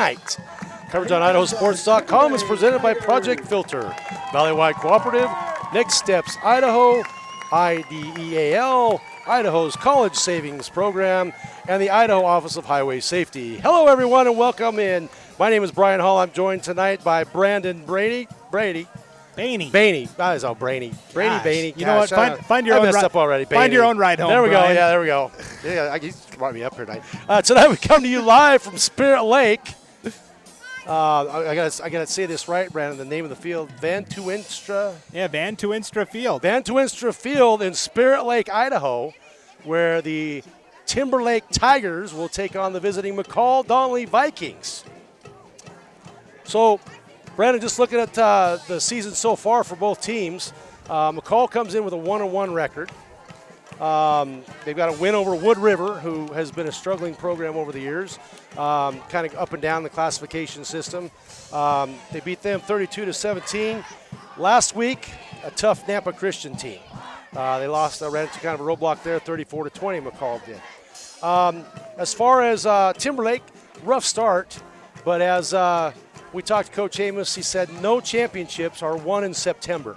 tonight. Coverage on IdahoSports.com is presented by Project Filter, Valley-Wide Cooperative, Next Steps Idaho, IDEAL, Idaho's College Savings Program, and the Idaho Office of Highway Safety. Hello, everyone, and welcome in. My name is Brian Hall. I'm joined tonight by Brandon Bainey. That is all Brainy. Bainey. You know what? Find your I own messed up already. Find your own ride home. There we Brian. go. Yeah, there we go. Yeah, he brought me up here tonight. Tonight we come to you live from Spirit Lake. I gotta say this right, Brandon. The name of the field, Van Tuinstra. Yeah, Van Tuinstra Field. Van Tuinstra Field in Spirit Lake, Idaho, where the Timberlake Tigers will take on the visiting McCall-Donnelly Vikings. So, Brandon, just looking at the season so far for both teams, McCall comes in with a 1-1 record. They've got a win over Wood River, who has been a struggling program over the years, kind of up and down the classification system. They beat them 32-17. Last week, a tough Nampa Christian team. They lost, ran into kind of a roadblock there, 34-20, McCall did. As far as Timberlake, rough start, but as we talked to Coach Amos, he said no championships are won in September.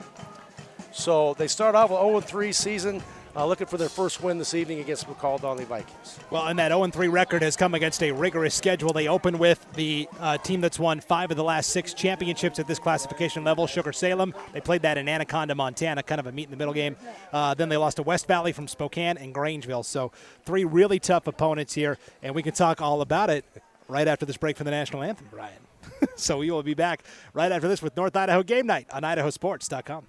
So they start off with 0-3 season, looking for their first win this evening against McCall-Donnelly Vikings. Well, and that 0-3 record has come against a rigorous schedule. They open with the team that's won 5 of the last 6 championships at this classification level, Sugar Salem. They played that in Anaconda, Montana, kind of a meet-in-the-middle game. Then they lost to West Valley from Spokane and Grangeville. So 3 really tough opponents here, and we can talk all about it right after this break from the National Anthem, Brian. So we will be back right after this with North Idaho Game Night on IdahoSports.com.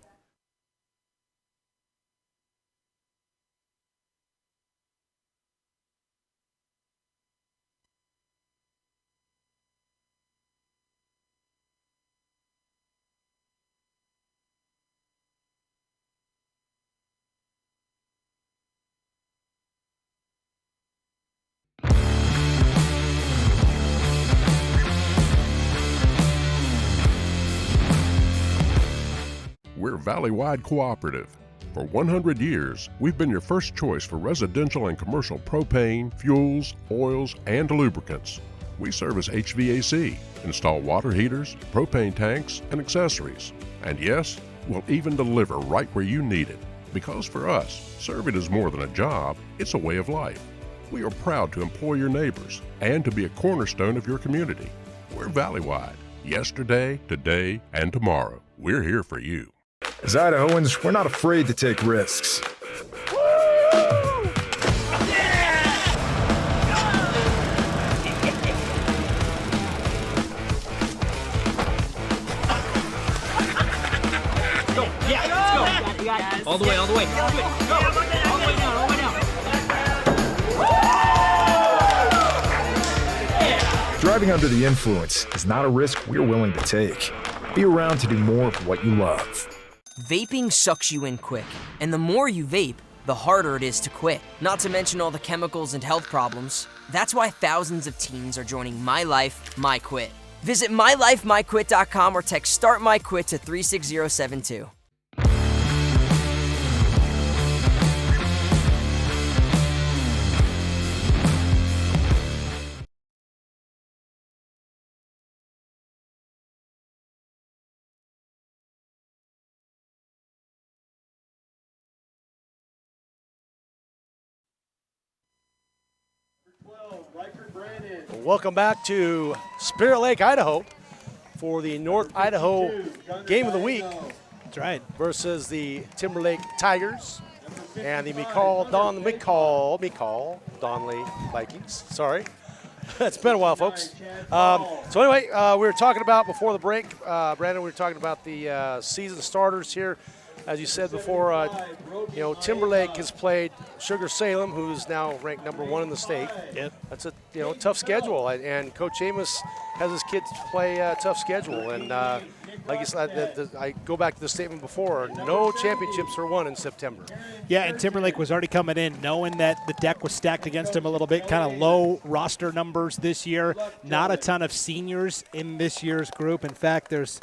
We're Valley-Wide Cooperative. For 100 years, we've been your first choice for residential and commercial propane, fuels, oils, and lubricants. We service HVAC, install water heaters, propane tanks, and accessories. And yes, we'll even deliver right where you need it. Because for us, serving is more than a job, it's a way of life. We are proud to employ your neighbors and to be a cornerstone of your community. We're Valley-Wide. Yesterday, today, and tomorrow. We're here for you. As Idahoans, we're not afraid to take risks. All the way. Go. All the way down. Driving under the influence is not a risk we're willing to take. Be around to do more of what you love. Vaping sucks you in quick, and the more you vape, the harder it is to quit. Not to mention all the chemicals and health problems. That's why thousands of teens are joining My Life, My Quit. Visit mylifemyquit.com or text Start My Quit to 36072. Welcome back to Spirit Lake, Idaho for the North Idaho Game of the Week. That's right. Versus the Timberlake Tigers and the McCall-Donnelly Vikings. Sorry. It's been a while, folks. So anyway, we were talking about before the break, Brandon, we were talking about the season starters here. As you said before, Timberlake has played Sugar Salem, who's now ranked #1 in the state. Yep. That's a tough schedule, and Coach Amos has his kids play a tough schedule. And like you said, I go back to the statement before: no championships are won in September. Yeah, and Timberlake was already coming in knowing that the deck was stacked against him a little bit. Kind of low roster numbers this year. Not a ton of seniors in this year's group. In fact, there's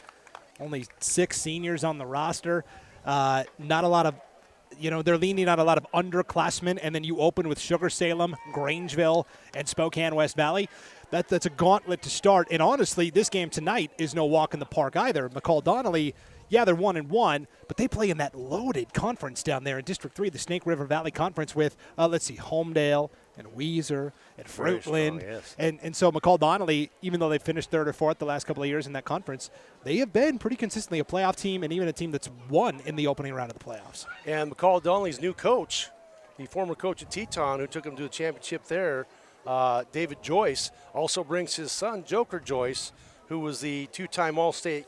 only 6 seniors on the roster. Not a lot of, they're leaning on a lot of underclassmen, and then you open with Sugar Salem, Grangeville, and Spokane West Valley. that's a gauntlet to start. And honestly, this game tonight is no walk in the park either. McCall-Donnelly, yeah, they're 1-1, but they play in that loaded conference down there in District 3, the Snake River Valley Conference with, Homedale and Weiser and Fruitland. Yes. And so McCall-Donnelly, even though they finished 3rd or 4th the last couple of years in that conference, they have been pretty consistently a playoff team and even a team that's won in the opening round of the playoffs. And McCall-Donnelly's new coach, the former coach at Teton, who took him to the championship there, David Joyce, also brings his son, Joker Joyce, who was the 2-time All-State,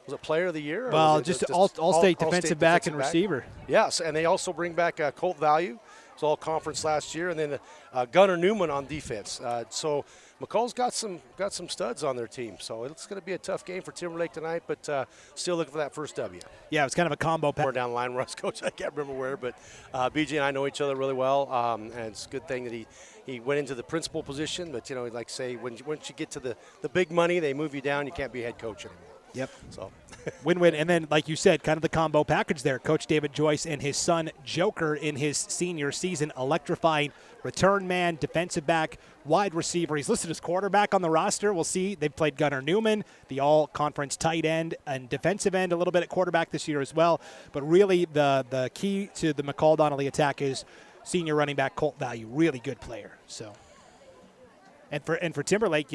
was it Player of the Year? Well, just All-State defensive back and receiver. Yes, and they also bring back Colt Value. It's all conference last year, and then Gunnar Newman on defense. So McCall's got some studs on their team. So it's going to be a tough game for Timberlake tonight, but still looking for that first W. Yeah, it was kind of a combo. More down the line, Russ, coach. I can't remember where, but BJ and I know each other really well, and it's a good thing that he went into the principal position. But like say, once you get to the big money, they move you down. You can't be head coach anymore. Yep. So win-win. And then, like you said, kind of the combo package there. Coach David Joyce and his son Joker in his senior season, electrifying return man, defensive back, wide receiver. He's listed as quarterback on the roster. We'll see. They've played Gunnar Newman, the all-conference tight end and defensive end, a little bit at quarterback this year as well. But really the key to the McCall-Donnelly attack is senior running back Colt Value, really good player. So, and for Timberlake,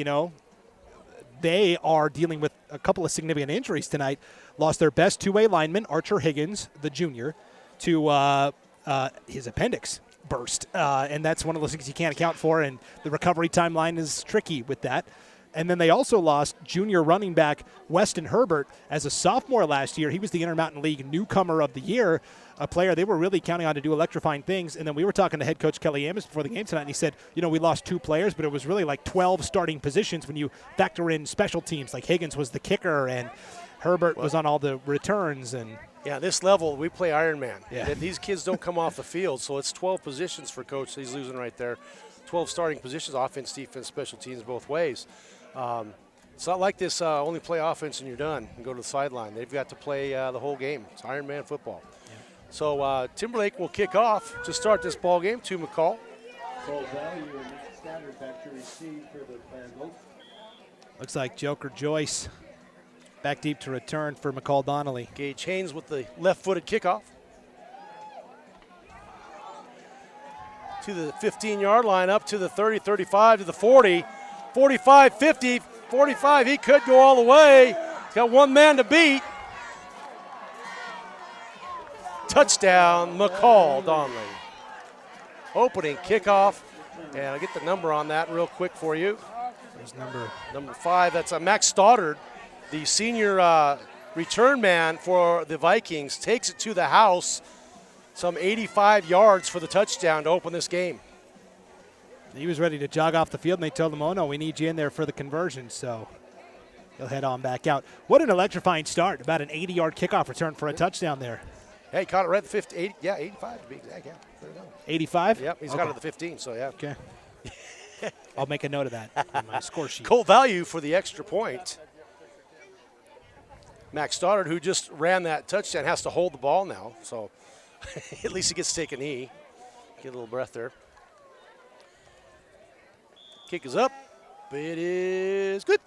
they are dealing with a couple of significant injuries tonight. Lost their best two-way lineman, Archer Higgins, the junior, to his appendix burst. And that's one of those things you can't account for, and the recovery timeline is tricky with that. And then they also lost junior running back Weston Herbert as a sophomore last year. He was the Intermountain League Newcomer of the Year, a player they were really counting on to do electrifying things. And then we were talking to head coach Kelly Amos before the game tonight, and he said, we lost 2 players, but it was really like 12 starting positions when you factor in special teams. Like Higgins was the kicker, and Herbert was on all the returns. And yeah, this level, we play Ironman. Yeah. These kids don't come off the field, so it's 12 positions for coach. He's losing right there. 12 starting positions, offense, defense, special teams, both ways. It's not like this only play offense and you're done and go to the sideline. They've got to play the whole game. It's Ironman football. Yeah. So Timberlake will kick off to start this ball game to McCall. Colt Value and Nick Standard back to receive for the Vandals. Looks like Joker Joyce back deep to return for McCall-Donnelly. Gage Haynes with the left-footed kickoff. To the 15-yard line, up to the 30, 35, to the 40, 45, 50, 45. He could go all the way. He's got one man to beat. Touchdown, McCall-Donnelly. Opening kickoff. And I'll get the number on that real quick for you. There's number 5. That's Max Stoddard, the senior return man for the Vikings, takes it to the house. Some 85 yards for the touchdown to open this game. He was ready to jog off the field, and they told him, oh, no, we need you in there for the conversion. So he'll head on back out. What an electrifying start. About an 80-yard kickoff return for a touchdown there. Yeah, he caught it right at the 50, 80, yeah, 85 to be exact, yeah. 85? Yep, he's got it at the 15, so yeah. Okay. I'll make a note of that on my score sheet. Colt Value for the extra point. Max Stoddard, who just ran that touchdown, has to hold the ball now, so at least he gets to take a knee. Get a little breath there. Kick is up. It is good.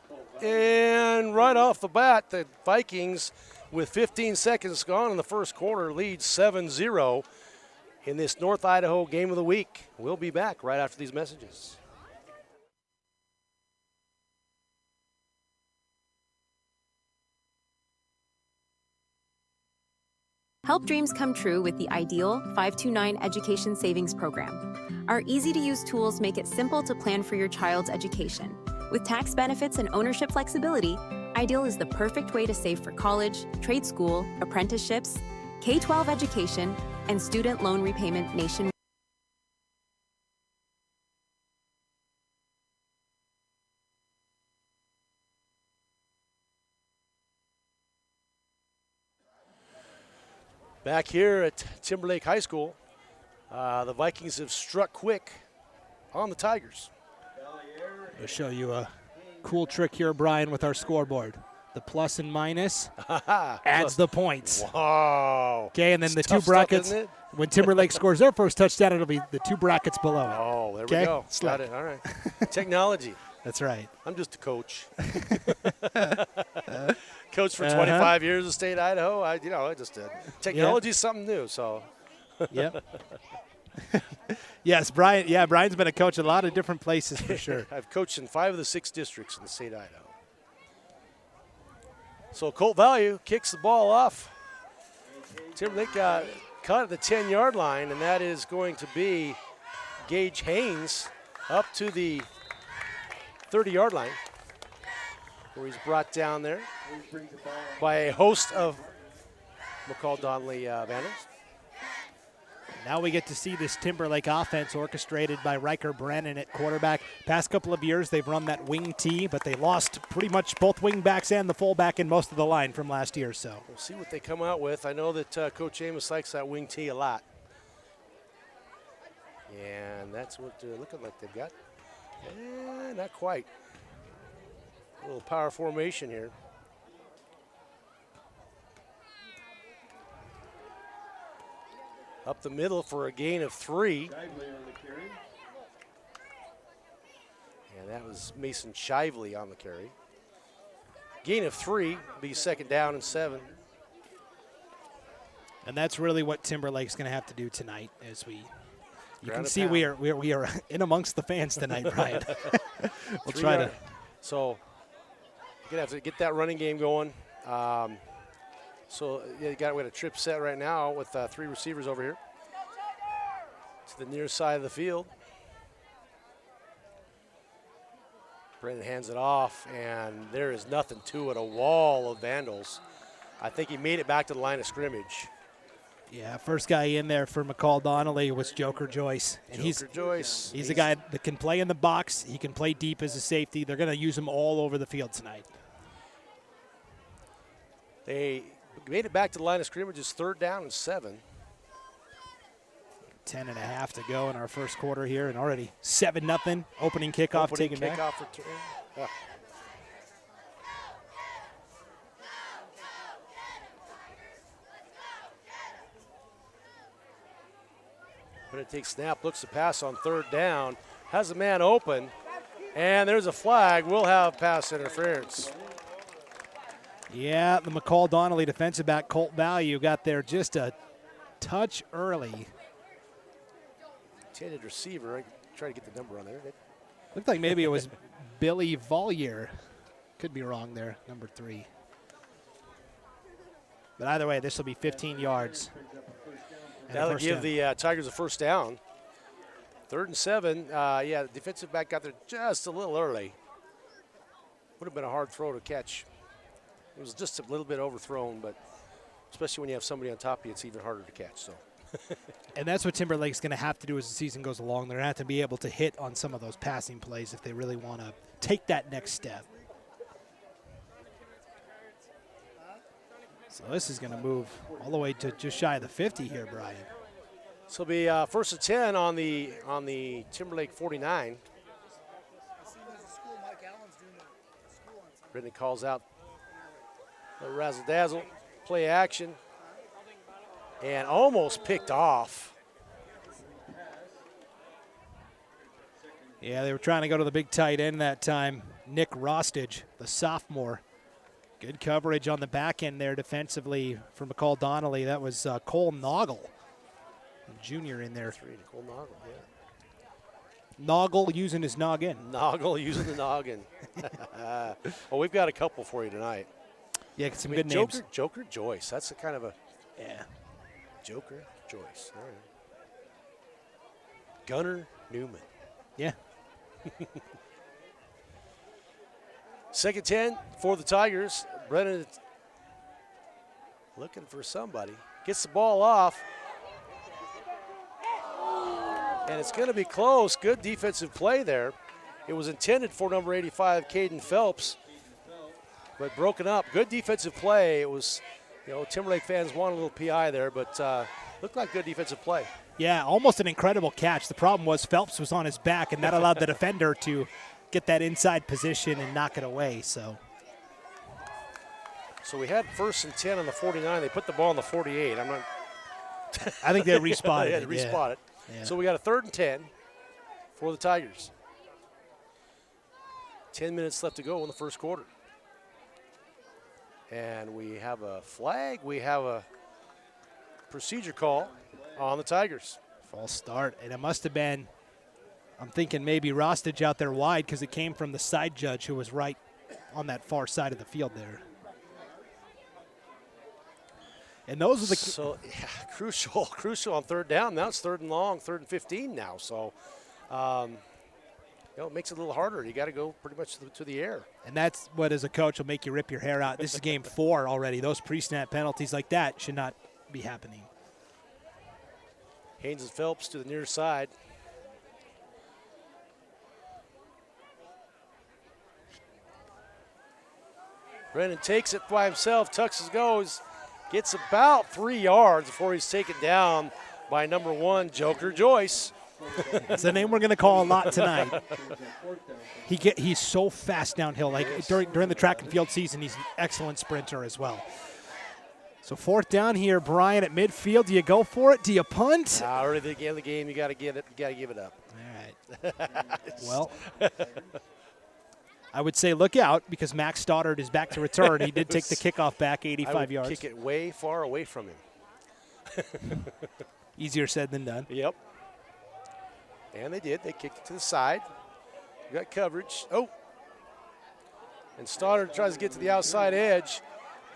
And right off the bat, the Vikings, with 15 seconds gone in the first quarter, lead 7-0 in this North Idaho Game of the Week. We'll be back right after these messages. Help dreams come true with the Ideal 529 Education Savings Program. Our easy-to-use tools make it simple to plan for your child's education. With tax benefits and ownership flexibility, Ideal is the perfect way to save for college, trade school, apprenticeships, K-12 education, and student loan repayment nationwide. Back here at Timberlake High School, the Vikings have struck quick on the Tigers. I'll show you a cool trick here, Brian, with our scoreboard. The plus and minus adds the points. Wow. Okay, and then the It's 2 brackets. Stuff, isn't it? When Timberlake scores their first touchdown, it'll be the 2 brackets below it. Oh, there Okay? we go. Slick. Got it. All right. Technology. That's right. I'm just a coach. Coach for 25 years in the state of Idaho. I just did. Technology is something new, so. Yep. Yes, Brian. Yeah, Brian's been a coach at a lot of different places for sure. I've coached in 5 of the 6 districts in the state of Idaho. So Colt Value kicks the ball off. Timberlake got caught at the 10-yard line, and that is going to be Gage Haynes up to the 30-yard line, where he's brought down there by a host of McCall-Donnelly Vandals. Now we get to see this Timberlake offense orchestrated by Riker Brennan at quarterback. Past couple of years, they've run that wing T, but they lost pretty much both wing backs and the fullback and most of the line from last year. So we'll see what they come out with. I know that Coach Amos likes that wing T a lot. And that's what they're looking like they've got. Not quite. A little power formation here. Up the middle for a gain of 3. And that was Mason Shively on the carry. Gain of 3, be 2nd down and 7. And that's really what Timberlake's going to have to do tonight as you Ground can see we are in amongst the fans tonight, Brian. We'll try to. So you're going to have to get that running game going. So we got a trip set right now with 3 receivers over here to the near side of the field. Brennan hands it off, and there is nothing to it, a wall of Vandals. I think he made it back to the line of scrimmage. Yeah, first guy in there for McCall-Donnelly was Joker Joyce. And he's a guy that can play in the box. He can play deep as a safety. They're going to use him all over the field tonight. They made it back to the line of scrimmage. It's 3rd down and 7. 10.5 to go in our first quarter here, and already 7-0. Opening kickoff taken back. When it takes snap, looks to pass on 3rd down, has a man open, and there's a flag. We'll have pass interference. Yeah, the McCall-Donnelly defensive back, Colt Value, got there just a touch early. Intended receiver. I try to get the number on there. Looked like maybe it was Billy Vollier. Could be wrong there, number 3. But either way, this will be 15 yards. That'll give the Tigers a 1st down. 3rd and 7. Yeah, the defensive back got there just a little early. Would have been a hard throw to catch. It was just a little bit overthrown, but especially when you have somebody on top of you, it's even harder to catch. So. And that's what Timberlake's going to have to do as the season goes along. They're going to have to be able to hit on some of those passing plays if they really want to take that next step. So this is going to move all the way to just shy of the 50 here, Brian. This will be 1st and 10 on the Timberlake 49. Brittany calls out the razzle-dazzle, play action, and almost picked off. Yeah, they were trying to go to the big tight end that time. Nick Rostage, the sophomore. Good coverage on the back end there defensively for McCall-Donnelly. That was Cole Noggle, junior in there. Cole Noggle, yeah. Noggle using his noggin. Noggle using the noggin. Well, we've got a couple for you tonight. Yeah, some good names. Joker Joyce. That's a kind of a Joker Joyce. All right. Gunnar Newman. Yeah. 2nd 10 for the Tigers. Brennan looking for somebody. Gets the ball off. And it's going to be close. Good defensive play there. It was intended for number 85, Caden Phelps, but broken up. Good defensive play. It was, Timberlake fans want a little PI there, but looked like good defensive play. Yeah, almost an incredible catch. The problem was Phelps was on his back, and that allowed the defender to get that inside position and knock it away. So we had 1st and 10 on the 49. They put the ball on the 48. I think they respotted they had to respot it. Yeah. So we got a 3rd and 10 for the Tigers. 10 minutes left to go in the first quarter. And we have a flag. We have a procedure call on the Tigers. False start, and it must have been, I'm thinking maybe Rostage out there wide because it came from the side judge who was right on that far side of the field there. And those are the so yeah, crucial on third down. Now it's 3rd and long, 3rd and 15 now. So, it makes it a little harder. You got to go pretty much to the air. And that's what, as a coach, will make you rip your hair out. This is game 4 already. Those pre-snap penalties like that should not be happening. Haynes and Phelps to the near side. Brennan takes it by himself, tucks his goes, gets about 3 yards before he's taken down by number 1, Joker Joyce. That's a name we're going to call a lot tonight. He's so fast downhill. Like during the track and field season, he's an excellent sprinter as well. So 4th down here, Brian at midfield. Do you go for it? Do you punt? Early at the end of the game, you got to give it. You got to give it up. All right. Well, I would say look out because Max Stoddard is back to return. He did take the kickoff back 85 yards. Kick it way far away from him. Easier said than done. Yep. And they did. They kicked it to the side. You got coverage. Oh. And Stoddard tries to get to the outside edge.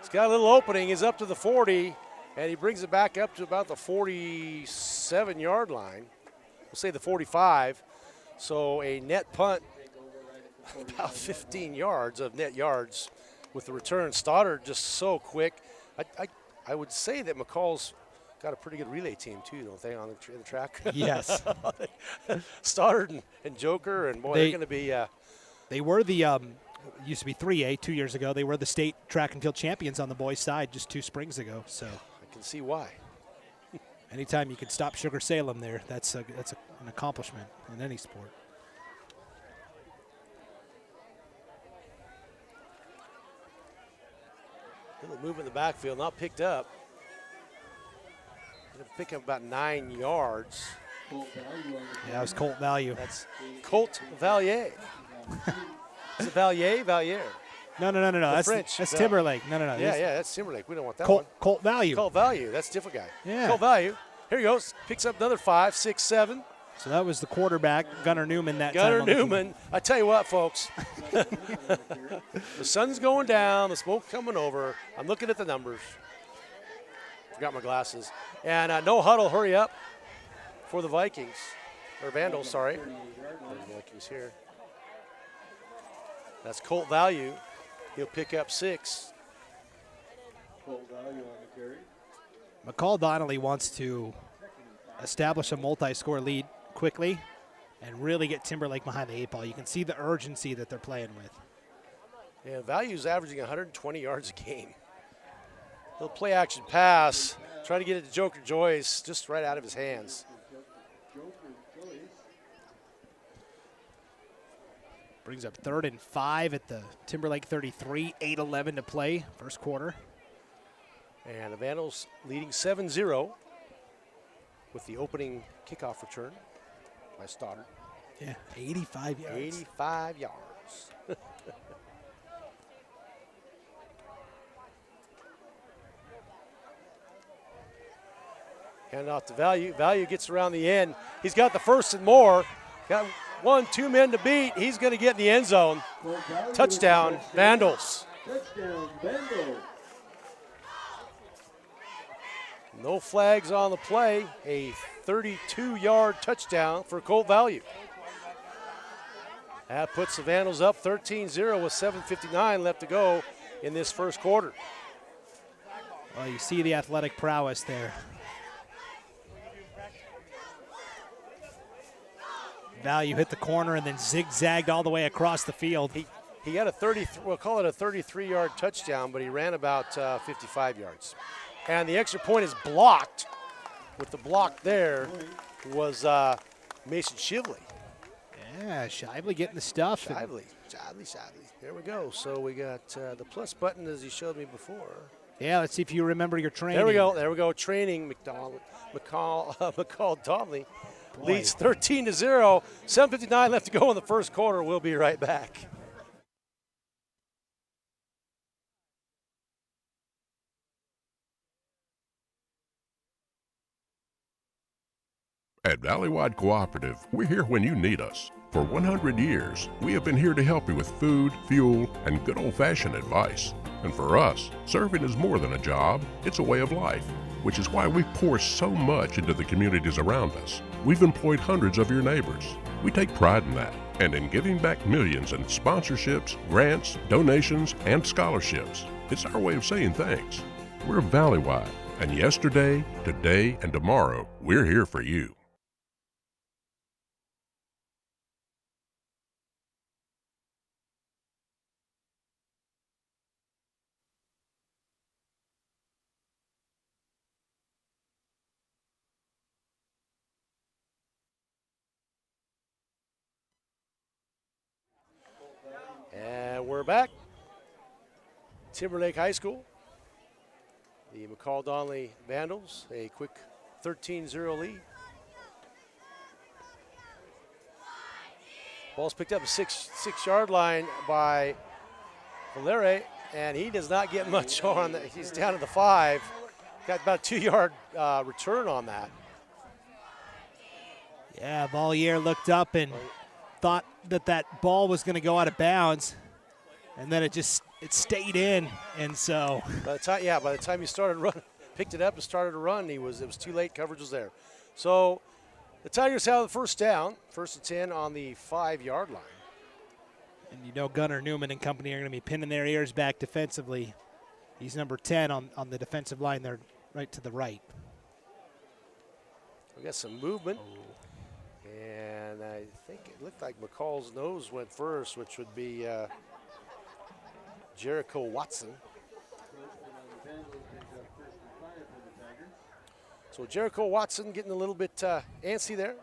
He's got a little opening. He's up to the 40, and he brings it back up to about the 47-yard line. We'll say the 45. So a net punt, about 15 yards of net yards with the return. Stoddard just so quick. I would say that McCall's got a pretty good relay team too, don't they, on the track? Yes. Stoddard and Joker, and boy, they're going to be. They were the used to be 3A 2 years ago. They were the state track and field champions on the boys' side just 2 springs ago. So I can see why. Anytime you can stop Sugar Salem there, that's an accomplishment in any sport. Little move in the backfield, not picked up. Gonna pick up about 9 yards. Yeah, that was Colt Value. That's Colt Valier. Is it Valier? Valier. No. That's French. That's Timberlake. No. Yeah, that's Timberlake. We don't want that one. Colt Value. Colt Value. That's a different guy. Yeah. Colt Value. Here he goes. Picks up another 5, 6, 7. So that was the quarterback, Gunnar Newman, that time. Gunnar Newman. I tell you what, folks. The sun's going down. The smoke's coming over. I'm looking at the numbers. Forgot my glasses. And no huddle. Hurry up for the Vikings. Or Vandals, sorry. The Vikings here. That's Colt Value. He'll pick up 6. Colt Value on the carry. McCall-Donnelly wants to establish a multi-score lead quickly and really get Timberlake behind the 8 ball. You can see the urgency that they're playing with. Yeah, Value's averaging 120 yards a game. He'll play action pass, try to get it to Joker Joyce, just right out of his hands. Brings up 3rd and 5 at the Timberlake 33, 8:11 to play, first quarter. And the Vandals leading 7-0 with the opening kickoff return by Stoddard. Yeah, 85 yards. 85 yards. Hand off to Value. Value gets around the end. He's got the 1st and more. Got 1, 2 men to beat. He's going to get in the end zone. Touchdown, Vandals. Touchdown, Vandals. No flags on the play. A 32-yard touchdown for Colt Value. That puts the Vandals up 13-0 with 7:59 left to go in this first quarter. Well, you see the athletic prowess there. Value hit the corner and then zigzagged all the way across the field. He got a we'll call it a 33-yard touchdown, but he ran about 55 yards. And the extra point is blocked. With the block there was Mason Shively. Yeah, Shively getting the stuff. Shively. There we go. So we got the plus button as he showed me before. Yeah, let's see if you remember your training. There we go. Training. McCall-Donnelly leads 13-0. 7:59 left to go in the first quarter. We'll be right back. At Valleywide Cooperative, we're here when you need us. For 100 years, we have been here to help you with food, fuel, and good old-fashioned advice. And for us, serving is more than a job, it's a way of life, which is why we pour so much into the communities around us. We've employed hundreds of your neighbors. We take pride in that, and in giving back millions in sponsorships, grants, donations, and scholarships. It's our way of saying thanks. We're Valleywide, and yesterday, today, and tomorrow, we're here for you. And we're back. Timberlake High School. The McCall-Donnelly Vandals, a quick 13-0 lead. Ball's picked up a six-yard line by Valere, and he does not get much on that. He's down to the 5. Got about a 2-yard return on that. Yeah, Valliere looked up and thought that ball was going to go out of bounds, and then it stayed in, and so by the time he started running, picked it up and started to run, it was too late. Coverage was there. So the Tigers have the first down, 1st and 10 on the 5-yard line. And you know Gunnar Newman and company are going to be pinning their ears back defensively. He's number 10 on the defensive line there, right to the right. We got some movement. And I think it looked like McCall's nose went first, which would be Jericho Watson. So Jericho Watson getting a little bit antsy there.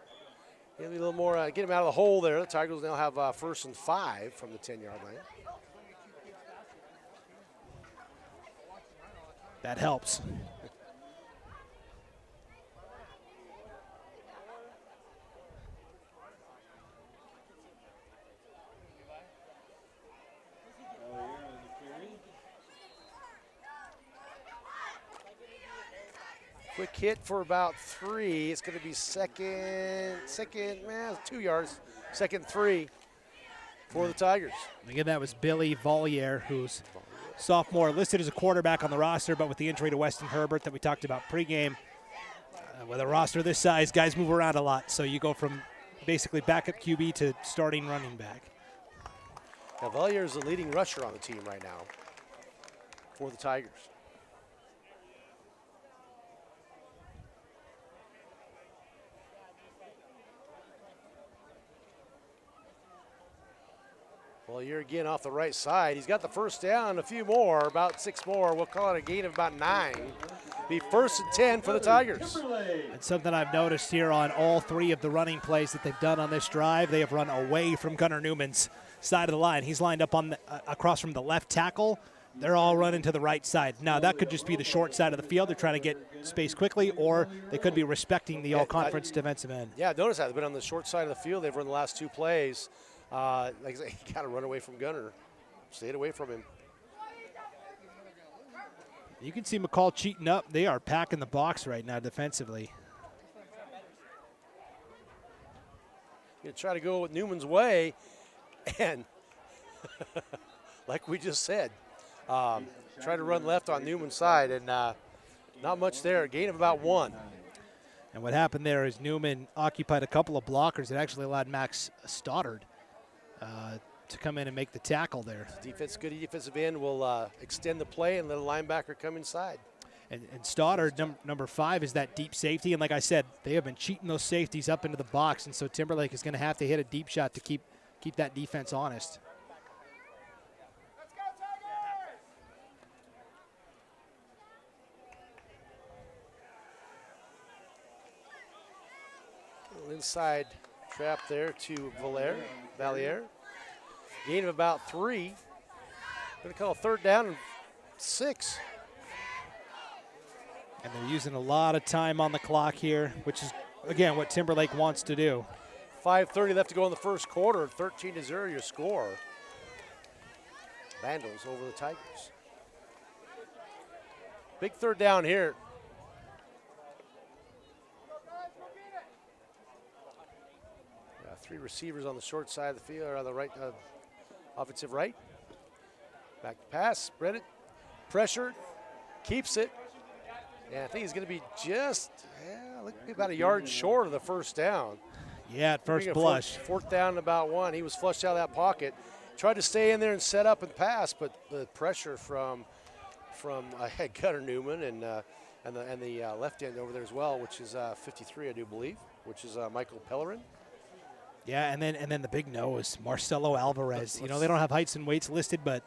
Maybe a little more, get him out of the hole there. The Tigers now have 1st and 5 from the 10-yard line. That helps. Quick hit for about 3. It's going to be second, 2 yards, 2nd 3 for the Tigers. Again, that was Billy Valliere, who's sophomore, listed as a quarterback on the roster, but with the injury to Weston Herbert that we talked about pregame, with a roster this size, guys move around a lot. So you go from basically backup QB to starting running back. Now, Valliere is the leading rusher on the team right now for the Tigers. Well, you're again off the right side. He's got the first down, a few more, about 6 more. We'll call it a gain of about 9. Be 1st and 10 for the Tigers. And something I've noticed here on all 3 of the running plays that they've done on this drive, they have run away from Gunnar Newman's side of the line. He's lined up on across from the left tackle. They're all running to the right side. Now, that could just be the short side of the field. They're trying to get space quickly, or they could be respecting the all-conference defensive end. Yeah, notice that. They've been on the short side of the field. They've run the last 2 plays. Like I say, you got to run away from Gunnar. Stayed away from him. You can see McCall cheating up. They are packing the box right now defensively. Going to try to go with Newman's way, and like we just said, try to run left on Newman's side, and not much there. A gain of about 1. And what happened there is Newman occupied a couple of blockers that actually allowed Max Stoddard to come in and make the tackle there. Good defensive end will extend the play and let a linebacker come inside. And Stoddard, number 5, is that deep safety. And like I said, they have been cheating those safeties up into the box, and so Timberlake is going to have to hit a deep shot to keep that defense honest. Little inside trap there to Valliere. Gain of about 3. Going to call a 3rd down and 6. And they're using a lot of time on the clock here, which is, again, what Timberlake wants to do. 5:30 left to go in the first quarter. 13-0 your score. Vandals over the Tigers. Big 3rd down here. Three receivers on the short side of the field, or on the right, offensive right. Back to pass, Brennan, pressure, keeps it. And I think he's going to be just about a yard short of the first down. Yeah, at first blush. Fourth down and about 1. He was flushed out of that pocket. Tried to stay in there and set up and pass, but the pressure from Gunnar Newman and the left end over there as well, which is 53, I do believe, which is Michael Pellerin. Yeah, and then the big nose, Marcelo Alvarez. You know, they don't have heights and weights listed, but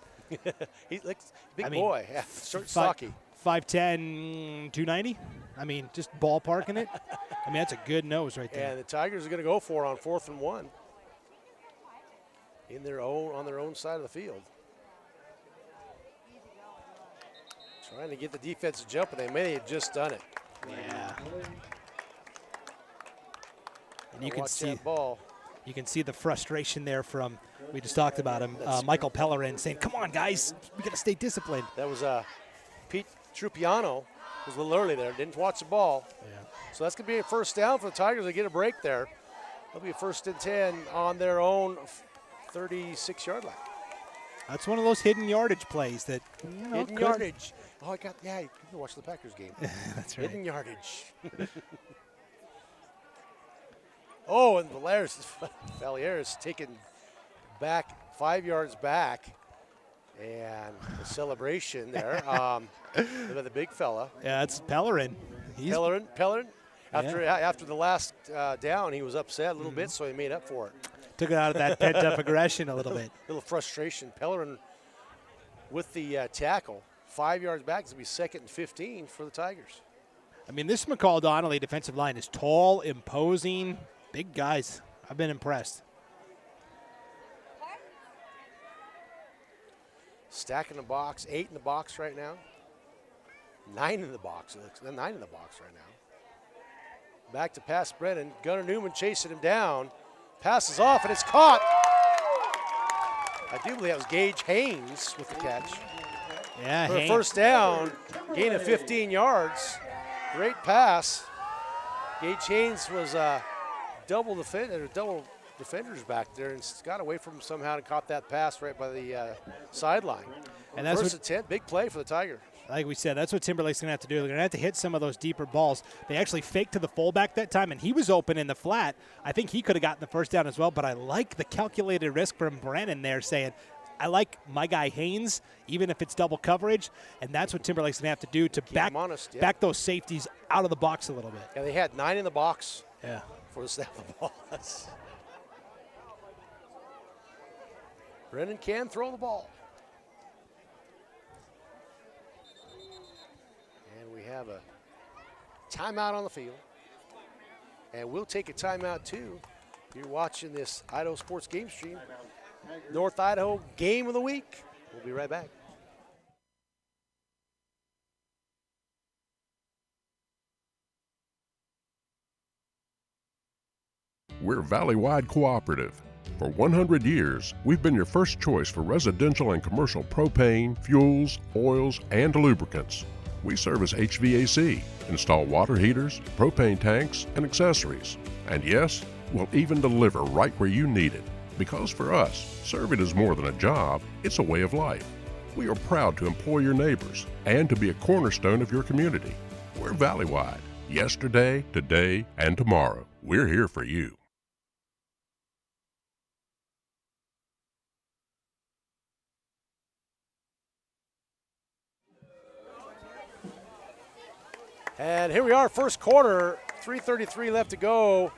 he's like big boy, yeah, short, stocky. 5'10", 290. I mean, just ballparking it. I mean, that's a good nose right there. And the Tigers are going to go for it on 4th and 1 on their own side of the field. Trying to get the defense to jump, and they may have just done it. Yeah. And you can see that ball. You can see the frustration there from, we just talked about him, Michael Pellerin saying, come on, guys, we got to stay disciplined. That was Pete Trupiano, was a little early there, didn't watch the ball. Yeah. So that's going to be a first down for the Tigers. They get a break there. It'll be a 1st and 10 on their own 36-yard line. That's one of those hidden yardage plays that, hidden yardage. Oh, you can watch the Packers game. That's right. Hidden yardage. Oh, and Valieres taken back 5 yards back, and the celebration there. The big fella. Yeah, that's Pellerin. Pellerin. After the last down, he was upset a little bit, so he made up for it. Took it out of that pent-up aggression a little bit. Little frustration. Pellerin with the tackle. 5 yards back. It's going to be 2nd and 15 for the Tigers. I mean, this McCall-Donnelly defensive line is tall, imposing, big guys. I've been impressed. Stacking the box, 8 in the box right now. 9 in the box. 9 in the box right now. Back to pass Brennan. Gunnar Newman chasing him down. Passes off, and it's caught. I do believe that was Gage Haynes with the catch. Yeah, for a first down, gain of 15 yards. Great pass. Gage Haynes was double defenders back there and got away from him somehow and caught that pass right by the sideline. And that's first and 10, big play for the Tiger. Like we said, that's what Timberlake's going to have to do. They're going to have to hit some of those deeper balls. They actually faked to the fullback that time, and he was open in the flat. I think he could have gotten the first down as well, but I like the calculated risk from Brennan there saying, I like my guy Haynes, even if it's double coverage, and that's what Timberlake's going to have to do to back those safeties out of the box a little bit. Yeah, they had 9 in the box for the snap of the ball. Brennan can throw the ball. And we have a timeout on the field. And we'll take a timeout too. You're watching this Idaho Sports Game Stream. North Idaho Game of the Week. We'll be right back. We're Valley-wide cooperative. For 100 years, we've been your first choice for residential and commercial propane, fuels, oils, and lubricants. We service HVAC, install water heaters, propane tanks, and accessories. And yes, we'll even deliver right where you need it. Because for us, serving is more than a job, it's a way of life. We are proud to employ your neighbors and to be a cornerstone of your community. We're Valley-wide. Yesterday, today, and tomorrow. We're here for you. And here we are, first quarter, 3:33 left to go.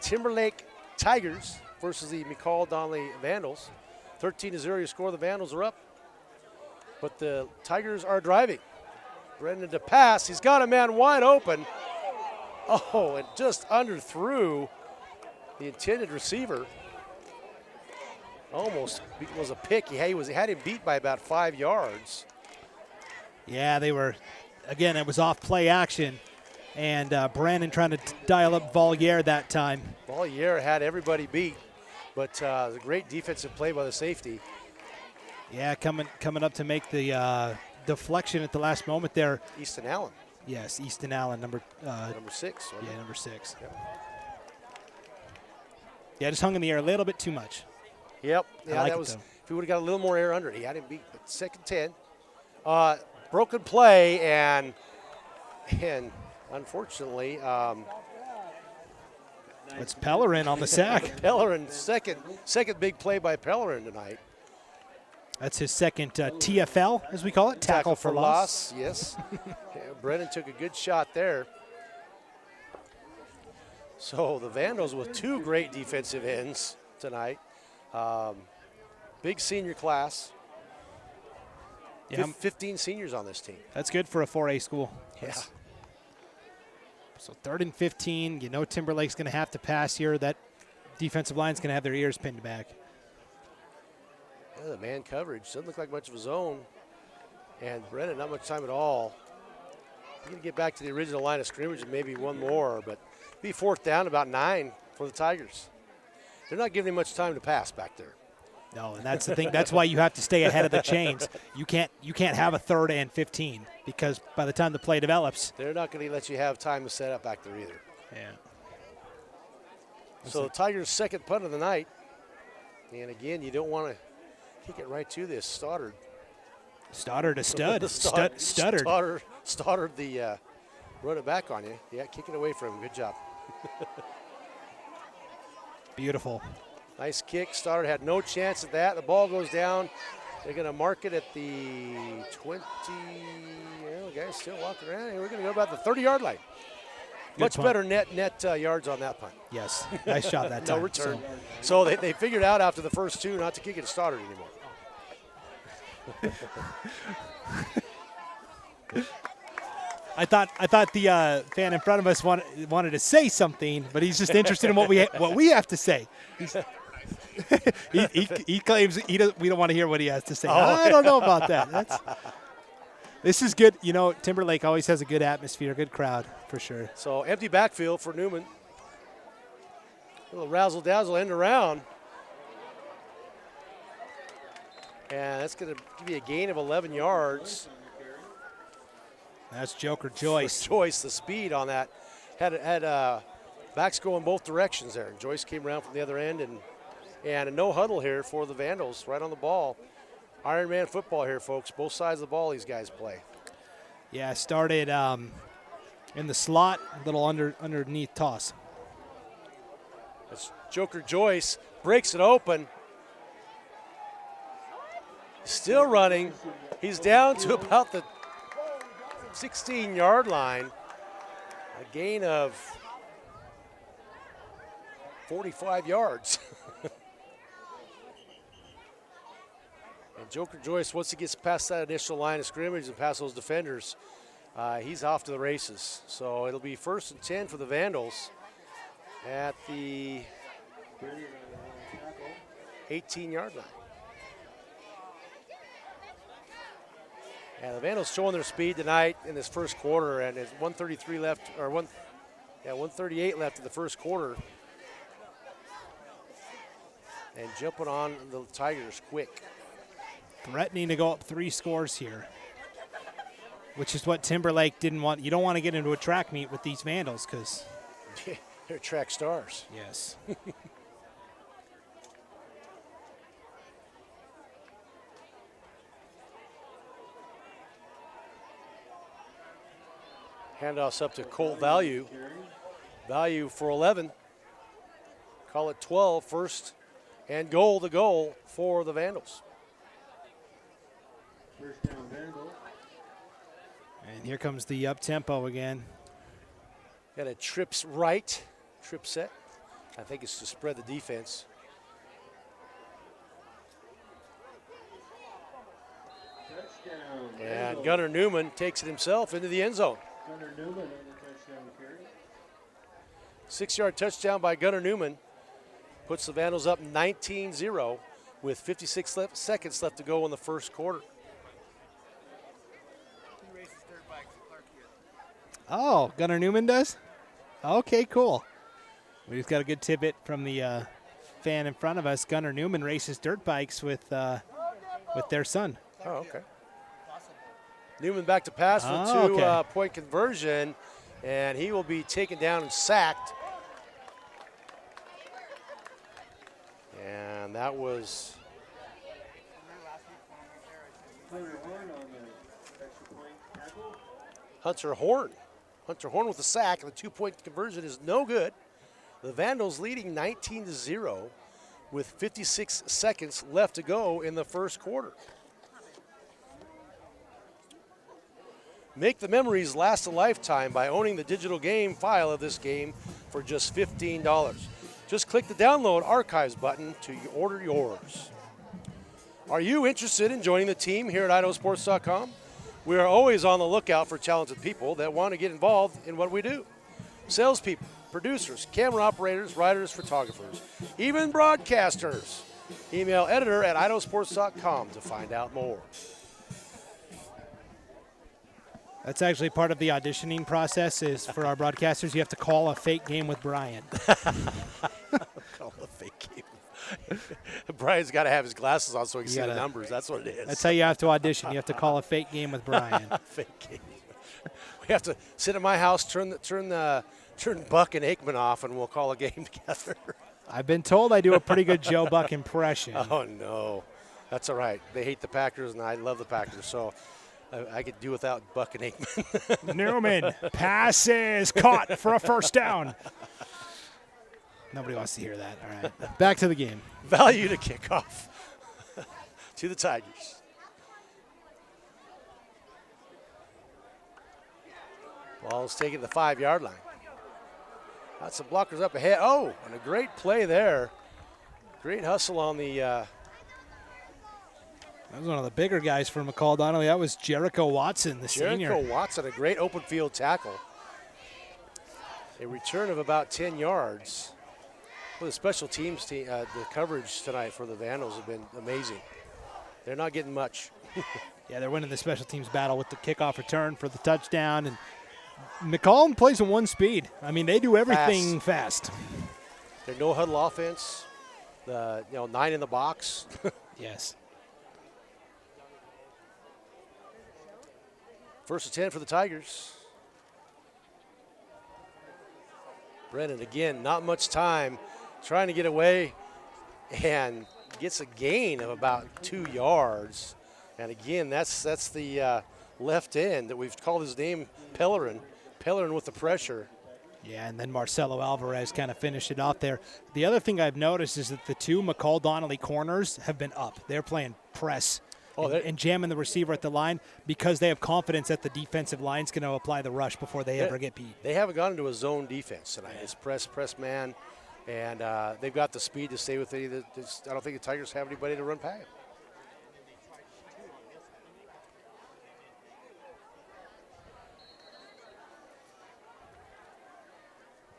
Timberlake Tigers versus the McCall-Donnelly Vandals. 13-0 your score. The Vandals are up, but the Tigers are driving. Brennan to pass. He's got a man wide open. Oh, and just underthrew the intended receiver. Almost was a pick. He had him beat by about 5 yards. Yeah, they were. Again, it was off play action, and Brandon trying to dial up Valliere that time. Valliere had everybody beat, but it was a great defensive play by the safety. Yeah, coming up to make the deflection at the last moment there. Easton Allen. Yes, Easton Allen, number 6. Yeah, number 6. Yep. Yeah, just hung in the air a little bit too much. Yep. I Yeah, like that it, was. though. If he would have got a little more air under it, he had him beat. But second 10. Broken play, and unfortunately, It's Pellerin on the sack. Pellerin, second big play by Pellerin tonight. That's his second TFL, as we call it, tackle for loss. Yes. Yeah, Brennan took a good shot there. So the Vandals with 2 great defensive ends tonight. Big senior class. Yeah, 15 seniors on this team. that's good for a 4A school. Yeah. So 3rd and 15. You know Timberlake's going to have to pass here. That defensive line's going to have their ears pinned back. Yeah, the man coverage doesn't look like much of a zone. And Brennan, not much time at all. He's going to get back to the original line of scrimmage and maybe one more, but be 4th down, about 9 for the Tigers. They're not giving him much time to pass back there. No, and that's the thing. That's why you have to stay ahead of the chains. You can't have a 3rd and 15 because by the time the play develops, They're not going to let you have time to set up back there either. yeah. So the Tigers' second punt of the night. And again, you don't want to kick it right to this. Stoddard. Stoddard a stud. Stoddard. Stuttered. Stoddard the run it back on you. Yeah, kick it away from him. Good job. Beautiful. Nice kick. Stoddard had no chance at that. The ball goes down. They're going to mark it at the 20. Well, the guy's still walking around. We're going to go about the 30-yard line. Much punt. better net yards on that punt. Yes. Nice shot that time. No return. So they figured out after the first 2 not to kick it to Stoddard anymore. I thought the fan in front of us wanted to say something, but he's just interested in what we have to say. He claims we don't want to hear what he has to say. I don't know about that. This is good. You know, Timberlake always has a good atmosphere, good crowd for sure. So empty backfield for Newman. A little razzle-dazzle end around. And that's going to give you a gain of 11 yards. That's Joker Joyce. Joyce, the speed on that. Had backs going both directions there. And Joyce came around from the other end, and a no huddle here for the Vandals right on the ball. Iron Man football here, folks. Both sides of the ball these guys play. Yeah, started in the slot, a little underneath toss. That's Joker Joyce breaks it open. Still running. He's down to about the 16-yard line. A gain of 45 yards. And Joker Joyce, once he gets past that initial line of scrimmage and past those defenders, he's off to the races. So it'll be 1st and 10 for the Vandals at the 18-yard line. And the Vandals showing their speed tonight in this first quarter, and there's 1:33 left, or 1:38 left in the first quarter. And jumping on the Tigers quick. Threatening to go up 3 scores here, which is what Timberlake didn't want. You don't want to get into a track meet with these Vandals because they're track stars. Yes. Handoffs up to Colt Value. Value for 11. Call it 12. 1st and goal to goal for the Vandals. First down, Vandals. And here comes the up-tempo again. Got a trips right, trip set. I think it's to spread the defense. Touchdown. And Vandals. Gunnar Newman takes it himself into the end zone. Gunnar Newman on the touchdown carry. 6-yard touchdown by Gunnar Newman. Puts the Vandals up 19-0 with 56 seconds left to go in the first quarter. Oh, Gunnar Newman does? Okay, cool. We just got a good tidbit from the fan in front of us. Gunnar Newman races dirt bikes with their son. Oh, okay. Newman back to pass for Oh, two okay. point conversion, and he will be taken down and sacked. And that was Hunter Horn. Hunter Horn with the sack, and the 2-point conversion is no good. The Vandals leading 19-0 with 56 seconds left to go in the first quarter. Make the memories last a lifetime by owning the digital game file of this game for just $15. Just click the download archives button to order yours. Are you interested in joining the team here at IdahoSports.com? We are always on the lookout for talented people that want to get involved in what we do. Salespeople, producers, camera operators, writers, photographers, even broadcasters. Email editor at IdahoSports.com to find out more. That's actually part of the auditioning process is for our broadcasters, you have to call a fake game with Brian. Call a fake game. Brian's got to have his glasses on so he can see the numbers. That's what it is. That's how you have to audition. You have to call a fake game with Brian. Fake game. We have to sit at my house, turn Buck and Aikman off, and we'll call a game together. I've been told I do a pretty good Joe Buck impression. Oh, no. That's all right. They hate the Packers, and I love the Packers, so I could do without Buck and Aikman. Newman passes caught for a first down. Nobody wants to hear that. All right, back to the game. Value to kickoff to the Tigers. Ball's taken to the 5-yard line. Got some blockers up ahead. Oh, and a great play there. Great hustle on the that was one of the bigger guys for McCall-Donnelly. That was Jericho Watson, the senior. Jericho Watson, a great open field tackle. A return of about 10 yards. Well, the special teams team, the coverage tonight for the Vandals have been amazing. They're not getting much. Yeah, they're winning the special teams battle with the kickoff return for the touchdown. And McCall plays in one speed. I mean, they do everything fast. They're no huddle offense. 9 in the box. Yes. First and 10 for the Tigers. Brennan again, not much time, trying to get away, and gets a gain of about 2 yards. And again, that's the left end that we've called his name, Pellerin. Pellerin with the pressure. Yeah, and then Marcelo Alvarez kind of finished it off there. The other thing I've noticed is that the two McCall-Donnelly corners have been up. They're playing press and jamming the receiver at the line because they have confidence that the defensive line's going to apply the rush before they ever get beat. They haven't gone into a zone defense tonight. It's press man, and they've got the speed to stay with it. I don't think the Tigers have anybody to run past.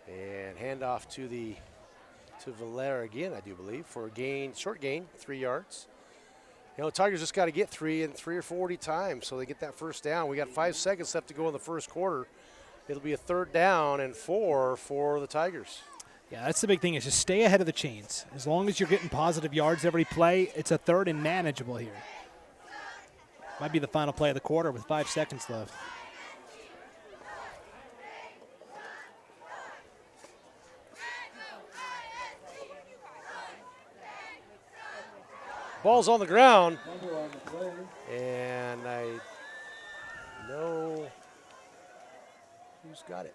And handoff to Valera again, I do believe, for a short gain, 3 yards. Tigers just got to get 3 or 4 times so they get that first down. We got 5 seconds left to go in the first quarter. It'll be a 3rd down and 4 for the Tigers. Yeah, that's the big thing is just stay ahead of the chains. As long as you're getting positive yards every play, it's a 3rd and manageable here. Might be the final play of the quarter with 5 seconds left. Ball's on the ground, and I know who's got it.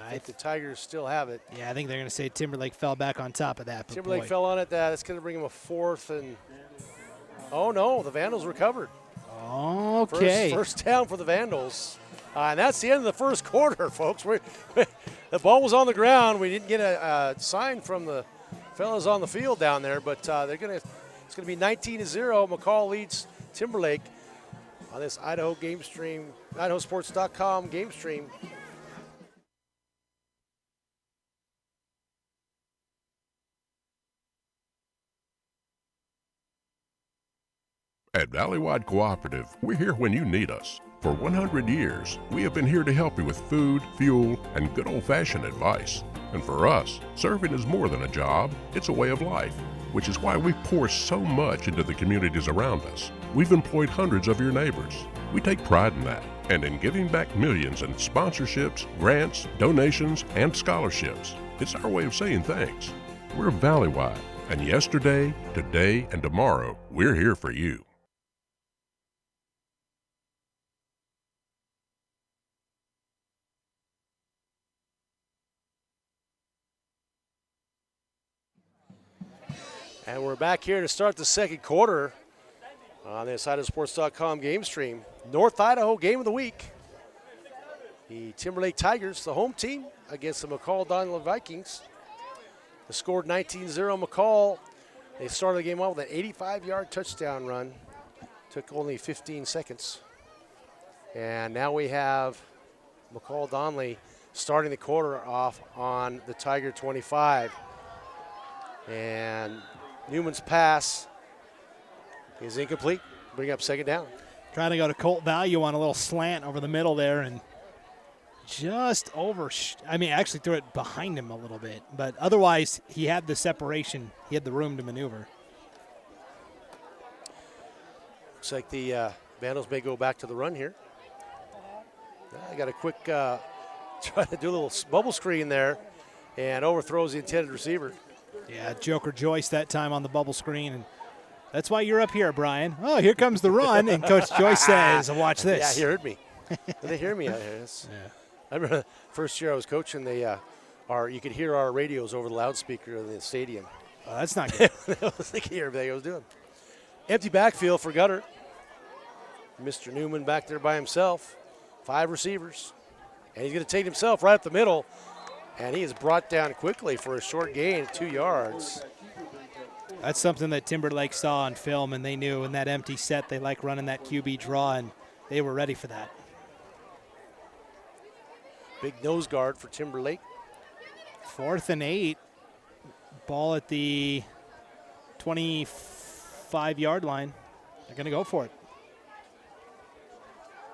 I think the Tigers still have it. Yeah, I think they're going to say Timberlake fell back on top of that. Timberlake fell on it. That's going to bring him a 4th and oh no, the Vandals recovered. Okay. First down for the Vandals. And that's the end of the first quarter, folks. The ball was on the ground. We didn't get a sign from the fellas on the field down there, but it's going to be 19-0. McCall leads Timberlake on this Idaho game stream, IdahoSports.com game stream. At Valleywide Cooperative, we're here when you need us. For 100 years, we have been here to help you with food, fuel, and good old-fashioned advice. And for us, serving is more than a job, it's a way of life, which is why we pour so much into the communities around us. We've employed hundreds of your neighbors. We take pride in that, and in giving back millions in sponsorships, grants, donations, and scholarships. It's our way of saying thanks. We're Valleywide, And yesterday, today, and tomorrow, we're here for you. And we're back here to start the second quarter on this IdahoSports.com game stream. North Idaho game of the week. The Timberlake Tigers, the home team, against the McCall-Donnelly Vikings. They scored 19-0 McCall. They started the game off with an 85-yard touchdown run. Took only 15 seconds. And now we have McCall-Donnelly starting the quarter off on the Tiger 25. And Newman's pass is incomplete. Bring up second down. Trying to go to Colt Value on a little slant over the middle there, and just actually threw it behind him a little bit. But otherwise, he had the separation. He had the room to maneuver. Looks like the Vandals may go back to the run here. I got a quick try to do a little bubble screen there and overthrows the intended receiver. Yeah, Joker Joyce that time on the bubble screen, and that's why you're up here, Brian. Oh, here comes the run, and Coach Joyce says, watch this. Yeah, he heard me. They hear me out here. Yeah. I remember the first year I was coaching, you could hear our radios over the loudspeaker in the stadium. Oh, that's not good. They could hear everything I was doing. Empty backfield for Gutter. Mr. Newman back there by himself. 5 receivers. And he's going to take himself right up the middle. And he is brought down quickly for a short gain of 2 yards. That's something that Timberlake saw on film, and they knew in that empty set they like running that QB draw, and they were ready for that. Big nose guard for Timberlake. 4th and 8. Ball at the 25-yard line. They're going to go for it.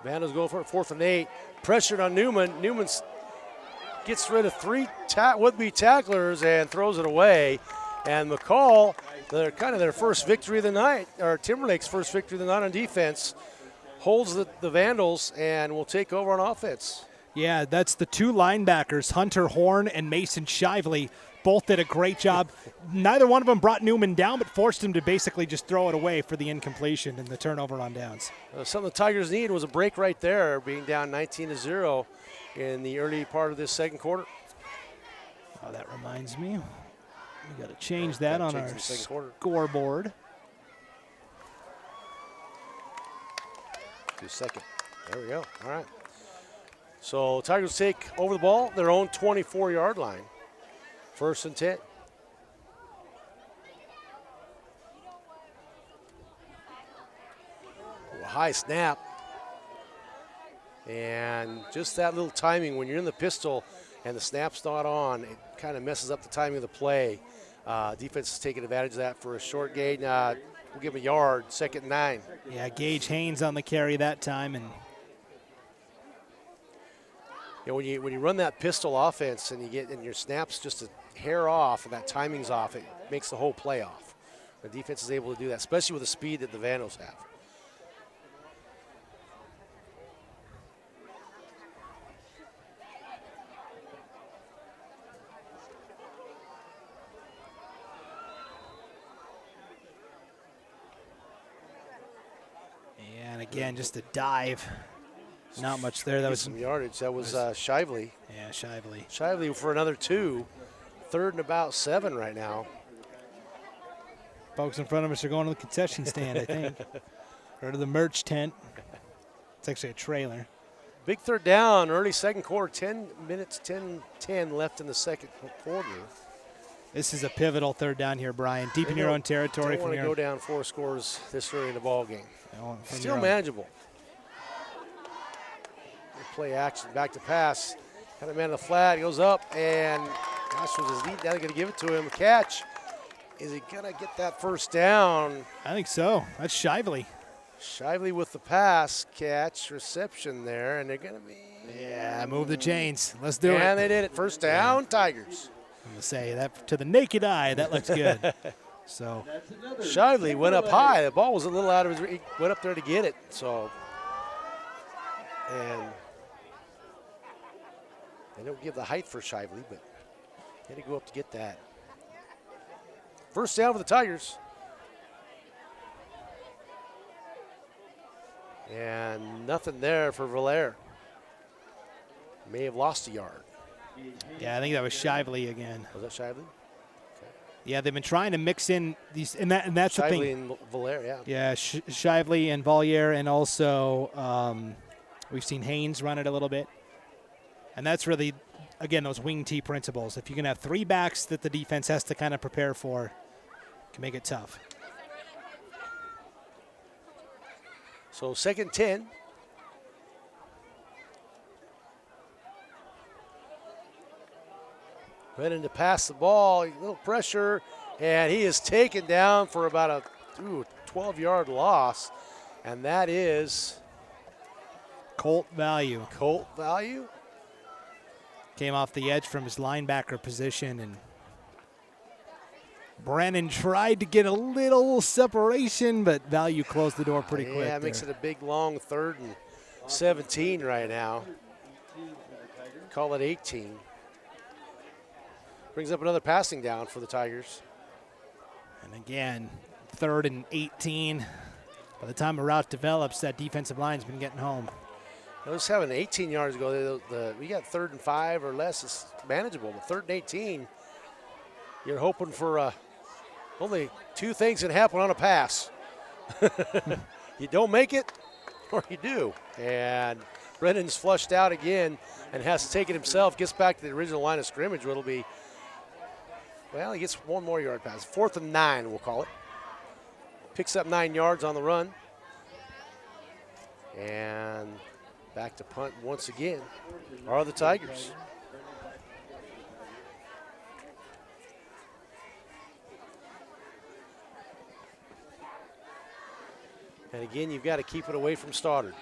Vandals go for it, 4th and 8. Pressured on Newman. Newman gets rid of 3 would-be tacklers and throws it away. And McCall, their first victory of the night, or Timberlake's first victory of the night on defense, holds the Vandals and will take over on offense. Yeah, that's the 2 linebackers, Hunter Horn and Mason Shively. Both did a great job. Neither one of them brought Newman down, but forced him to basically just throw it away for the incompletion and the turnover on downs. Something the Tigers need was a break right there, being down 19-0 in the early part of this second quarter. Oh, that reminds me. We got to change that on our scoreboard. Second. There we go. All right. So Tigers take over the ball, their own 24-yard line. 1st and 10. Ooh, a high snap. And just that little timing when you're in the pistol and the snap's not on, it kind of messes up the timing of the play. Defense is taking advantage of that for a short gain. We'll give him a yard, 2nd and 9. Yeah, Gage Haynes on the carry that time. And when you run that pistol offense and your snaps just a hair off and that timing's off, it makes the whole play off. The defense is able to do that, especially with the speed that the Vandals have. And again, just a dive. Not much there. That was some yardage. That was Shively. Yeah, Shively. Shively for another 2. 3rd and about 7 right now. Folks in front of us are going to the concession stand, I think. Or to the merch tent. It's actually a trailer. Big 3rd down, early second quarter. 10 minutes, 10 left in the second quarter. This is a pivotal 3rd down here, Brian. Deep in your own territory. Don't want to go down 4 scores this early in the ball game. Still manageable. Play action, back to pass. Kind of man in the flat, he goes up, and gosh, was his lead down, going to give it to him. Catch. Is he going to get that 1st down? I think so. That's Shively. Shively with the pass, catch, reception there, and they're going to be. Yeah, move the chains. Let's do it. And they did it. 1st down, Tigers. I'm going to say that to the naked eye, that looks good. So Shively went up high. The ball was a little out of his reach. He went up there to get it. So, and they don't give the height for Shively, but he had to go up to get that. First down for the Tigers. And nothing there for Valaire. May have lost a yard. Yeah, I think that was Shively again. Was that Shively? Yeah, they've been trying to mix in these, and that's the thing. Shively and Valaire, yeah. Yeah, Shively and Valier, and also we've seen Haynes run it a little bit. And that's really, again, those wing T principles. If you can have 3 backs that the defense has to kind of prepare for, it can make it tough. So 2nd and 10. Ready to pass the ball, a little pressure, and he is taken down for about a 12-yard loss, and that is Colt Value. Colt Value. Came off the edge from his linebacker position, and Brennan tried to get a little separation, but Value closed the door pretty quick. Yeah, it makes it a big, long 3rd and 17 right now. Call it 18. Brings up another passing down for the Tigers. And again, 3rd and 18. By the time a route develops, that defensive line's been getting home. Notice having 18 yards ago, we got 3rd and 5 or less. It's manageable, but 3rd and 18, you're hoping for only 2 things can happen on a pass. You don't make it, or you do. And Brennan's flushed out again and has to take it himself, gets back to the original line of scrimmage, where it'll be, well, he gets 1 more yard pass. 4th and 9, we'll call it. Picks up 9 yards on the run. And back to punt once again are the Tigers. And again, you've got to keep it away from Stoddard.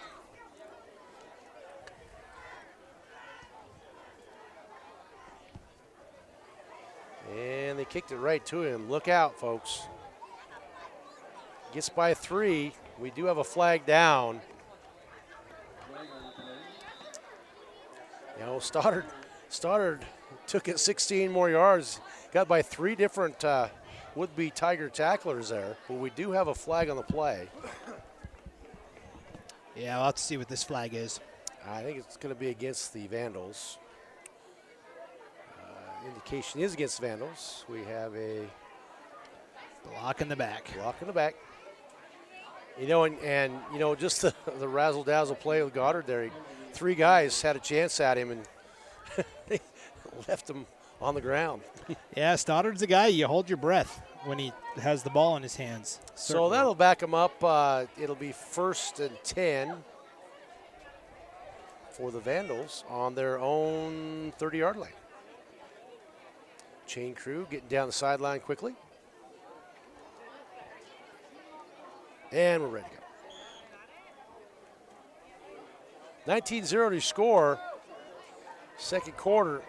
And they kicked it right to him. Look out, folks. Gets by 3. We do have a flag down. You know, Stoddard took it 16 more yards. Got by 3 different would-be Tiger tacklers there. But we do have a flag on the play. Yeah, we'll have to see what this flag is. I think it's going to be against the Vandals. Indication is against Vandals. We have a block in the back. Block in the back. You know, and you know, just the razzle-dazzle play with Goddard there. 3 guys had a chance at him, and they left him on the ground. Yeah, Stoddard's a guy, you hold your breath when he has the ball in his hands. Certainly. So that'll back him up. It'll be 1st and 10 for the Vandals on their own 30-yard line. Chain crew getting down the sideline quickly. And we're ready to go. 19-0 to score. 2nd quarter.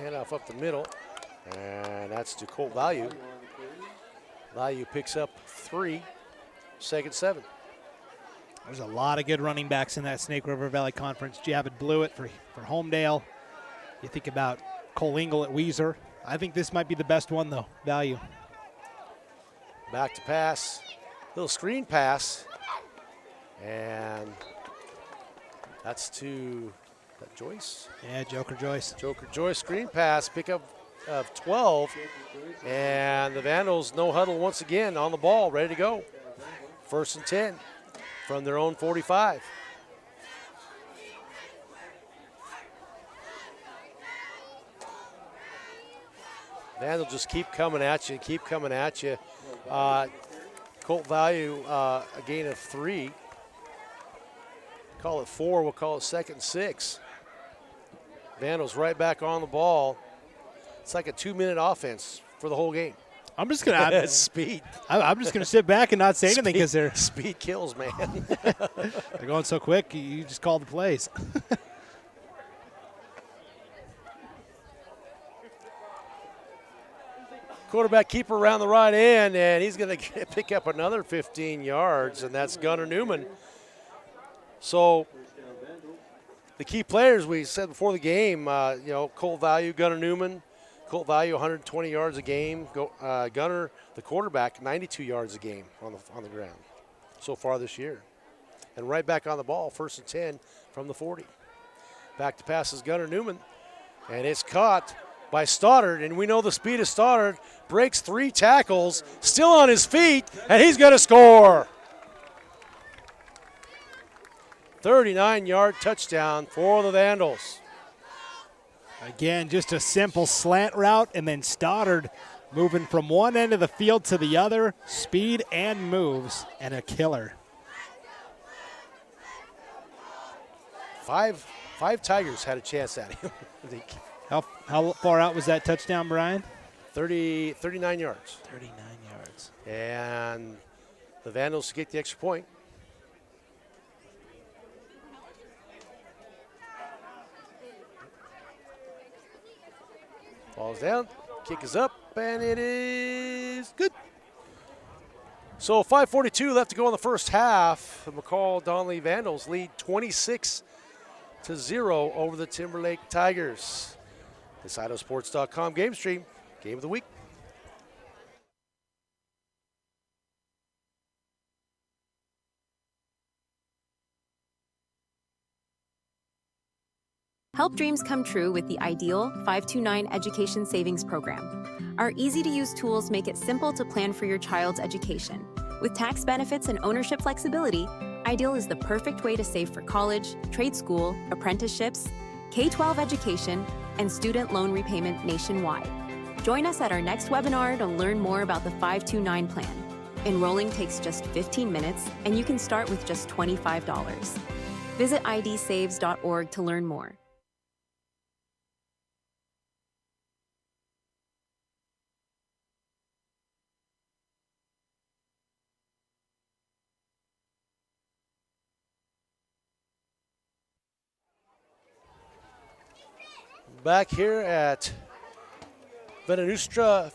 Handoff up the middle. And that's to Colt Value. Value picks up 3. 2nd 7. There's a lot of good running backs in that Snake River Valley Conference. Javid Blewett for Homedale. You think about Cole Ingle at Weiser. I think this might be the best one, though. Value. Back to pass. Little screen pass. And that's to Joyce? Yeah, Joker Joyce. Joker Joyce screen pass. Pickup of 12. And the Vandals no huddle once again on the ball, ready to go. 1st and 10 from their own 45. Vandals just keep coming at you, keep coming at you. Colt Value, a gain of 3. Call it 4, we'll call it 2nd and 6. Vandals right back on the ball. It's like a 2-minute offense for the whole game. I'm just gonna speed. I'm just gonna sit back and not say anything because they're speed kills, man. They're going so quick. You just call the plays. Quarterback keeper around the right end, and he's going to pick up another 15 yards, and that's Gunnar Newman. So the key players we said before the game, Colt Value, Gunnar Newman, Colt Value, 120 yards a game. Gunner, the quarterback, 92 yards a game on the ground so far this year. And right back on the ball, 1st and 10 from the 40. Back to pass is Gunner Newman. And it's caught by Stoddard, and we know the speed of Stoddard. Breaks 3 tackles, still on his feet, and he's going to score. 39-yard touchdown for the Vandals. Again, just a simple slant route, and then Stoddard moving from one end of the field to the other. Speed and moves, and a killer. Five Tigers had a chance at him. How far out was that touchdown, Brian? 39 yards. 39 yards. And the Vandals get the extra point. Ball's down, kick is up, and it is good. So 5:42 left to go in the first half. The McCall-Donnelly Vandals lead 26-0 over the Timberlake Tigers. This IdahoSports.com game stream, game of the week. Help dreams come true with the Ideal 529 Education Savings Program. Our easy-to-use tools make it simple to plan for your child's education. With tax benefits and ownership flexibility, Ideal is the perfect way to save for college, trade school, apprenticeships, K-12 education, and student loan repayment nationwide. Join us at our next webinar to learn more about the 529 plan. Enrolling takes just 15 minutes, and you can start with just $25. Visit idsaves.org to learn more. Back here at Venanustra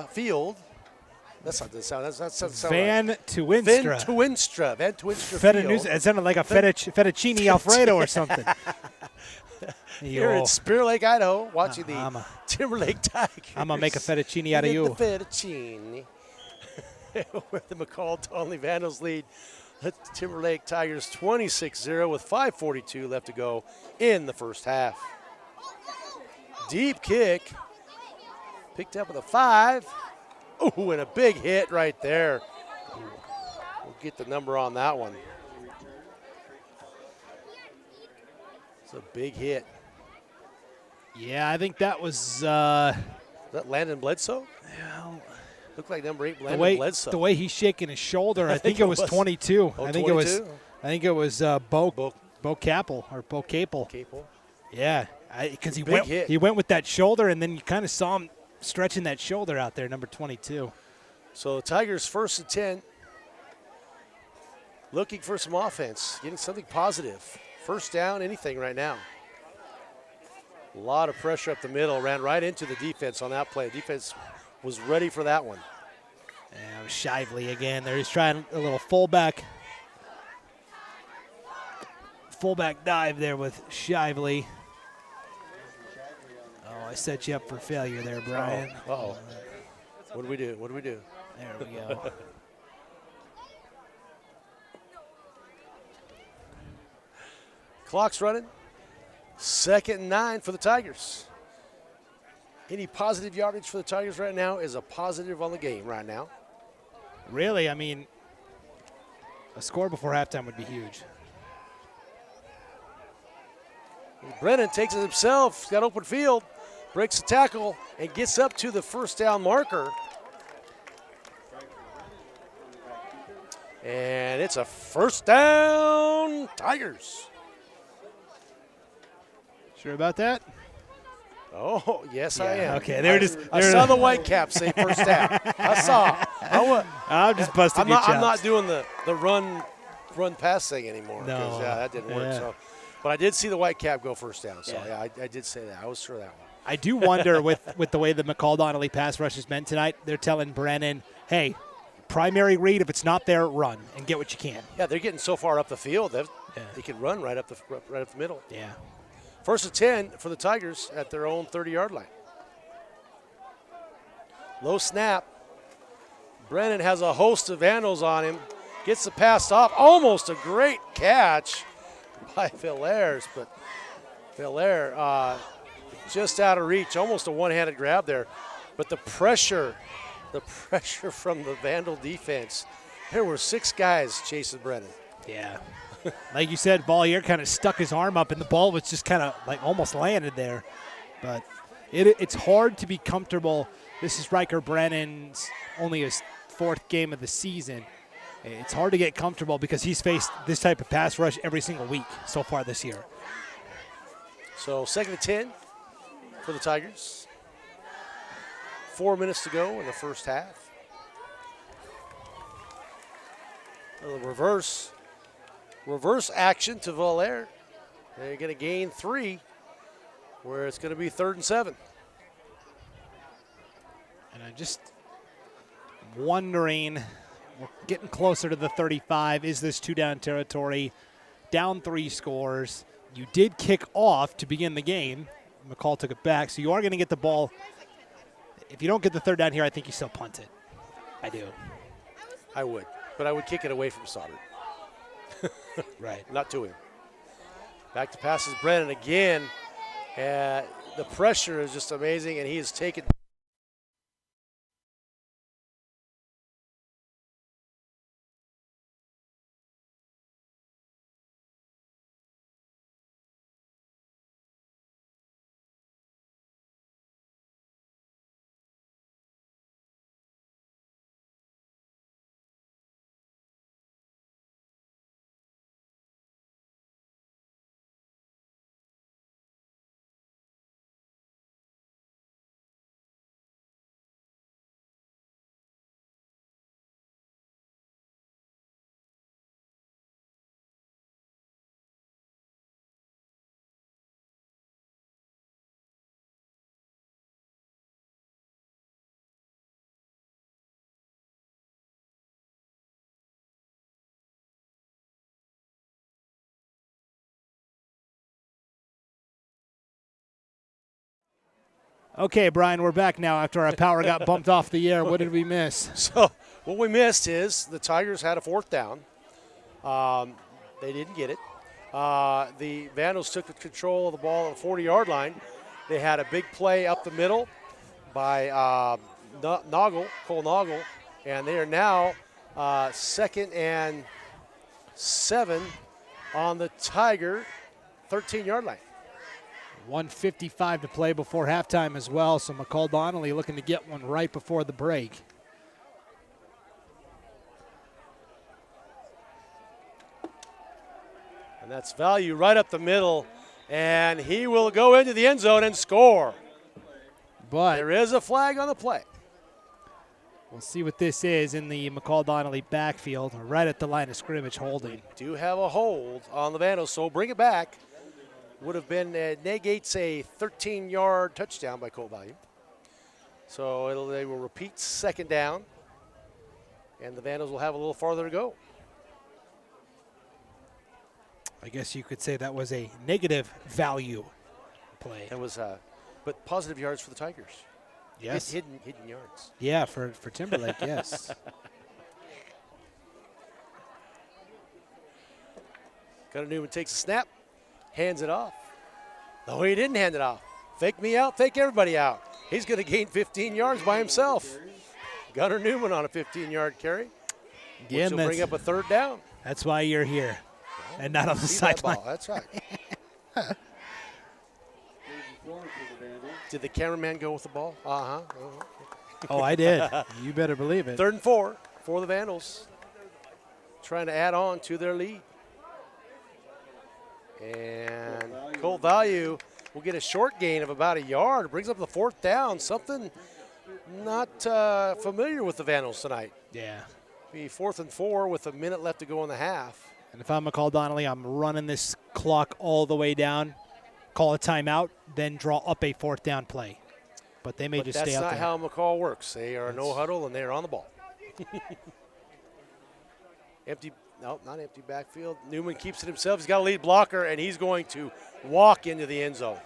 Field. That's not the sound. That's not sound Van right. Tuinstra. Van Tuinstra Field. It sounded like a fettuccine Alfredo or something. Here in Spirit Lake, Idaho, watching the Timberlake Tigers. I'm going to make a fettuccine out of you. The fettuccine. Where the McCall-Donnelly Vandals lead the Timberlake Tigers 26-0 with 5:42 left to go in the first half. Deep kick, picked up with a 5. Oh, and a big hit right there. We'll get the number on that one. It's a big hit. Yeah, I think that was. Is that Landon Bledsoe? Yeah. Looked like number 8, Landon Bledsoe. The way he's shaking his shoulder, I think it was 22. Oh, I think 22? I think it was Bo Capel or Bo Capel. Capel. Yeah, because he went with that shoulder, and then you kind of saw him stretching that shoulder out there, number 22. So the Tigers 1st and 10, looking for some offense, getting something positive. First down, anything right now. A lot of pressure up the middle, ran right into the defense on that play. Defense was ready for that one. Yeah, it was Shively again. They're just trying a little fullback dive there with Shively. Oh, I set you up for failure there, Brian. Uh-oh. What do we do? There we go. Clock's running. 2nd and 9 for the Tigers. Any positive yardage for the Tigers right now is a positive on the game right now. Really, I mean, a score before halftime would be huge. Brennan takes it himself. He's got open field, breaks the tackle, and gets up to the first down marker. And it's a first down, Tigers. Sure about that? Oh, yes, I am. Okay, I saw the white cap say first down. I saw. I'm just busting your chops. I'm not doing the run pass thing anymore. No. 'Cause, that didn't work. Yeah. So, but I did see the white cap go first down. So, yeah, I did say that. I was sure of that one. I do wonder with the way the McCall-Donnelly pass rush has been tonight, they're telling Brennan, hey, primary read, if it's not there, run and get what you can. Yeah, they're getting so far up the field that they can run right up the middle. Yeah. 1st and 10 for the Tigers at their own 30-yard line. Low snap. Brennan has a host of Vandals on him. Gets the pass off. Almost a great catch by Villers, but Villers just out of reach. Almost a one-handed grab there. But the pressure from the Vandal defense. There were 6 guys chasing Brennan. Yeah. Like you said, Valliere kind of stuck his arm up, and the ball was just kind of like almost landed there. But it's hard to be comfortable. This is Riker Brennan's only his 4th game of the season. It's hard to get comfortable because he's faced this type of pass rush every single week so far this year. So 2nd and 10 for the Tigers. 4 minutes to go in the first half. The reverse action to Valliere. They're going to gain 3, where it's going to be 3rd and 7. And I'm just wondering, we're getting closer to the 35. Is this 2-down territory? Down 3 scores. You did kick off to begin the game. McCall took it back, so you are going to get the ball. If you don't get the 3rd down here, I think you still punt it. I do. I would, but I would kick it away from Stoddard. Right. Not to him. Back to passes Brennan again. The pressure is just amazing, and he has taken. Okay, Brian, we're back now after our power got bumped off the air. What did we miss? So what we missed is the Tigers had a 4th down. They didn't get it. The Vandals took control of the ball at the 40-yard line. They had a big play up the middle by Cole Noggle, and they are now 2nd and 7 on the Tiger 13-yard line. 1:55 to play before halftime as well, so McCall-Donnelly looking to get one right before the break. And that's Value right up the middle, and he will go into the end zone and score. But there is a flag on the play. We'll see what this is in the McCall-Donnelly backfield, right at the line of scrimmage holding. Do have a hold on the Vandals, so bring it back. Would have been, negates a 13-yard touchdown by Cole Value. So they will repeat 2nd down, and the Vandals will have a little farther to go. I guess you could say that was a negative value play. That was, but positive yards for the Tigers. Yes. Hidden yards. Yeah, for Timberlake, yes. Gunnar Newman takes a snap. Hands it off. No, he didn't hand it off. Fake me out, fake everybody out. He's going to gain 15 yards by himself. Gunnar Newman on a 15-yard carry. Which will bring up a 3rd down. That's why you're here and not on the sideline. That's right. Did the cameraman go with the ball? Uh-huh. Oh, I did. You better believe it. 3rd and 4 for the Vandals. Trying to add on to their lead. And Cole Value will get a short gain of about a yard. Brings up the 4th down. Something not familiar with the Vandals tonight. Yeah. Be 4th and 4 with a minute left to go in the half. And if I'm McCall-Donnelly, I'm running this clock all the way down, call a timeout, then draw up a 4th down play. But they may just stay out there. That's not how McCall works. They are no huddle, and they are on the ball. Empty. No, not empty backfield. Newman keeps it himself. He's got a lead blocker, and he's going to walk into the end zone.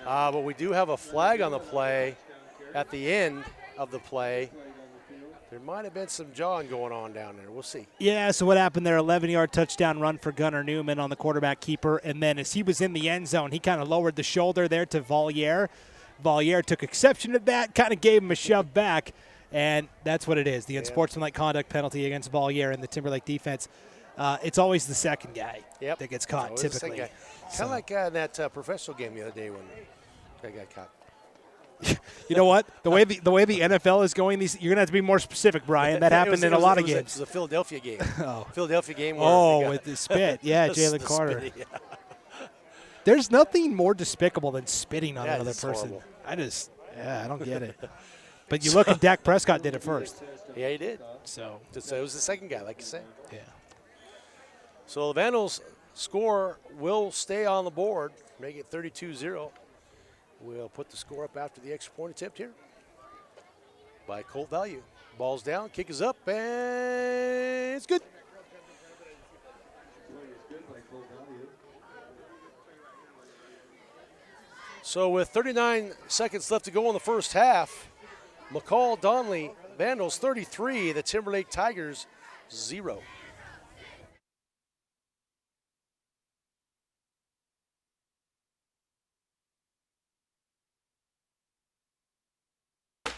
But we do have a flag on the play at the end of the play. There might have been some jawing going on down there. We'll see. Yeah, so what happened there, 11-yard touchdown run for Gunnar Newman on the quarterback keeper, and then as he was in the end zone, he kind of lowered the shoulder there to Valier. Valier took exception to that, kind of gave him a shove back, and that's what it is, the unsportsmanlike conduct penalty against Valier in the Timberlake defense. It's always the second guy that gets caught, typically. Kind of like in that professional game the other day when that got caught. You know what? The way the NFL is going, you're gonna have to be more specific, Brian. That happened in a lot of games. It was a Philadelphia game. Oh. Philadelphia game. Where with the spit. Yeah, Jalen Carter. Spit, yeah. There's nothing more despicable than spitting on another person. Horrible. I don't get it. But you look at Dak Prescott did it first. Yeah, he did. So it was the second guy, like you said. Yeah. So the Vandals score will stay on the board, make it 32-0. We'll put the score up after the extra point attempt here by Colt Value. Ball's down, kick is up, and it's good. So with 39 seconds left to go in the first half, McCall-Donnelly, Vandals 33, the Timberlake Tigers 0.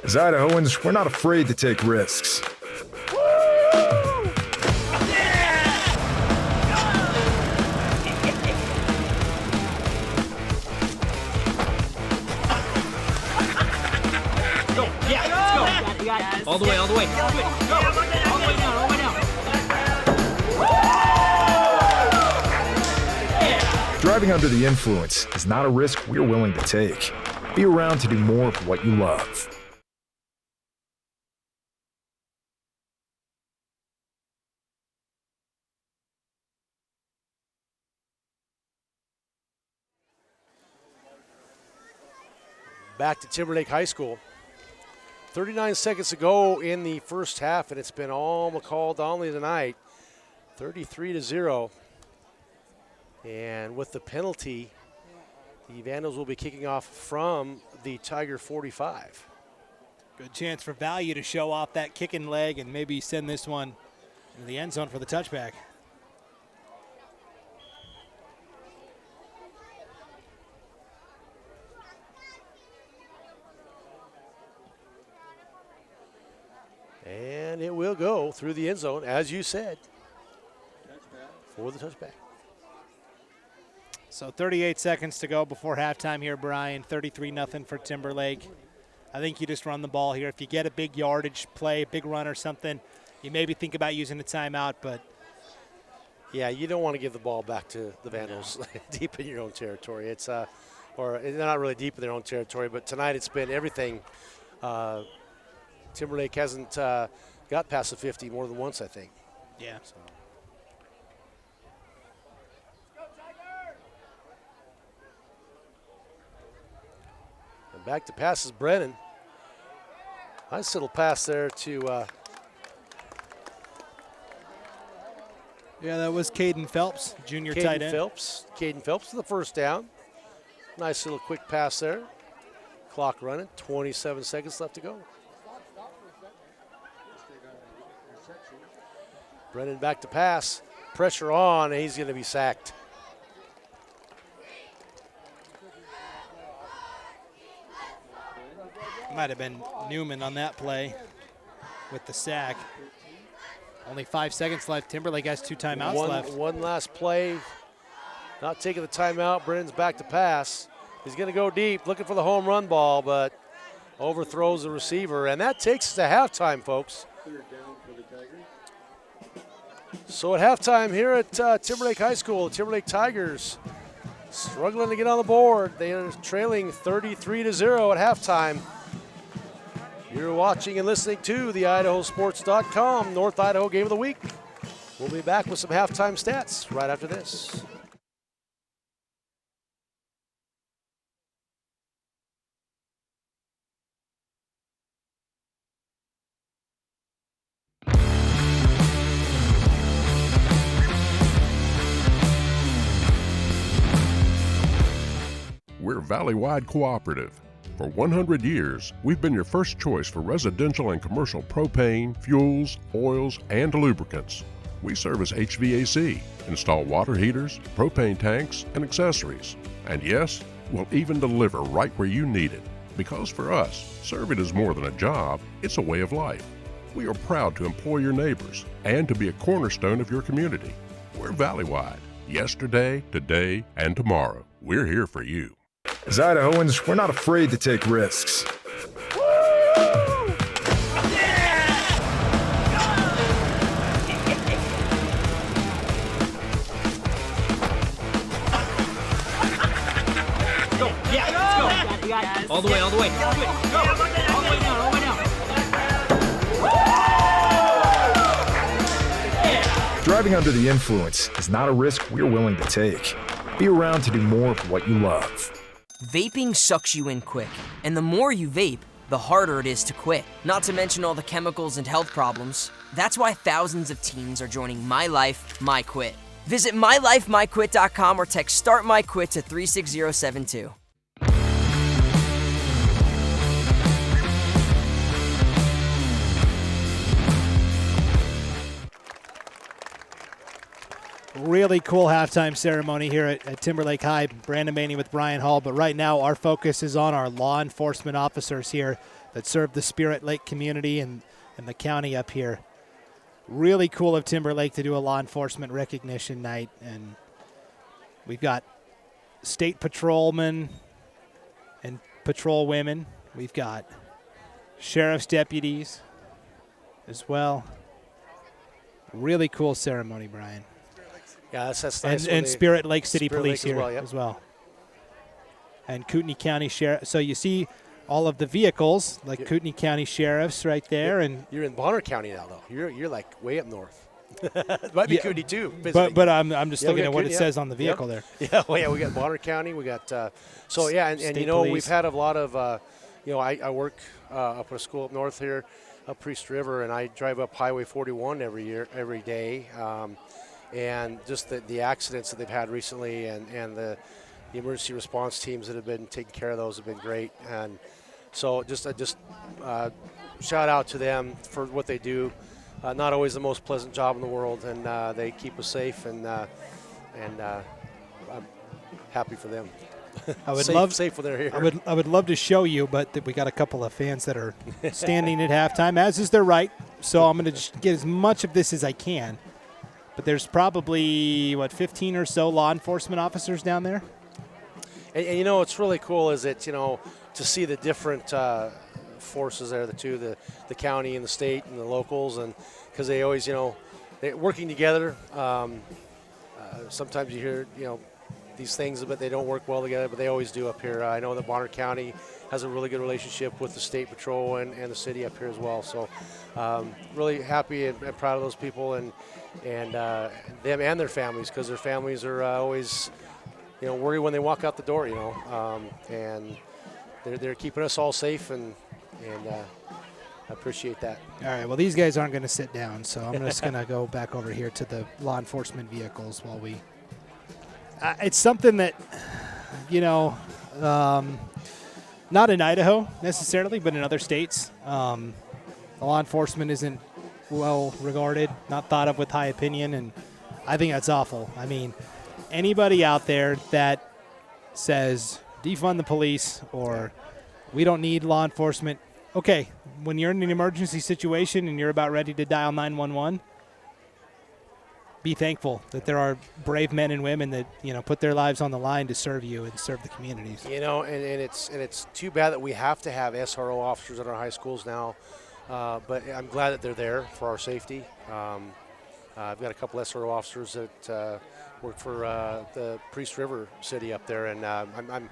As Idahoans, we're not afraid to take risks. All the way. Go. All the way down. Driving under the influence is not a risk we're willing to take. Be around to do more of what you love. Back to Timberlake High School. 39 seconds to go in the first half, and it's been all McCall-Donnelly tonight. 33-0. And with the penalty, the Vandals will be kicking off from the Tiger 45. Good chance for Value to show off that kicking leg and maybe send this one into the end zone for the touchback. And it will go through the end zone, as you said, for the touchback. So 38 seconds to go before halftime here, Brian. 33-0 for Timberlake. I think you just run the ball here. If you get a big yardage play, big run or something, you maybe think about using a timeout, but. Yeah, you don't want to give the ball back to the Vandals deep in your own territory. It's or they're not really deep in their own territory, but tonight it's been everything. Timberlake hasn't got past the 50 more than once, I think. Yeah. So. And back to pass is Brennan. Nice little pass there to. Yeah, that was Caden Phelps, junior tight end. Caden Phelps for the first down. Nice little quick pass there. Clock running, 27 seconds left to go. Brennan back to pass. Pressure on, and he's going to be sacked. Might have been Newman on that play with the sack. Only 5 seconds left. Timberlake has 2 timeouts left. One last play. Not taking the timeout. Brennan's back to pass. He's going to go deep, looking for the home run ball, but overthrows the receiver. And that takes us to halftime, folks. So at halftime here at Timberlake High School, the Timberlake Tigers struggling to get on the board. They are trailing 33-0 at halftime. You're watching and listening to the IdahoSports.com North Idaho Game of the Week. We'll be back with some halftime stats right after this. We're valley-wide cooperative. For 100 years, we've been your first choice for residential and commercial propane, fuels, oils, and lubricants. We service HVAC, install water heaters, propane tanks, and accessories. And yes, we'll even deliver right where you need it. Because for us, serving is more than a job, it's a way of life. We are proud to employ your neighbors and to be a cornerstone of your community. We're valley-wide. Yesterday, today, and tomorrow. We're here for you. As Idahoans, we're not afraid to take risks. All the way, all the way. Go. All the way down, all the way down. Driving under the influence is not a risk we're willing to take. Be around to do more of what you love. Vaping sucks you in quick, and the more you vape, the harder it is to quit. Not to mention all the chemicals and health problems. That's why thousands of teens are joining My Life, My Quit. Visit mylifemyquit.com or text Start My Quit to 36072. Really cool halftime ceremony here at Timberlake High. Brandon Maney with Brian Hall. But right now, our focus is on our law enforcement officers here that serve the Spirit Lake community and the county up here. Really cool of Timberlake to do a law enforcement recognition night. And we've got state patrolmen and patrol women. We've got sheriff's deputies as well. Really cool ceremony, Brian. Yeah, that's nice. And Spirit Lake City Spirit Police Lake here as well. And Kootenai County Sheriff. So you see all of the vehicles, like Kootenai County Sheriffs right there. And you're in Bonner County now, though. You're like way up north. It might be Kootenai too. But I'm just looking at what it says on the vehicle there. Yeah, well, we got Bonner County. We got and you know, police. we've had a lot of I work up at a school up north here, up Priest River, and I drive up Highway 41 every day. And just the accidents that they've had recently and the emergency response teams that have been taking care of those have been great. And so just shout out to them for what they do. Not always the most pleasant job in the world, and they keep us safe, and I'm happy for them. I would safe when they're here. I would love to show you, but we got a couple of fans that are standing at halftime, as is their right. So I'm going to just get as much of this as I can. But there's probably, 15 or so law enforcement officers down there? And you know, what's really cool is that, to see the different forces there, the county and the state and the locals, and because they always, they're working together. Sometimes you hear, these things, but they don't work well together, but they always do up here. I know that Bonner County has a really good relationship with the State Patrol and the city up here as well. So really happy and proud of those people and them and their families, because their families are always, worried when they walk out the door, and they're keeping us all safe, and I appreciate that. All right, well, these guys aren't going to sit down, so I'm just going to go back over here to the law enforcement vehicles while we it's something that, not in Idaho necessarily, but in other states. Law enforcement isn't well regarded, not thought of with high opinion, and I think that's awful. I mean, anybody out there that says defund the police or we don't need law enforcement, okay, when you're in an emergency situation and you're about ready to dial 911, be thankful that there are brave men and women that put their lives on the line to serve you and serve the communities. And it's too bad that we have to have SRO officers at our high schools now, but I'm glad that they're there for our safety. I've got a couple SRO officers that work for the Priest River City up there, and I'm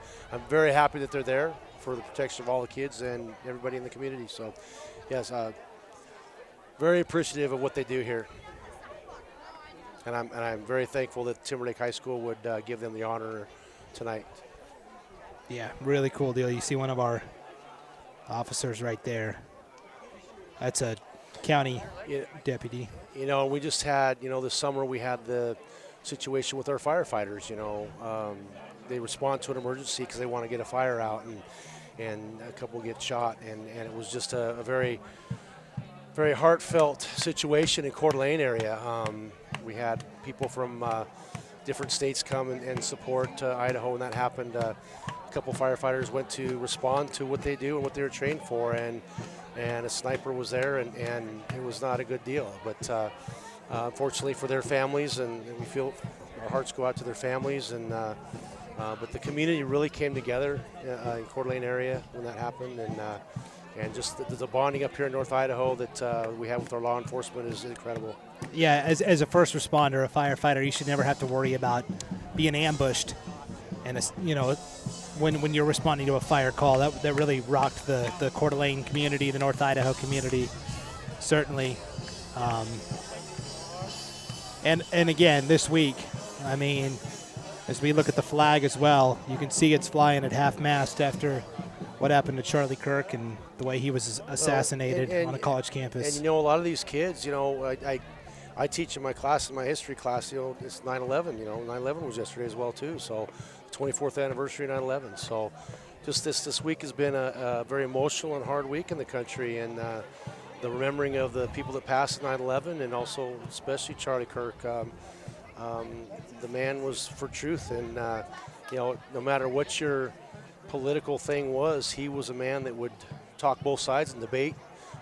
very happy that they're there for the protection of all the kids and everybody in the community. So, yes, very appreciative of what they do here. And I'm very thankful that Timberlake High School would give them the honor tonight. Yeah, really cool deal. You see one of our officers right there. That's a county deputy. We just had, this summer we had the situation with our firefighters. They respond to an emergency because they want to get a fire out, and a couple get shot, and it was just a very, very heartfelt situation in Coeur d'Alene area. We had people from different states come and support Idaho when that happened. A couple firefighters went to respond to what they do and what they were trained for, and a sniper was there, and it was not a good deal. But unfortunately for their families, and we feel our hearts go out to their families, but the community really came together in Coeur d'Alene area when that happened, and just the bonding up here in North Idaho that we have with our law enforcement is incredible. Yeah, as a first responder, a firefighter, you should never have to worry about being ambushed. And when you're responding to a fire call, that really rocked the Coeur d'Alene community, the North Idaho community, certainly. And again, this week, I mean, as we look at the flag as well, you can see it's flying at half-mast after what happened to Charlie Kirk and the way he was assassinated on a college campus. And, a lot of these kids, I teach in my class, in my history class, it's 9/11. 9/11 was yesterday as well, too. So 24th anniversary of 9/11. So just this week has been a very emotional and hard week in the country, and the remembering of the people that passed 9/11, and also especially Charlie Kirk. The man was for truth, and no matter what your political thing was, he was a man that would talk both sides and debate,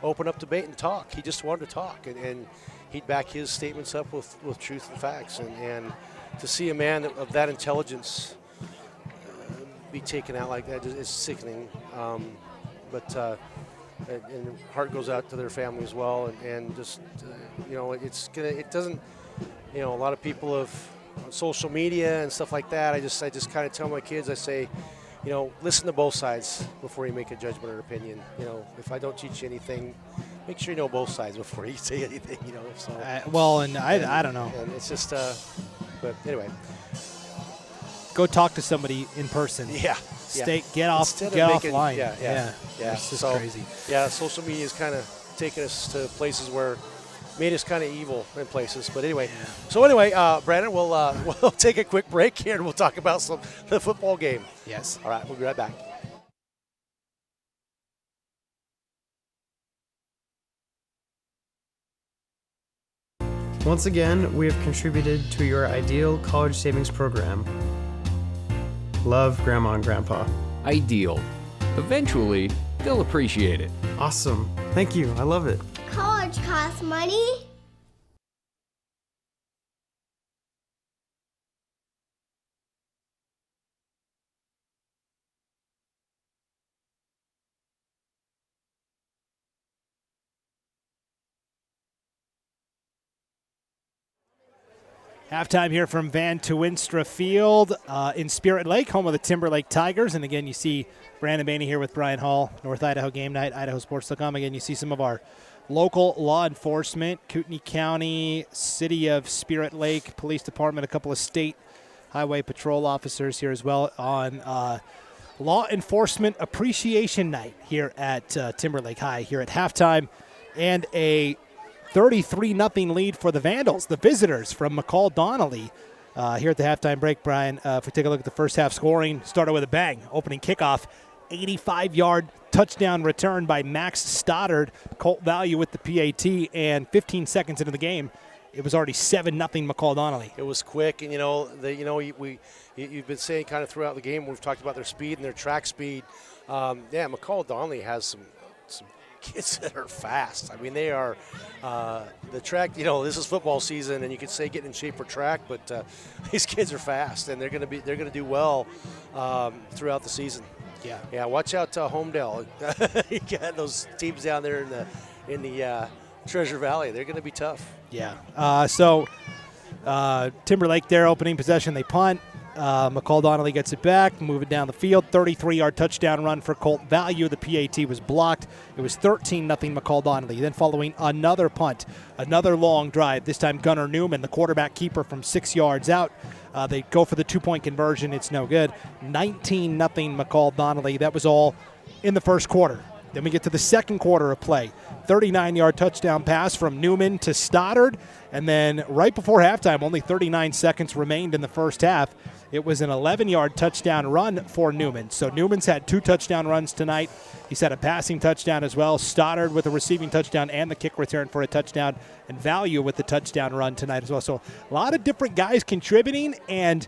open up debate and talk. He just wanted to talk, and he'd back his statements up with truth and facts. And to see a man of that intelligence be taken out like that is sickening. And heart goes out to their family as well, and just it doesn't. A lot of people on social media and stuff like that. I just kind of tell my kids, I say, listen to both sides before you make a judgment or opinion. If I don't teach you anything, make sure you know both sides before you say anything. So. I don't know. And it's just, but anyway. Go talk to somebody in person. Yeah. Get offline. Yeah. It's just crazy. Yeah, social media is kind of taking us to places where made us kind of evil in places. But anyway, Brandon, we'll take a quick break here, and we'll talk about the football game. Yes. All right, we'll be right back. Once again, we have contributed to your ideal college savings program. Love, Grandma and Grandpa. Ideal. Eventually, they'll appreciate it. Awesome. Thank you. I love it. College costs money. Halftime here from Van Tuinstra Field in Spirit Lake, home of the Timberlake Tigers. And again, you see Brandon Bainey here with Brian Hall, North Idaho Game Night, IdahoSports.com. Again, you see some of our local law enforcement, Kootenai County, City of Spirit Lake, Police Department, a couple of state highway patrol officers here as well on Law Enforcement Appreciation Night here at Timberlake High here at halftime. And a 33-0 lead for the Vandals, the visitors from McCall-Donnelly. Here at the halftime break, Brian, if we take a look at the first half scoring, started with a bang. Opening kickoff, 85-yard touchdown return by Max Stoddard. Colt Value with the PAT, and 15 seconds into the game, it was already 7-0 McCall-Donnelly. It was quick, and you've been saying kind of throughout the game, we've talked about their speed and their track speed. McCall-Donnelly has some kids that are fast. I mean, they are the track. This is football season, and you could say getting in shape for track, but these kids are fast, and they're going to do well throughout the season. Yeah. Watch out, Homedale. You got those teams down there in the Treasure Valley. They're going to be tough. Yeah. Timberlake there, opening possession, they punt. McCall-Donnelly gets it back, move it down the field. 33-yard touchdown run for Colt Value. The PAT was blocked. It was 13-0 McCall-Donnelly. Then following another punt, another long drive. This time Gunnar Newman, the quarterback keeper from 6 yards out. They go for the 2-point conversion. It's no good. 19-0 McCall-Donnelly. That was all in the first quarter. Then we get to the second quarter of play. 39-yard touchdown pass from Newman to Stoddard. And then right before halftime, only 39 seconds remained in the first half. It was an 11-yard touchdown run for Newman. So Newman's had 2 touchdown runs tonight. He's had a passing touchdown as well. Stoddard with a receiving touchdown and the kick return for a touchdown. And Value with the touchdown run tonight as well. So a lot of different guys contributing. And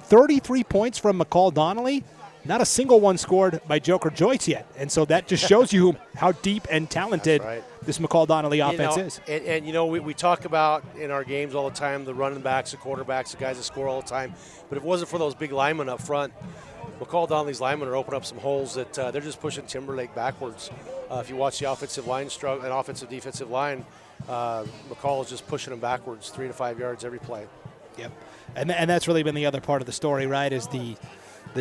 33 points from McCall-Donnelly. Not a single one scored by Joker Joyce yet. And so that just shows you how deep and talented this McCall-Donnelly offense is. And you know, we talk about in our games all the time the running backs, the quarterbacks, the guys that score all the time. But if it wasn't for those big linemen up front, McCall-Donnelly's linemen are opening up some holes that they're just pushing Timberlake backwards. If you watch the offensive line struggle, an offensive defensive line, McCall is just pushing them backwards 3 to 5 yards every play. Yep. And that's really been the other part of the story, right, is the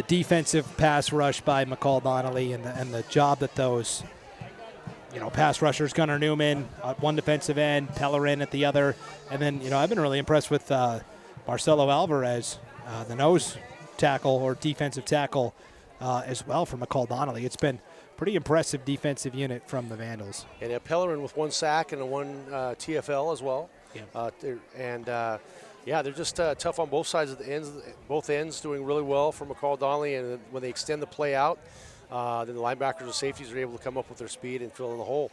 defensive pass rush by McCall-Donnelly and the job that those, pass rushers, Gunnar Newman at one defensive end, Pellerin at the other. And then, I've been really impressed with Marcelo Alvarez, the nose tackle or defensive tackle as well for McCall-Donnelly. It's been pretty impressive defensive unit from the Vandals. And Pellerin with 1 sack and 1 TFL as well. Yeah. They're just tough on both sides of the ends. Both ends doing really well for McCall-Donnelly, and when they extend the play out, then the linebackers and safeties are able to come up with their speed and fill in the hole.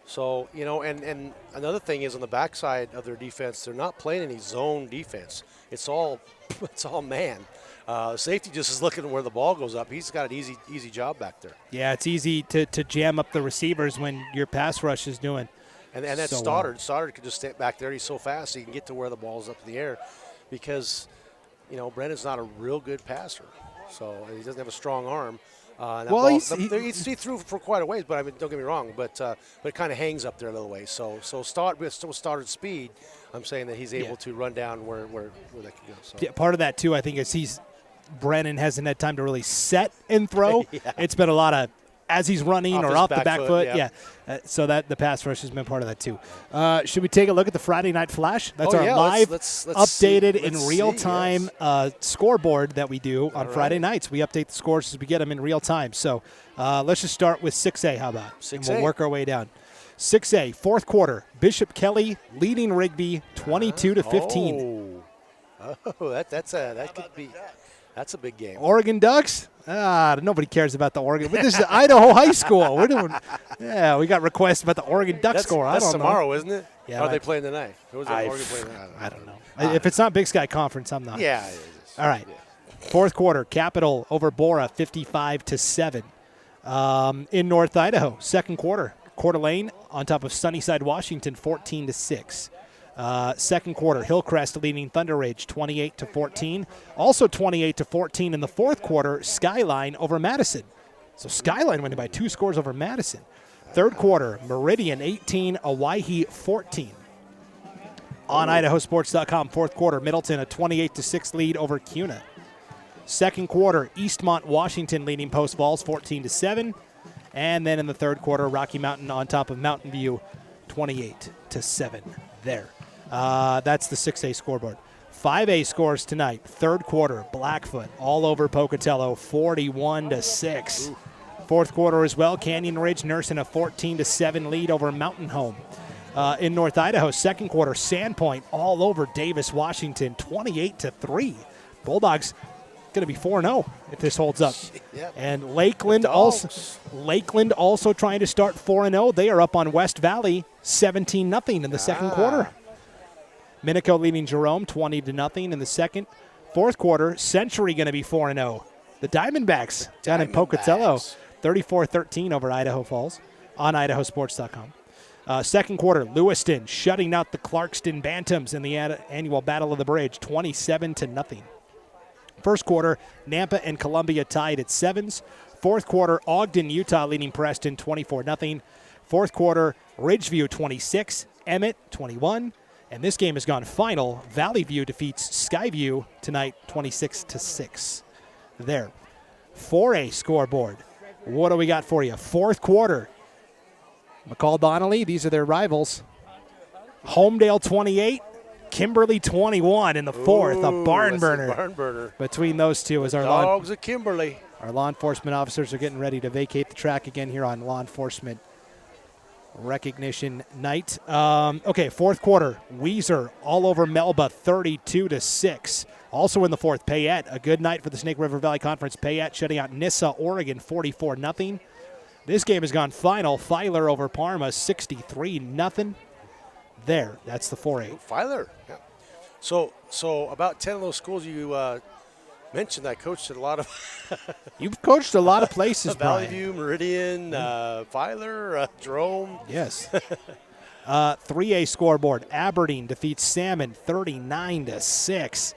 So, and another thing is on the backside of their defense, they're not playing any zone defense. It's all man. Safety just is looking where the ball goes up. He's got an easy job back there. Yeah, it's easy to jam up the receivers when your pass rush is doing. And that's so Stoddard. Stoddard could just stay back there. He's so fast he can get to where the ball's up in the air because, Brennan's not a real good passer. So he doesn't have a strong arm. He threw for quite a ways, but don't get me wrong, but it kind of hangs up there a little ways. So Stoddard's speed, I'm saying that he's able to run down where that can go. So. Yeah, part of that, too, I think, is Brennan hasn't had time to really set and throw. Yeah. It's been a lot of as he's running or off the back foot. Yeah. So that the pass rush has been part of that too. Should we take a look at the Friday Night Flash? That's our live, let's updated in real time scoreboard that we do on Friday nights. We update the scores as we get them in real time. So let's just start with 6A. How about? 6A. And we'll work our way down. 6A, fourth quarter. Bishop Kelly leading Rigby 22-15. That's a big game. Oregon Ducks? Nobody cares about the Oregon. But this is Idaho High School. We're doing. Yeah, we got requests about the Oregon Ducks score. That's I don't tomorrow, know. Isn't it? Yeah. Or are they playing tonight? Who was Oregon playing tonight? I don't know. If it's not Big Sky Conference, I'm not. Yeah. It is. All right. Yeah. Fourth quarter, Capital over Bora, 55-7. In North Idaho, second quarter, Coeur d'Alene on top of Sunnyside, Washington, 14-6. Second quarter, Hillcrest leading Thunder Ridge 28-14. Also 28-14 in the fourth quarter, Skyline over Madison. So Skyline winning by 2 scores over Madison. Third quarter, Meridian 18, Owyhee 14. On IdahoSports.com, fourth quarter, Middleton a 28-6 lead over Cuna. Second quarter, Eastmont, Washington leading Post Falls 14-7. And then in the third quarter, Rocky Mountain on top of Mountain View 28-7 there. That's the 6A scoreboard. 5A scores tonight. Third quarter, Blackfoot all over Pocatello, 41-6. Ooh. Fourth quarter as well, Canyon Ridge nursing a 14-7 lead over Mountain Home. In North Idaho, second quarter, Sandpoint all over Davis, Washington, 28-3. Bulldogs going to be 4-0 if this holds up. Yep. And Lakeland also trying to start 4-0. They are up on West Valley, 17-0 in the second quarter. Minico leading Jerome 20-0 in the second. Fourth quarter, Century going to be 4-0. The Diamondbacks down in Pocatello, 34-13 over Idaho Falls on IdahoSports.com. Second quarter, Lewiston shutting out the Clarkston Bantams in the annual Battle of the Bridge, 27-0. First quarter, Nampa and Columbia tied at 7s. Fourth quarter, Ogden, Utah leading Preston 24-0. Fourth quarter, Ridgeview 26, Emmett 21. And this game has gone final. Valley View defeats Skyview tonight 26-6. There. 4A scoreboard. What do we got for you? Fourth quarter. McCall-Donnelly, these are their rivals. Homedale 28, Kimberly 21 in the fourth, a barn burner. Barn burner. Between those two as our Dogs of Kimberly. Our law enforcement officers are getting ready to vacate the track again here on Law Enforcement Recognition Night. Okay, fourth quarter, Weiser all over Melba, 32-6. Also in the fourth, Payette, a good night for the Snake River Valley Conference. Payette shutting out Nissa, Oregon, 44-0. This game has gone final. Filer over Parma, 63-0. There, that's the 4A. Filer. Yeah. So about 10 of those schools you mentioned, I coached at a lot of. You've coached a lot of places, Valley Brian. View, Meridian, Filer, Jerome. Yes. 3A scoreboard. Aberdeen defeats Salmon 39-6.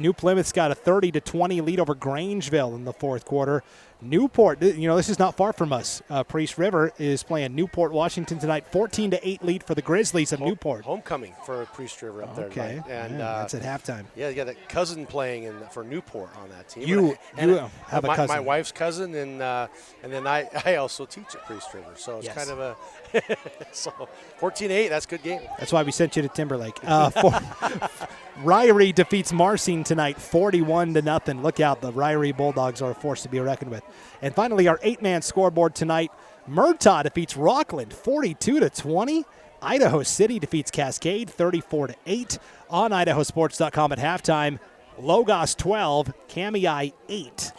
New Plymouth's got a 30-20 lead over Grangeville in the fourth quarter. Newport, this is not far from us. Priest River is playing Newport, Washington tonight. 14-8 lead for the Grizzlies of Newport. Homecoming for Priest River up there tonight. And that's at halftime. Yeah, you got a cousin playing for Newport on that team. You have a cousin. My wife's cousin, and then I also teach at Priest River. So it's kind of a 14-8. That's a good game. That's why we sent you to Timberlake. Ryrie defeats Marsing tonight, 41-0. Look out, the Ryrie Bulldogs are a force to be reckoned with. And finally, our 8-man scoreboard tonight, Murtaugh defeats Rockland, 42-20. Idaho City defeats Cascade, 34-8. On IdahoSports.com at halftime, Logos 12, Kamei 8.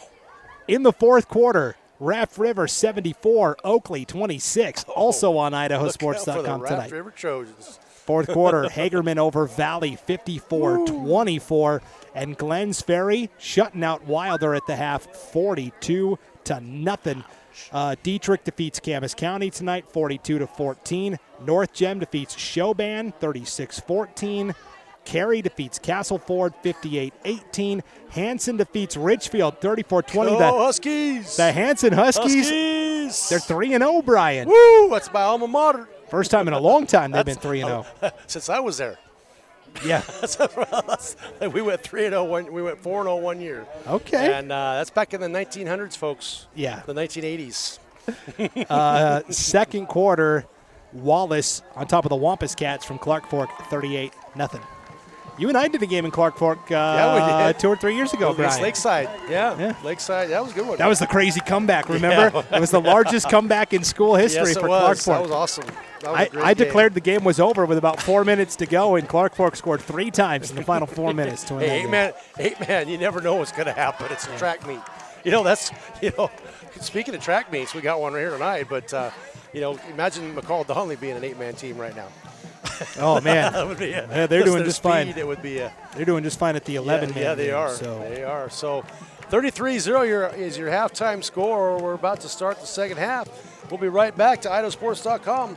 In the fourth quarter, Raft River 74, Oakley 26. Also on IdahoSports.com tonight. Raft River Trojans. Fourth quarter, Hagerman over Valley, 54-24. And Glens Ferry shutting out Wilder at the half, 42-0. Dietrich defeats Camas County tonight, 42-14. North Gem defeats Shoban, 36-14. Cary defeats Castleford, 58-18. Hanson defeats Richfield, 34-20. Go Huskies! The Hanson Huskies, they're 3-0, Brian. Woo! That's my alma mater. First time in a long time they've been 3-0. Since I was there. Yeah. We went 3-0. We went 4-0 one year. Okay. And that's back in the 1900s, folks. Yeah. The 1980s. Second quarter, Wallace on top of the Wampus Cats from Clark Fork, 38-0. You and I did a game in Clark Fork 2 or 3 years ago, Brian. Lakeside. Yeah. Lakeside. That was a good one. That was the crazy comeback, remember? Yeah. It was the largest comeback in school history for Clark Fork. That was awesome. That was a great I game. declared the game was over with about 4 minutes to go, and Clark Fork scored 3 times in the final 4 minutes to win that game. Eight man, you never know what's going to happen. It's a track meet. Speaking of track meets, we got one right here tonight, but, imagine McCall-Donnelly being an 8-man team right now. Oh, man. That would be they're doing just fine. It would be they're doing just fine at the 11-man. Yeah, they are. They are. So 33-0 is your halftime score. We're about to start the second half. We'll be right back to IdahoSports.com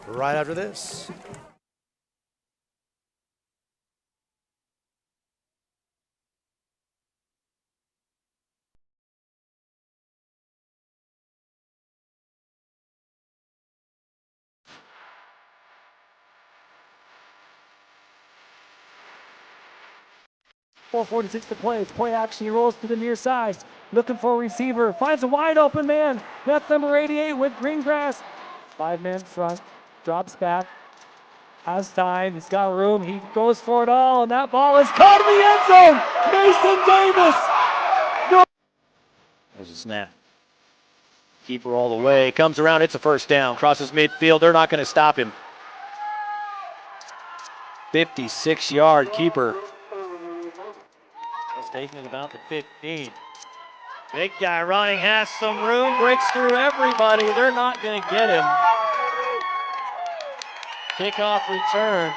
right after this. .446 to play. It's play action. He rolls to the near side. Looking for a receiver. Finds a wide open man. That's number 88 with Greengrass. 5-man front. Drops back. Has time. He's got room. He goes for it all. And that ball is caught in the end zone. Mason Davis. There's a snap. Keeper all the way. Comes around. It's a first down. Crosses midfield. They're not going to stop him. 56-yard keeper. Taking it about the 15. Big guy running, has some room, breaks through everybody. They're not going to get him. Kickoff return.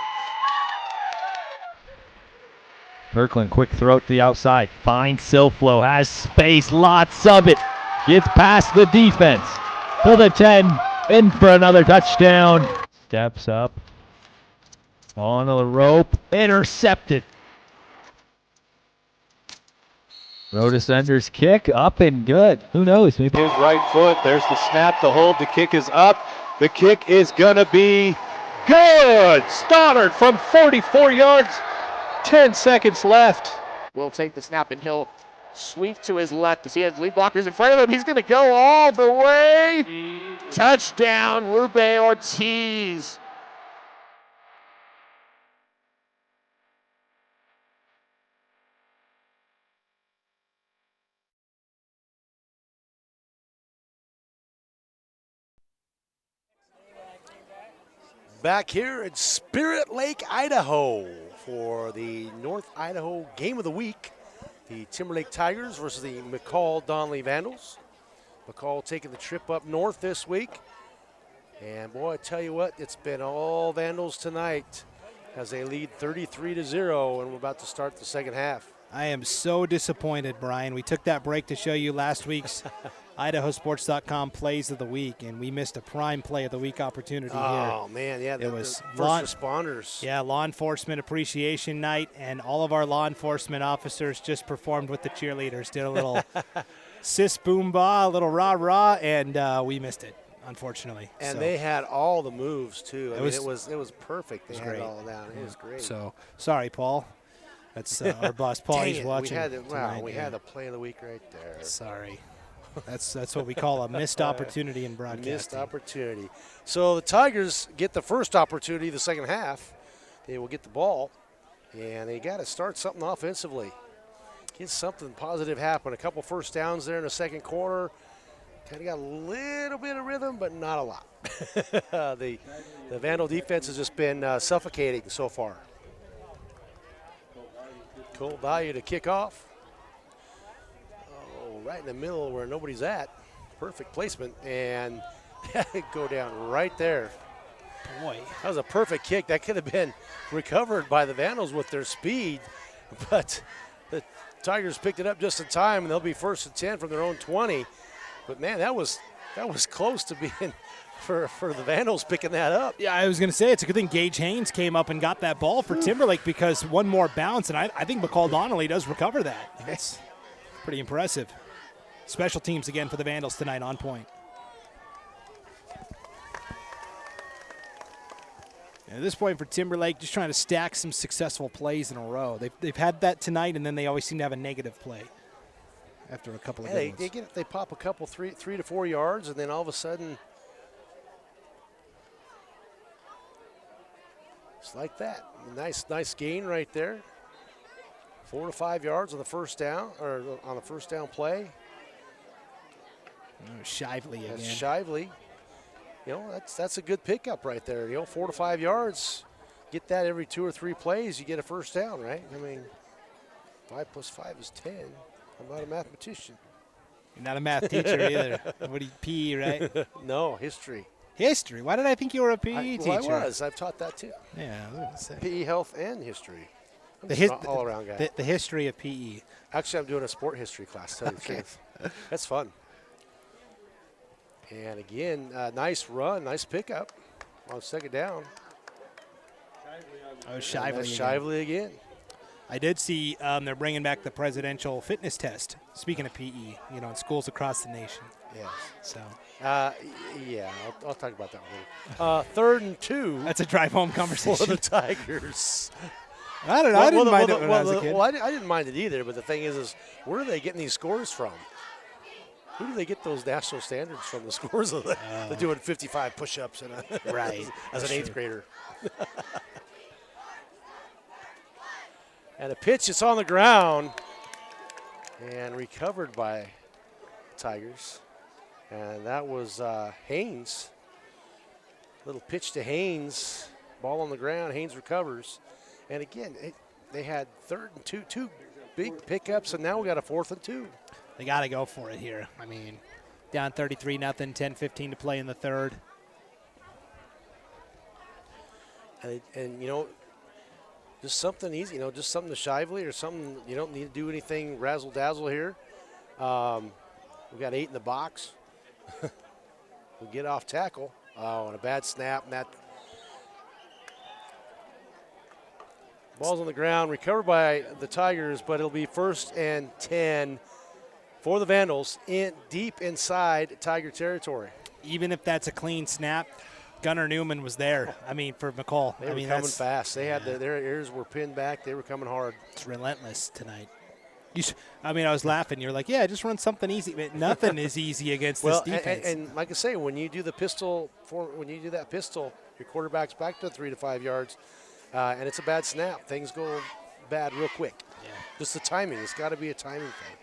Kirkland, quick throw to the outside. Finds Silflo, has space, lots of it. Gets past the defense. To the 10, in for another touchdown. Steps up. On the rope, intercepted. Rhodescender's kick, up and good. Who knows? Maybe his right foot. There's the snap, the hold. The kick is up. The kick is going to be good. Stoddard from 44 yards. 10 seconds left. Will take the snap and he'll sweep to his left as he has lead blockers in front of him. He's going to go all the way. Touchdown, Lupe Ortiz. Back here at Spirit Lake, Idaho for the North Idaho Game of the Week. The Timberlake Tigers versus the McCall-Donnelly Vandals. McCall taking the trip up north this week. And boy, I tell you what, it's been all Vandals tonight as they lead 33-0, and we're about to start the second half. I am so disappointed, Brian. We took that break to show you last week's IdahoSports.com plays of the week, and we missed a prime play of the week opportunity here. Oh, man, yeah, it was the first responders. Yeah, Law Enforcement Appreciation Night, and all of our law enforcement officers just performed with the cheerleaders, did a little sis boom ba, a little rah rah, and we missed it, unfortunately. And so, they had all the moves too. I mean, it was perfect. They it was had great. it all down. It was great. So sorry, Paul. That's our boss, Paul. He's watching. We had the play of the week right there. Sorry. That's what we call a missed opportunity in broadcasting. Missed opportunity. So the Tigers get the first opportunity the second half. They will get the ball, and they got to start something offensively. Get something positive happen. A couple first downs there in the second quarter. Kind of got a little bit of rhythm, but not a lot. The Vandal defense has just been suffocating so far. Cool value to kick off. Oh, right in the middle where nobody's at. Perfect placement, and go down right there. Boy. That was a perfect kick. That could have been recovered by the Vandals with their speed, but the Tigers picked it up just in time, and they'll be 1st and 10 from their own 20. But, man, that was close to being for the Vandals picking that up. Yeah, I was going to say it's a good thing Gage Haynes came up and got that ball for Timberlake, because one more bounce, and I think McCall-Donnelly does recover that. That's pretty impressive. Special teams again for the Vandals tonight, on point. And at this point for Timberlake, just trying to stack some successful plays in a row. They've had that tonight, and then they always seem to have a negative play after a couple of good ones. They pop a couple 3 to 4 yards, and then all of a sudden, it's like that. Nice gain right there. 4 to 5 yards on the first down, or on the first down play. Shively again. Shively. You know, that's a good pickup right there. 4 to 5 yards. Get that every 2 or 3 plays, you get a first down, right? I mean, 5 plus 5 is 10. I'm not a mathematician. You're not a math teacher either. What do you, PE, right? No, history. History? Why did I think you were a PE teacher? Well, I was. I've taught that too. Yeah, I was going to say. PE, health, and history. I'm The just an all-around guy. The history of PE. Actually, I'm doing a sport history class. To tell you the truth. That's fun. And again, nice run, nice pickup on second down. Shively again. I did see they're bringing back the presidential fitness test. Speaking of PE, in schools across the nation. Yes. So. Yeah, I'll talk about that one. 3rd and 2. That's a drive-home conversation for the Tigers. I don't know. I didn't mind it when I was a kid. Well, I didn't mind it either. But the thing is where are they getting these scores from? Who do they get those national standards from? The scores of they're doing 55 push-ups right as an 8th grader. And a pitch, it's on the ground and recovered by Tigers. And that was Haynes. Little pitch to Haynes. Ball on the ground. Haynes recovers. And again, they had 3rd and 2 big pickups, and now we got a 4th and 2. They got to go for it here. I mean, down 33-0, 10-15 to play in the 3rd. And just something easy, just something to Shively or something. You don't need to do anything razzle-dazzle here. We got 8 in the box. We get off tackle. Oh, and a bad snap. And that ball's on the ground, recovered by the Tigers, but it'll be 1st and 10 for the Vandals deep inside Tiger territory. Even if that's a clean snap, Gunnar Newman was there. I mean, for McCall. They were coming fast. They had their ears were pinned back. They were coming hard. It's relentless tonight. I was laughing. You're like, yeah, just run something easy. But nothing is easy against this defense. And like I say, when you do that pistol, your quarterback's back to 3 to 5 yards, and it's a bad snap. Things go bad real quick. Yeah. Just the timing. It's got to be a timing thing.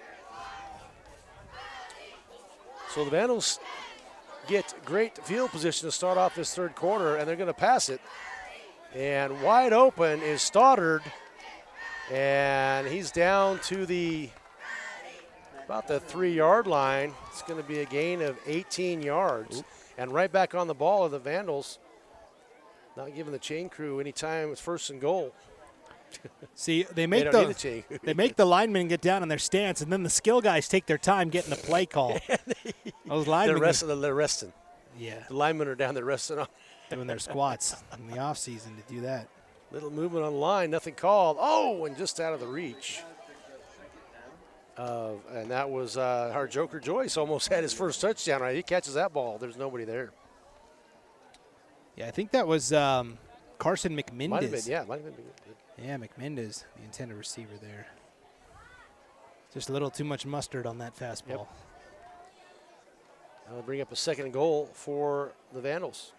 So the Vandals get great field position to start off this third quarter, and they're going to pass it. And wide open is Stoddard, and he's down to about the 3-yard line. It's going to be a gain of 18 yards. And right back on the ball are the Vandals, not giving the chain crew any time. It's first and goal. See, they make the linemen get down in their stance, and then the skill guys take their time getting the play call. Those linemen, they're resting. Yeah, the linemen are down there resting on doing their squats in the off season to do that. Little movement on the line, nothing called. Oh, and just out of the reach. And that was our Joker Joyce almost had his first touchdown. Right, he catches that ball. There's nobody there. Yeah, I think that was Carson McMindis. Might have been, might have been. Yeah, McMindis, the intended receiver there. Just a little too much mustard on that fastball. Yep. I'll bring up a second goal for the Vandals.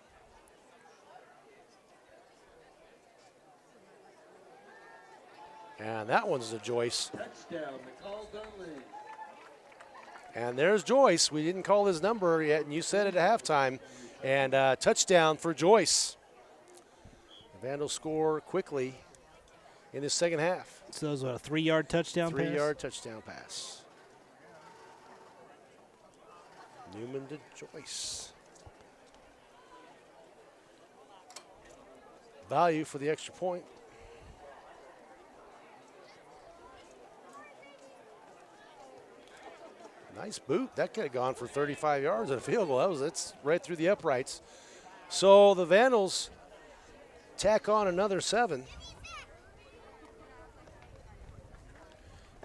And that one's to Joyce. Touchdown, McCall-Donnelly. And there's Joyce. We didn't call his number yet, and you said it at halftime. And touchdown for Joyce. The Vandals score quickly in the second half. So that was a 3-yard touchdown pass? 3-yard touchdown pass. Newman to Joyce. Value for the extra point. Nice boot. That could have gone for 35 yards and a field goal. It's right through the uprights. So the Vandals tack on another 7.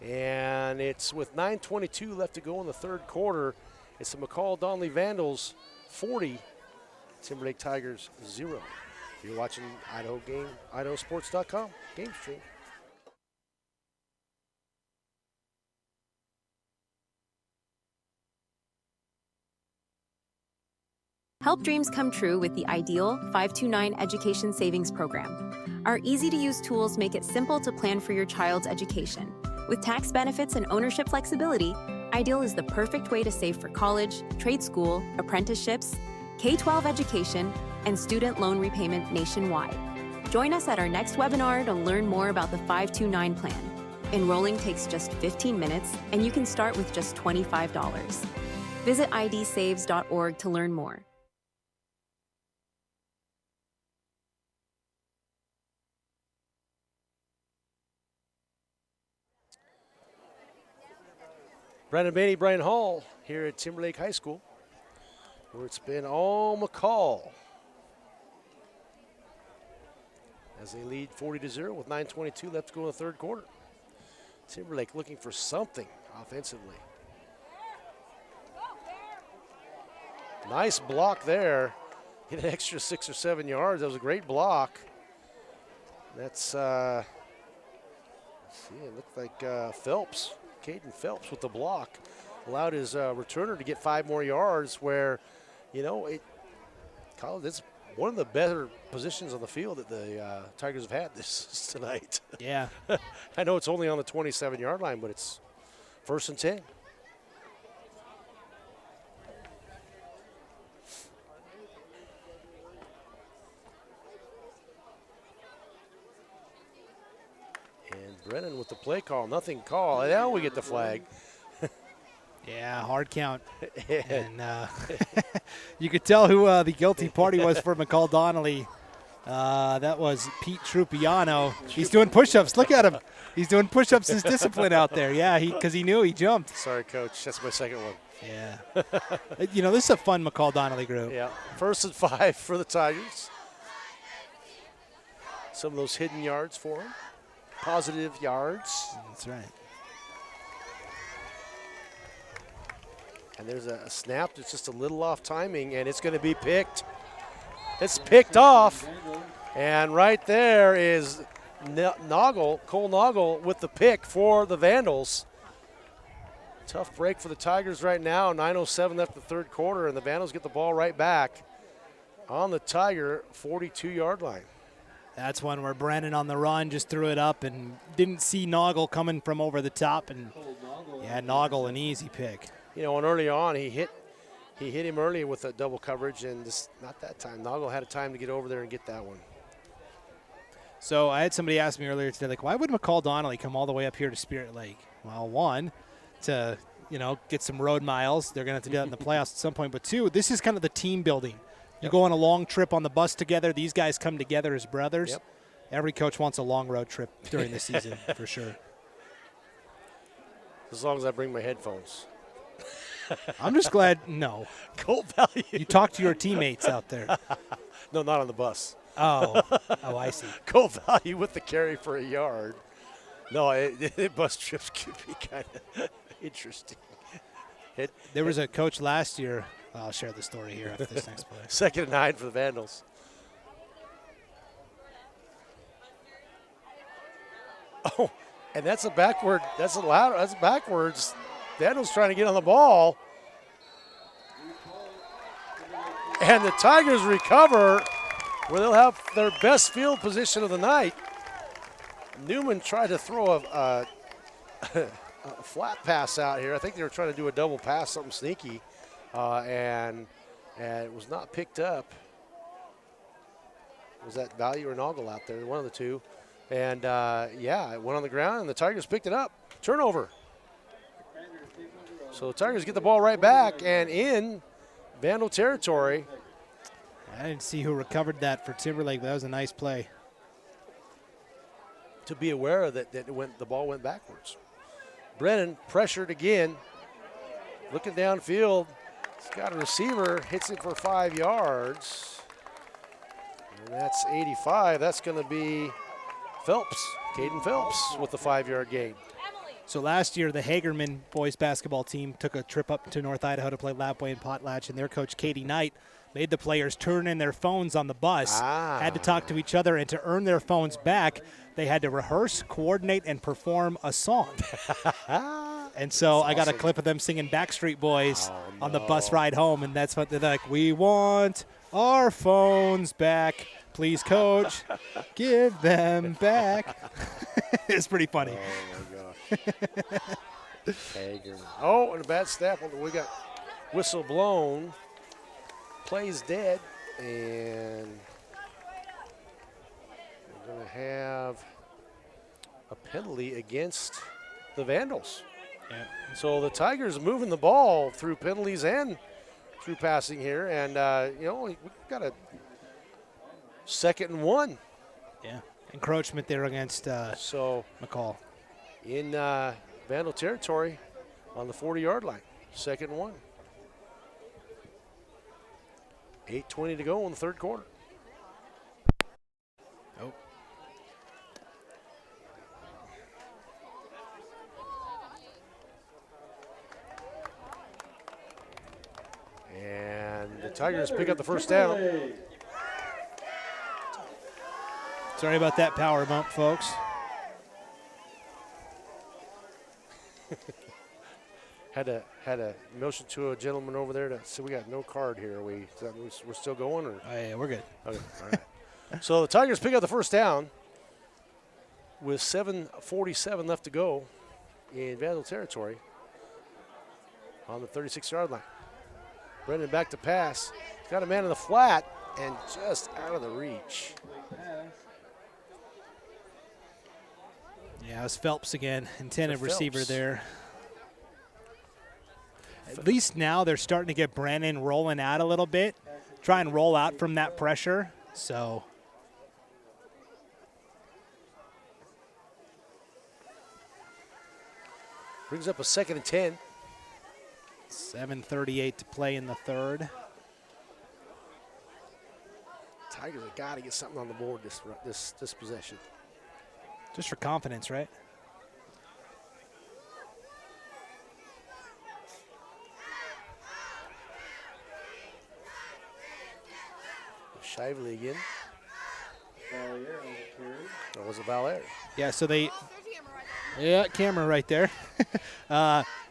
And it's with 9:22 left to go in the third quarter. It's the McCall-Donnelly Vandals 40, Timberlake Tigers 0. You're watching IdahoSports.com, GameStream. Help dreams come true with the Ideal 529 Education Savings Program. Our easy-to-use tools make it simple to plan for your child's education. With tax benefits and ownership flexibility, Ideal is the perfect way to save for college, trade school, apprenticeships, K-12 education, and student loan repayment nationwide. Join us at our next webinar to learn more about the 529 plan. Enrolling takes just 15 minutes, and you can start with just $25. Visit idsaves.org to learn more. Brandon Beatty, Brian Hall here at Timberlake High School, where it's been all McCall as they lead 40-0 with 9:22 left to go in the third quarter. Timberlake looking for something offensively. Nice block there. Get an extra 6 or 7 yards. That was a great block. That's, let's see, it looked like Phelps. Caden Phelps with the block allowed his returner to get 5 more yards where, you know, it's one of the better positions on the field that the Tigers have had this tonight. Yeah. I know it's only on the 27-yard line, but it's 1st and 10. Brennan with the play call, nothing call. Now we get the flag. Yeah, hard count. And you could tell who the guilty party was for McCall-Donnelly. That was Pete Trupiano. He's doing push-ups. Look at him. He's doing push-ups as discipline out there. Yeah, because he knew he jumped. Sorry, Coach. That's my second one. Yeah. You know, this is a fun McCall-Donnelly group. Yeah. 1st and 5 for the Tigers. Some of those hidden yards for him. Positive yards. That's right. And there's a snap that's just a little off timing, and it's going to be picked. It's picked off. And right there is Cole Noggle with the pick for the Vandals. Tough break for the Tigers right now. 9:07 left the third quarter, and the Vandals get the ball right back on the Tiger 42-yard line. That's one where Brennan on the run just threw it up and didn't see Noggle coming from over the top. And yeah, Noggle, an easy pick. You know, and early on he He hit him early with a double coverage, and just not that time. Noggle had a time to get over there and get that one. So I had somebody ask me earlier today, like, why would McCall-Donnelly come all the way up here to Spirit Lake? Well, one, to get some road miles. They're going to have to do that in the playoffs at some point. But two, this is kind of the team building. You go on a long trip on the bus together. These guys come together as brothers. Yep. Every coach wants a long road trip during the season, for sure. As long as I bring my headphones. I'm just glad, no. Gold value. You talk to your teammates out there. No, not on the bus. Oh, I see. Gold value with the carry for a yard. No, bus trips could be kind of interesting. There was a coach last year. I'll share the story here after this next play. 2nd and 9 for the Vandals. Oh, and that's a backward. That's backwards. Vandals trying to get on the ball. And the Tigers recover where they'll have their best field position of the night. Newman tried to throw a flat pass out here. I think they were trying to do a double pass, something sneaky, and it was not picked up. Was that Value or Noggle out there? One of the two. And, it went on the ground, and the Tigers picked it up. Turnover. So the Tigers get the ball right back and in Vandal territory. I didn't see who recovered that for Timberlake, but that was a nice play. To be aware that the ball went backwards. Brennan pressured again. Looking downfield. He's got a receiver. Hits it for 5 yards. And that's 85. That's going to be Phelps. Caden Phelps with the 5-yard gain. So last year, the Hagerman boys basketball team took a trip up to North Idaho to play Lapway and Potlatch, and their coach, Katie Knight, made the players turn in their phones on the bus, had to talk to each other, and to earn their phones back, they had to rehearse, coordinate, and perform a song. And so I got a clip of them singing Backstreet Boys on the bus ride home, and that's what they're like, we want our phones back. Please, coach, give them back. It's pretty funny. Oh, my gosh. Oh, and a bad snap. We got whistle blown. Play's dead, and we're going to have a penalty against the Vandals. Yeah. So the Tigers moving the ball through penalties and through passing here, and we've got a 2nd and 1. Yeah, encroachment there against McCall. In Vandal territory on the 40-yard line, 2nd and 1. 8:20 to go in the 3rd quarter. Oh. And the Tigers pick up the 1st down. Sorry about that power bump, folks. Had a motion to a gentleman over there to say we got no card here. We're still going, or? Oh, yeah, we're good. Okay, all right. So the Tigers pick up the 1st down with 7:47 left to go in Vandal territory on the 36-yard line. Brendan back to pass. He's got a man in the flat and just out of the reach. Yeah, it was Phelps again, intended receiver there. At least now they're starting to get Brennan rolling out a little bit, try and roll out from that pressure. So brings up a 2nd and 10. 7:38 to play in the 3rd. Tigers have got to get something on the board this possession. Just for confidence, right? Shively again. That was a Valaire. Yeah, so camera right there.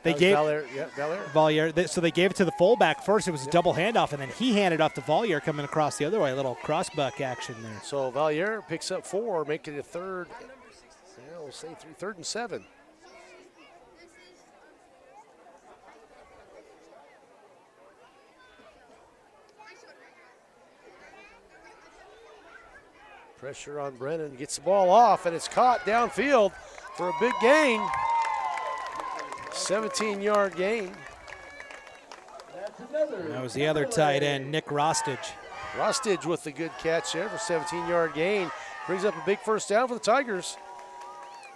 They gave Valaire. So they gave it to the fullback first. It was a double handoff, and then he handed off to Valaire coming across the other way. A little crossbuck action there. So Valaire picks up 4, making it 3rd. We'll say 3rd and 7. Pressure on Brennan, gets the ball off, and it's caught downfield for a big gain. 17-yard gain. That was the other tight end, Nick Rostage. Rostage with the good catch there for 17-yard gain. Brings up a big first down for the Tigers.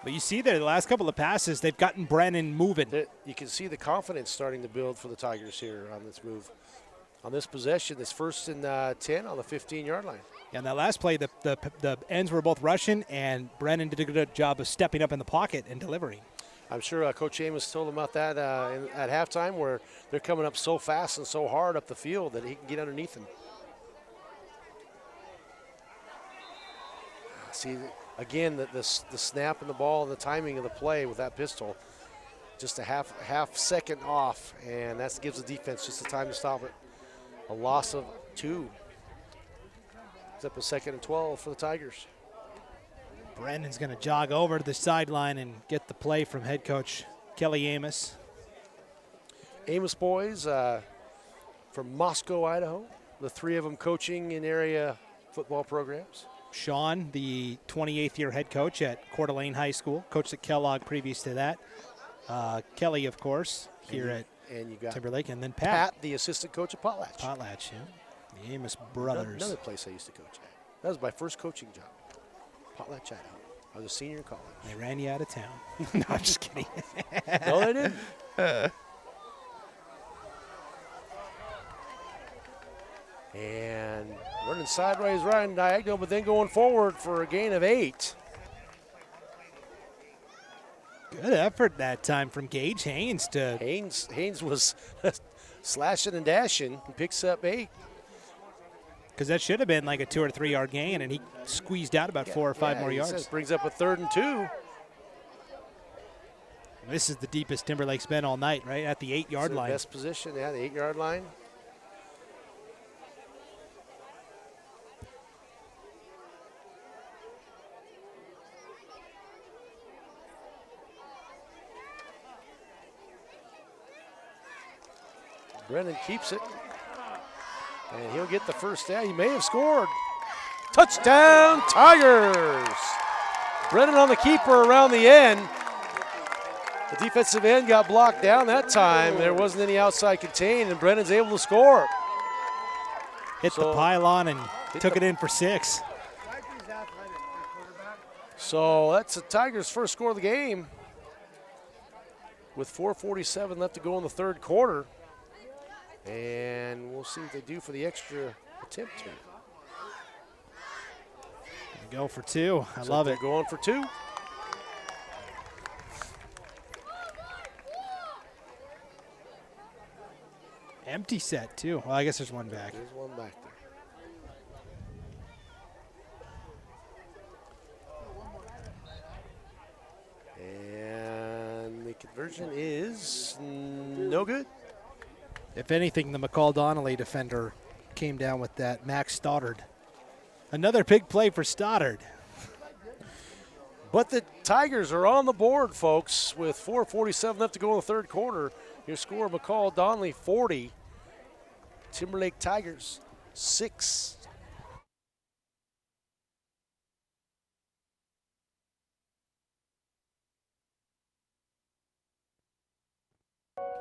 But you see there, the last couple of passes, they've gotten Brennan moving. You can see the confidence starting to build for the Tigers here on this move. On this possession, this 1st and 10 on the 15-yard line. Yeah, and that last play, the ends were both rushing, and Brennan did a good job of stepping up in the pocket and delivering. I'm sure Coach Amos told them about that at halftime, where they're coming up so fast and so hard up the field that he can get underneath them. See, again, the snap and the ball and the timing of the play with that pistol, just a half second off, and that gives the defense just the time to stop it. A loss of 2. It's up a 2nd and 12 for the Tigers. Brennan's going to jog over to the sideline and get the play from head coach Kelly Amos. Amos boys from Moscow, Idaho. The 3 of them coaching in area football programs. Sean, the 28th year head coach at Coeur d'Alene High School, coached at Kellogg previous to that. Kelly, of course, here at you got Timberlake, and then Pat, the assistant coach at Potlatch. Potlatch, yeah. The Amos brothers. Another place I used to coach at. That was my first coaching job. Potlatch, Idaho. I was a senior in college. They ran you out of town. No, I'm just kidding. No, they didn't. And running sideways, running diagonal, but then going forward for a gain of 8. Good effort that time from Gage Haynes to Haynes was slashing and dashing and picks up 8. Because that should have been like a 2 or 3 yard gain, and he squeezed out about 4 or 5 more yards. Brings up a 3rd and 2. This is the deepest Timberlake's been all night, right at the 8-yard line. Best position, yeah, the 8-yard line. Brennan keeps it, and he'll get the first down. He may have scored. Touchdown, Tigers! Brennan on the keeper around the end. The defensive end got blocked down that time. There wasn't any outside contain, and Brennan's able to score. Hit the pylon and took it in for 6. So that's the Tigers' first score of the game with 4:47 left to go in the 3rd quarter. And we'll see what they do for the extra attempt here. Go for 2. I love it. Going for 2. Empty set, too. Well, I guess there's one back. There's one back there. And the conversion is no good. If anything, the McCall-Donnelly defender came down with that. Max Stoddard. Another big play for Stoddard. But the Tigers are on the board, folks, with 4:47 left to go in the 3rd quarter. Your score, McCall-Donnelly 40, Timberlake Tigers 6.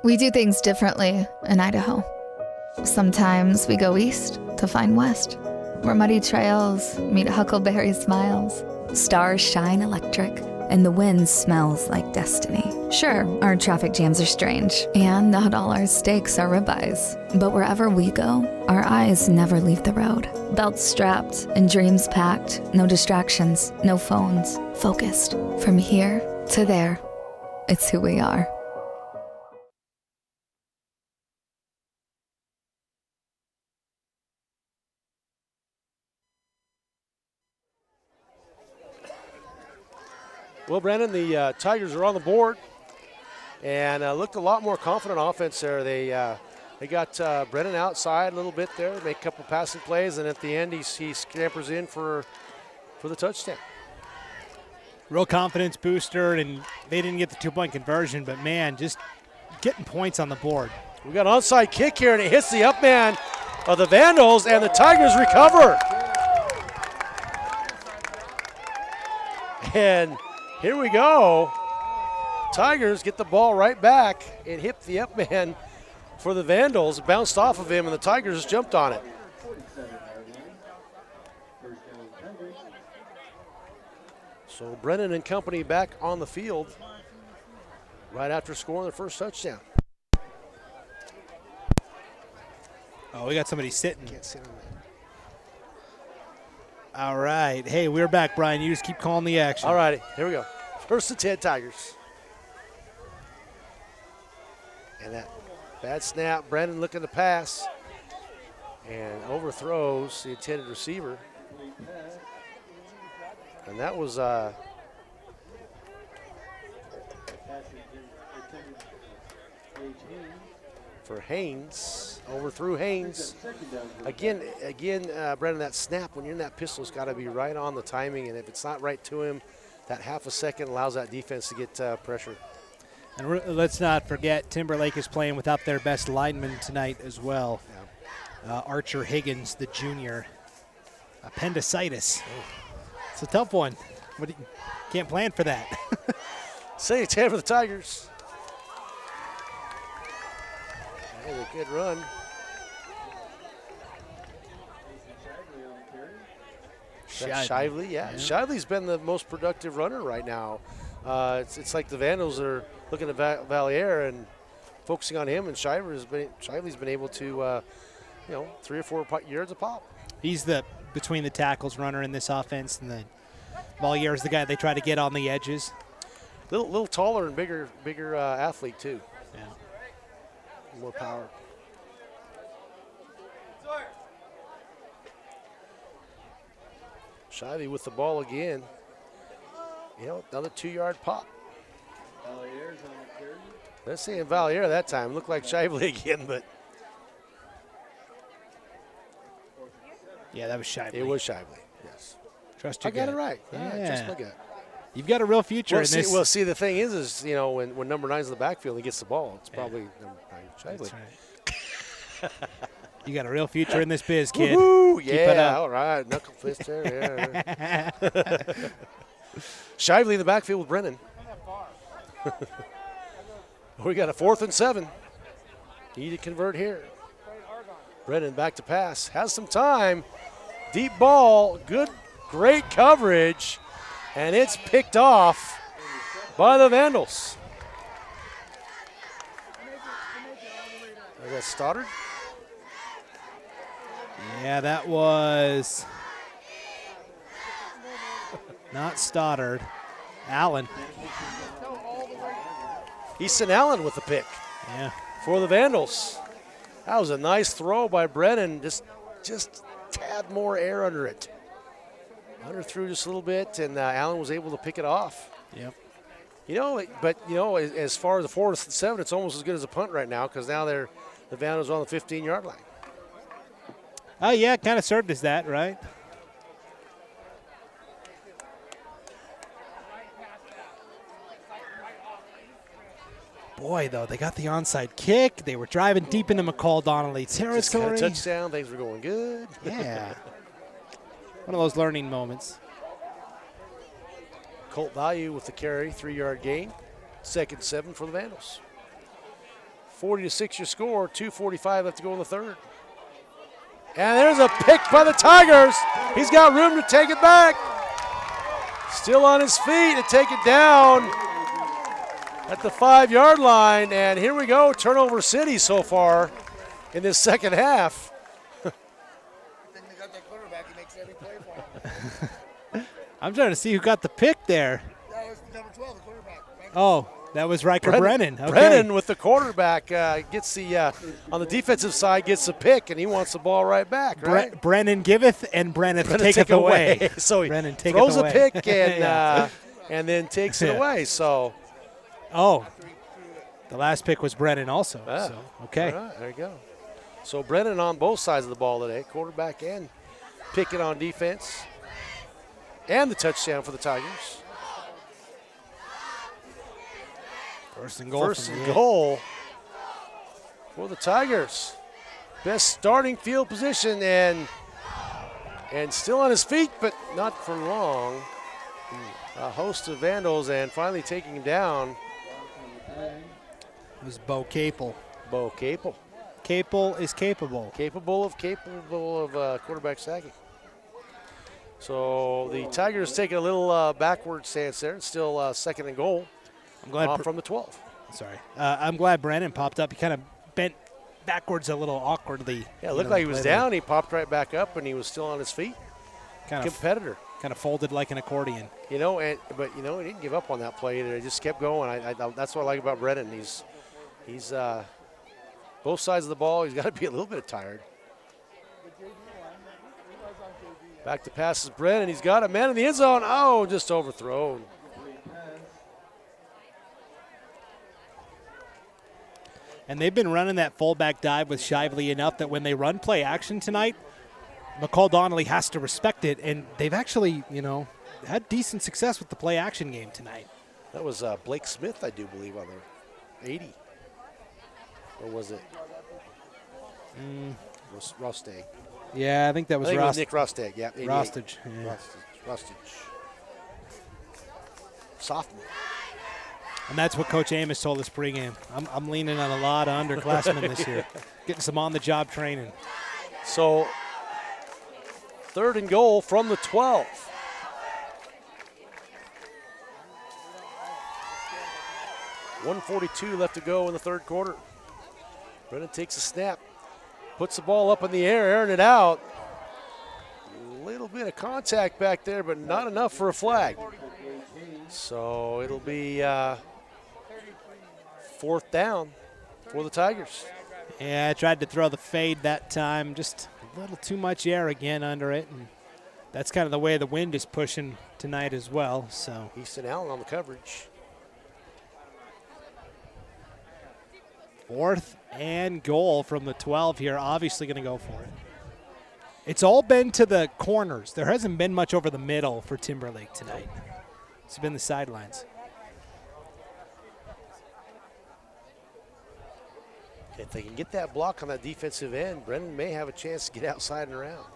We do things differently in Idaho. Sometimes we go east to find west, where muddy trails meet huckleberry smiles, stars shine electric, and the wind smells like destiny. Sure, our traffic jams are strange, and not all our steaks are ribeyes. But wherever we go, our eyes never leave the road. Belts strapped and dreams packed, no distractions, no phones, focused. From here to there, it's who we are. Well, Brandon, the Tigers are on the board and looked a lot more confident offense there. They got Brennan outside a little bit there, make a couple passing plays, and at the end he scampers in for the touchdown. Real confidence booster, and they didn't get the 2-point conversion, but, man, just getting points on the board. We got an onside kick here, and it hits the up man of the Vandals, and the Tigers recover. And here we go. Tigers get the ball right back and hit the up man for the Vandals. Bounced off of him, and the Tigers jumped on it. So Brennan and company back on the field right after scoring their first touchdown. Oh, we got somebody sitting. Can't sit on that. All right. Hey, we're back, Brian. You just keep calling the action. All righty, here we go. First and 10 Tigers. And that bad snap. Brennan looking to pass and overthrows the intended receiver. And that was for Haynes. Overthrew Haynes. Again, Brennan, that snap, when you're in that pistol, it's got to be right on the timing. And if it's not right to him, that half a second allows that defense to get pressure. And let's not forget, Timberlake is playing without their best lineman tonight as well. Yeah. Archer Higgins, the junior. Appendicitis. Oh. It's a tough one. Can't plan for that. Say 10 for the Tigers. That was a good run. Shively, yeah. Shively's been the most productive runner right now. It's like the Vandals are looking at Valier and focusing on him, and Shively's been able to, 3 or 4 yards a pop. He's the between the tackles runner in this offense, and then Valier is the guy they try to get on the edges. Little taller and bigger athlete too. Yeah. More power. Shively with the ball again. Another 2-yard pop. Valier's on the carry. Let's see in Valier that time. Looked like Shively again, but. Yeah, that was Shively. It was Shively, yes. Trust your gut. I got it right. Yeah. Trust my gut. You've got a real future in this. Well, see, the thing is when number 9's in the backfield, he gets the ball. It's probably number 9, Shively. That's right. You got a real future in this biz, kid. Woo-hoo, Keep it up. All right. Knuckle fist there. Yeah. Shively in the backfield with Brennan. We got a 4th and 7. Need to convert here. Brennan back to pass. Has some time. Deep ball. Great coverage. And it's picked off by the Vandals. Is that Stoddard? Yeah, that was not Stoddard. Allen. Easton Allen with the pick. Yeah. For the Vandals. That was a nice throw by Brennan. Just tad more air under it. Underthrew just a little bit, and Allen was able to pick it off. Yep. As far as the 4th and 7, it's almost as good as a punt right now because now the Vandals on the 15-yard line. Oh, yeah, it kind of served as that, right? Boy, though, they got the onside kick. They were driving deep into McCall-Donnelly territory. Just got a touchdown. Things were going good. Yeah. One of those learning moments. Colt Value with the carry, 3-yard gain. 2nd 7 for the Vandals. 40-6 your score, 2:45 left to go in the 3rd. And there's a pick by the Tigers. He's got room to take it back. Still on his feet to take it down at the 5-yard line. And here we go, turnover city so far in this second half. I'm trying to see who got the pick there. That was number 12, the quarterback. Oh, that was Riker Brennan. Okay. Brennan with the quarterback gets the on the defensive side gets the pick, and he wants the ball right back. Right? Brennan giveth and Brennan taketh away. So he Brennan throws away. a pick and and then takes it away. So, the last pick was Brennan also. Yeah. So okay, all right, there you go. So Brennan on both sides of the ball today, quarterback and picking on defense, and the touchdown for the Tigers. First and goal. First and goal for the Tigers. Best starting field position and still on his feet, but not for long. a host of Vandals, and finally taking him down. It was Bo Capel. Bo Capel. Capel is capable. Capable of quarterback sacking. So the Tigers taking a little backward stance there. It's still 2nd and goal. I'm glad from the 12. Sorry. I'm glad Brandon popped up. He kind of bent backwards a little awkwardly. Yeah, it looked like he was down. He popped right back up, and he was still on his feet. Competitor. Kind of folded like an accordion. But he didn't give up on that play. He just kept going. That's what I like about Brennan. He's both sides of the ball. He's got to be a little bit tired. Back to passes Brennan. He's got a man in the end zone. Oh, just overthrown. And they've been running that fullback dive with Shively enough that when they run play action tonight, McCall-Donnelly has to respect it. And they've actually, had decent success with the play action game tonight. That was Blake Smith, I do believe, on their 80. Or was it? Rostag. Yeah, I think that was Nick Rostag. Yeah, Rostage. Yeah. Rostage. Sophomore. And that's what Coach Amos told us pregame. I'm leaning on a lot of underclassmen this year, getting some on-the-job training. So 3rd and goal from the 12. .142 left to go in the 3rd quarter. Brennan takes a snap, puts the ball up in the air, airing it out. A little bit of contact back there, but not enough for a flag. So it'll be 4th down for the Tigers. Yeah, I tried to throw the fade that time. Just a little too much air again under it. And that's kind of the way the wind is pushing tonight as well. So Easton Allen on the coverage. 4th and goal from the 12 here. Obviously going to go for it. It's all been to the corners. There hasn't been much over the middle for Timberlake tonight. It's been the sidelines. If they can get that block on that defensive end, Brennan may have a chance to get outside and around.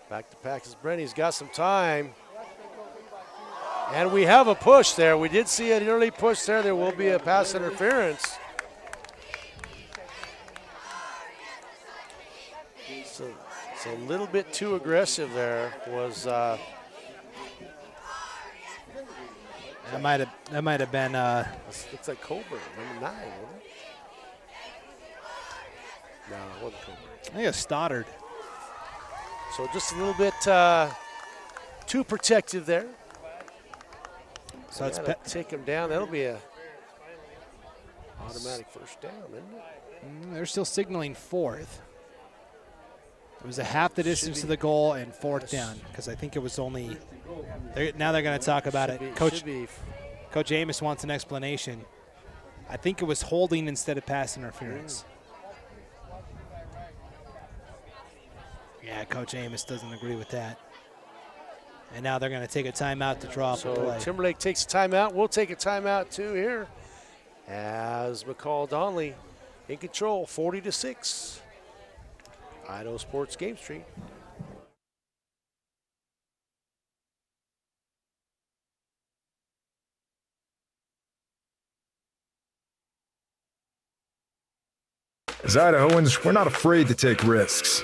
Back to Pax's Brennan. He's got some time. And we have a push there. We did see an early push there. There will be a pass interference. So it's a little bit too aggressive there. Was that might have been looks like Colbert, number 9, wasn't it? No, it wasn't Colbert. I think it's Stoddard. So just a little bit too protective there. So it's take him down. That'll be a automatic first down, isn't it? They're still signaling 4th. It was a half the distance to the goal and 4th down because I think it was only. Now they're going to talk about it. Coach Amos wants an explanation. I think it was holding instead of pass interference. Yeah, Coach Amos doesn't agree with that. And now they're going to take a timeout to draw up a play. Timberlake takes a timeout. We'll take a timeout too here as McCall-Donnelly in control, 40-6. Idaho Sports Game Street. As Idahoans, we're not afraid to take risks.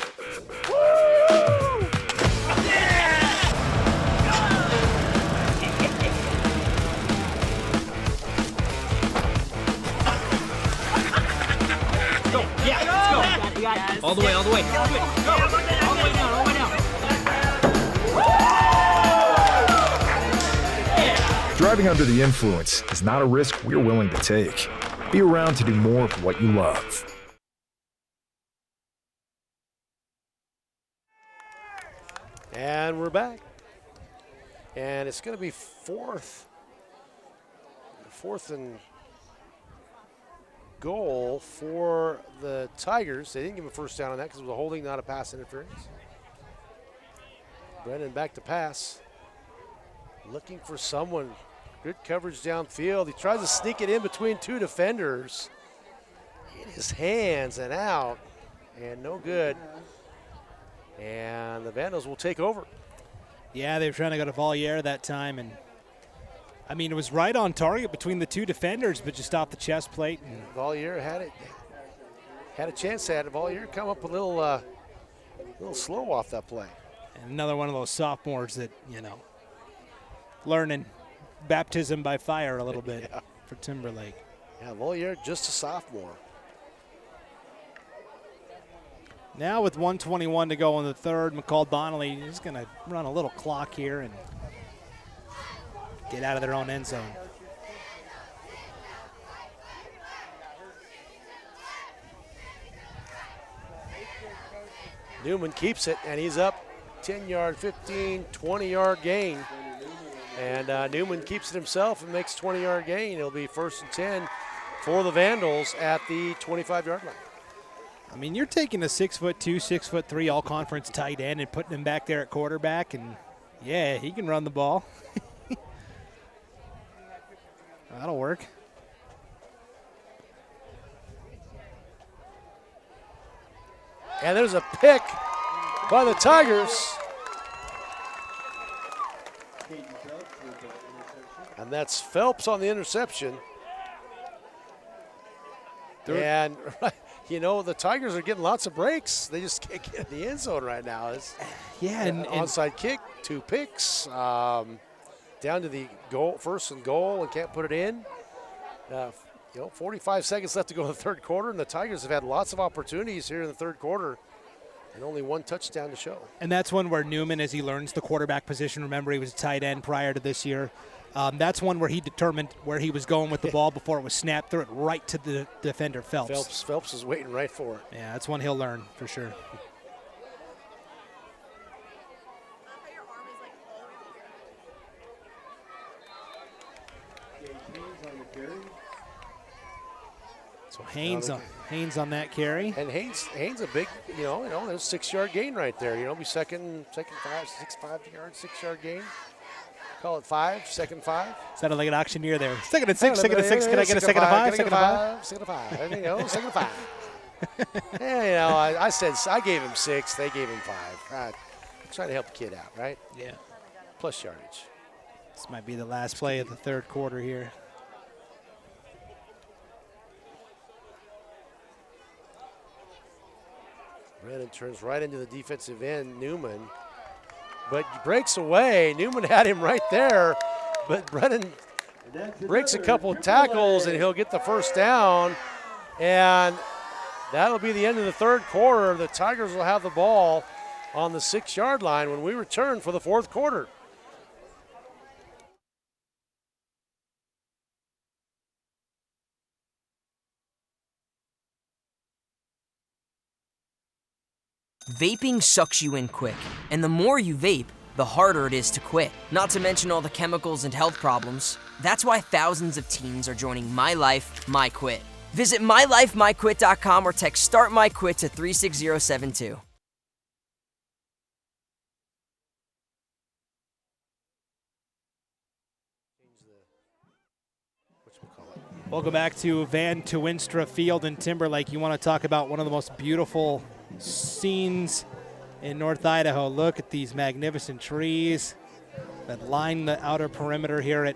All the way, all the way. Go. All the way down, all the way down. Driving under the influence is not a risk we're willing to take. Be around to do more of what you love. And we're back. And it's going to be 4th and goal for the Tigers. They didn't give a first down on that because it was a holding, not a pass interference. Brennan back to pass. Looking for someone. Good coverage downfield. He tries to sneak it in between 2 defenders. In his hands and out. And no good. And the Vandals will take over. Yeah, they were trying to go to Valier that time, and I mean, it was right on target between the two defenders, but just off the chest plate. And Valier had a chance at it. Valier come up a little slow off that play. And another one of those sophomores that, learning baptism by fire a little bit for Timberlake. Yeah, Valier just a sophomore. Now with 1:21 to go in the third, McCall-Donnelly is going to run a little clock here and get out of their own end zone. Newman keeps it, and he's up 10-yard, 15, 20-yard gain. And Newman keeps it himself and makes 20-yard gain. It'll be 1st and 10 for the Vandals at the 25-yard line. I mean, you're taking a 6'2", 6'3" all-conference tight end and putting him back there at quarterback, and yeah, he can run the ball. That'll work. And there's a pick by the Tigers. And that's Phelps on the interception. And, the Tigers are getting lots of breaks. They just can't get in the end zone right now. And onside kick, 2 picks, down to the goal, 1st and goal, and can't put it in. 45 seconds left to go in the third quarter, and the Tigers have had lots of opportunities here in the third quarter, and only 1 touchdown to show. And that's one where Newman, as he learns the quarterback position, remember he was a tight end prior to this year. That's one where he determined where he was going with the ball before it was snapped, threw it right to the defender, Phelps. Phelps is waiting right for it. Yeah, that's one he'll learn for sure. So Haynes on that carry. And Haynes a big, there's a 6-yard gain right there. Be second 5, 6-yard, 6-yard gain. Call it 5, second 5. Sounded like an auctioneer there. Second and 6, second and 6. Can I get a second and 5? Second and 5. Second and 5. Second and 5. Yeah, I gave him 6. They gave him 5. Trying to help the kid out, right? Yeah. Plus yardage. This might be the last play of the third quarter here. Brennan turns right into the defensive end, Newman. But breaks away. Newman had him right there, but Brennan breaks a couple of tackles, and he'll get the first down. And that'll be the end of the third quarter. The Tigers will have the ball on the 6-yard line when we return for the fourth quarter. Vaping sucks you in quick, and the more you vape, the harder it is to quit. Not to mention all the chemicals and health problems. That's why thousands of teens are joining My Life, My Quit. Visit mylifemyquit.com or text Start My Quit to 36072. Welcome back to Van Tuinstra Field in Timberlake. You want to talk about one of the most beautiful scenes in North Idaho. Look at these magnificent trees that line the outer perimeter here at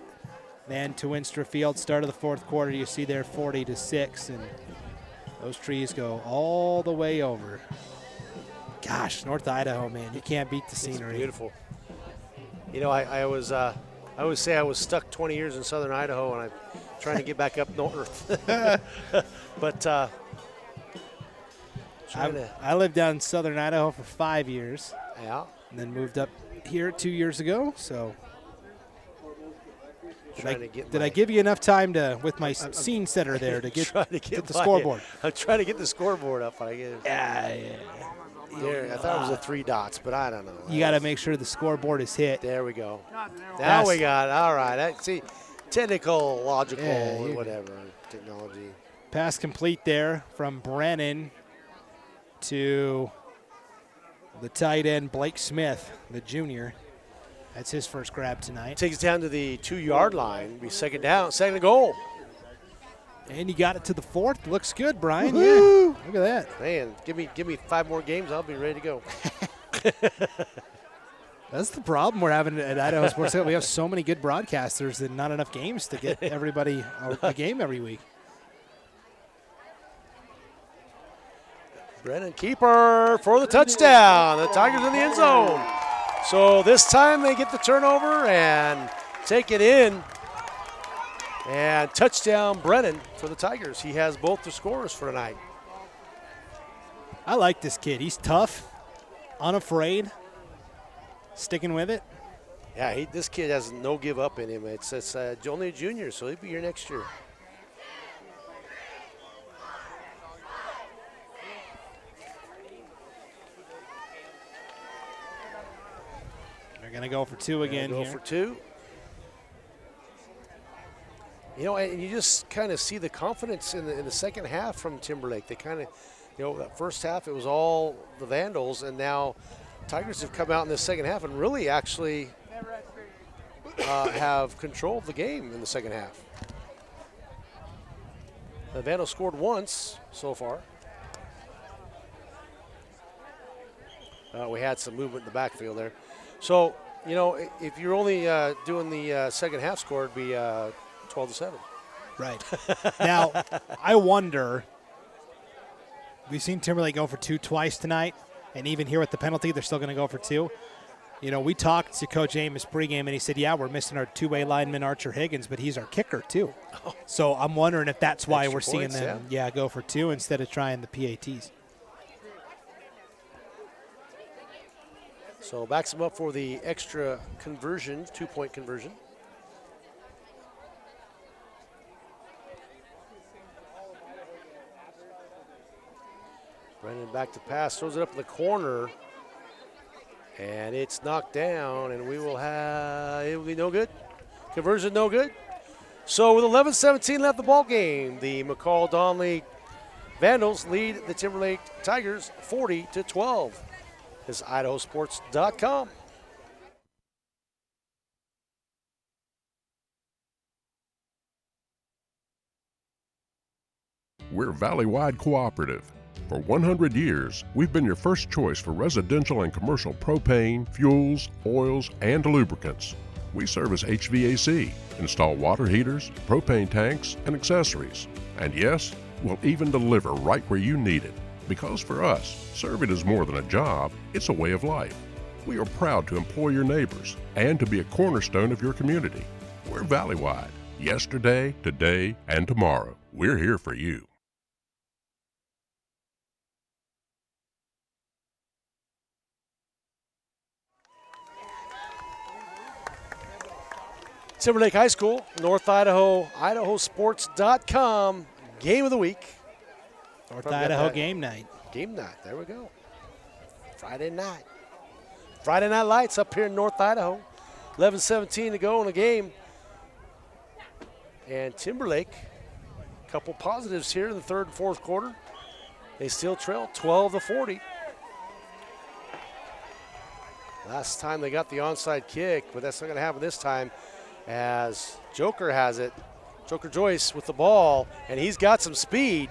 Van Tuinstra Field. Start of the fourth quarter, you see there 40-6, and those trees go all the way over. Gosh, North Idaho, man, you can't beat the scenery. It's beautiful. I always say I was stuck 20 years in southern Idaho, and I'm trying to get back up north. But I lived down in southern Idaho for 5 years. Yeah. And then moved up here 2 years ago. So did I give you enough time with my scene setter there to get the scoreboard? I'm trying to get the scoreboard up. Yeah. I thought it was a 3 dots, but I don't know. You got to make sure the scoreboard is hit. There we go. Now we got it. All right. See, technical, logical, whatever, technology. Pass complete there from Brennan to the tight end, Blake Smith, the junior. That's his first grab tonight. Takes it down to the 2-yard line. Be second down, second and goal. And you got it to the 4th. Looks good, Brian. Woo-hoo! Yeah, look at that. Man, give me 5 more games. I'll be ready to go. That's the problem we're having at Idaho Sports. We have so many good broadcasters and not enough games to get everybody a game every week. Brennan keeper for the touchdown. The Tigers in the end zone. So this time they get the turnover and take it in. And touchdown Brennan for the Tigers. He has both the scores for tonight. I like this kid. He's tough, unafraid, sticking with it. Yeah, this kid has no give up in him. It's only a junior, so he'll be here next year. They're going to go for two again here. Go for two. You know, and you just kind of see the confidence in the second half from Timberlake. They kind of, that first half it was all the Vandals, and now Tigers have come out in the second half and really actually have control of the game in the second half. The Vandals scored once so far. We had some movement in the backfield there. So, if you're only doing the second half score, it'd be 12-7. Right. Now, I wonder, we've seen Timberlake go for two twice tonight, and even here with the penalty, they're still going to go for two. We talked to Coach Amos pregame, and he said, yeah, we're missing our two-way lineman, Archer Higgins, but he's our kicker, too. Oh. So I'm wondering if that's why we're seeing them, go for two instead of trying the PATs. So backs him up for the extra conversion, 2-point conversion. Brennan back to pass, throws it up in the corner, and it's knocked down, and it will be no good. Conversion no good. So with 11:17 left the ball game, the McCall-Donnelly Vandals lead the Timberlake Tigers 40-12. This is IdahoSports.com. We're Valley-wide cooperative. For 100 years, we've been your first choice for residential and commercial propane, fuels, oils, and lubricants. We service HVAC, install water heaters, propane tanks, and accessories. And yes, we'll even deliver right where you need it. Because for us, serving is more than a job, it's a way of life. We are proud to employ your neighbors and to be a cornerstone of your community. We're Valley-wide. Yesterday, today, and tomorrow. We're here for you. Timberlake High School, North Idaho, IdahoSports.com, game of the week. North Idaho game night. Game night, there we go. Friday night. Friday night lights up here in North Idaho. 11:17 to go in the game. And Timberlake, a couple positives here in the third and fourth quarter. They still trail 12-40. Last time they got the onside kick, but that's not going to happen this time as Joker has it. Joker Joyce with the ball, and he's got some speed.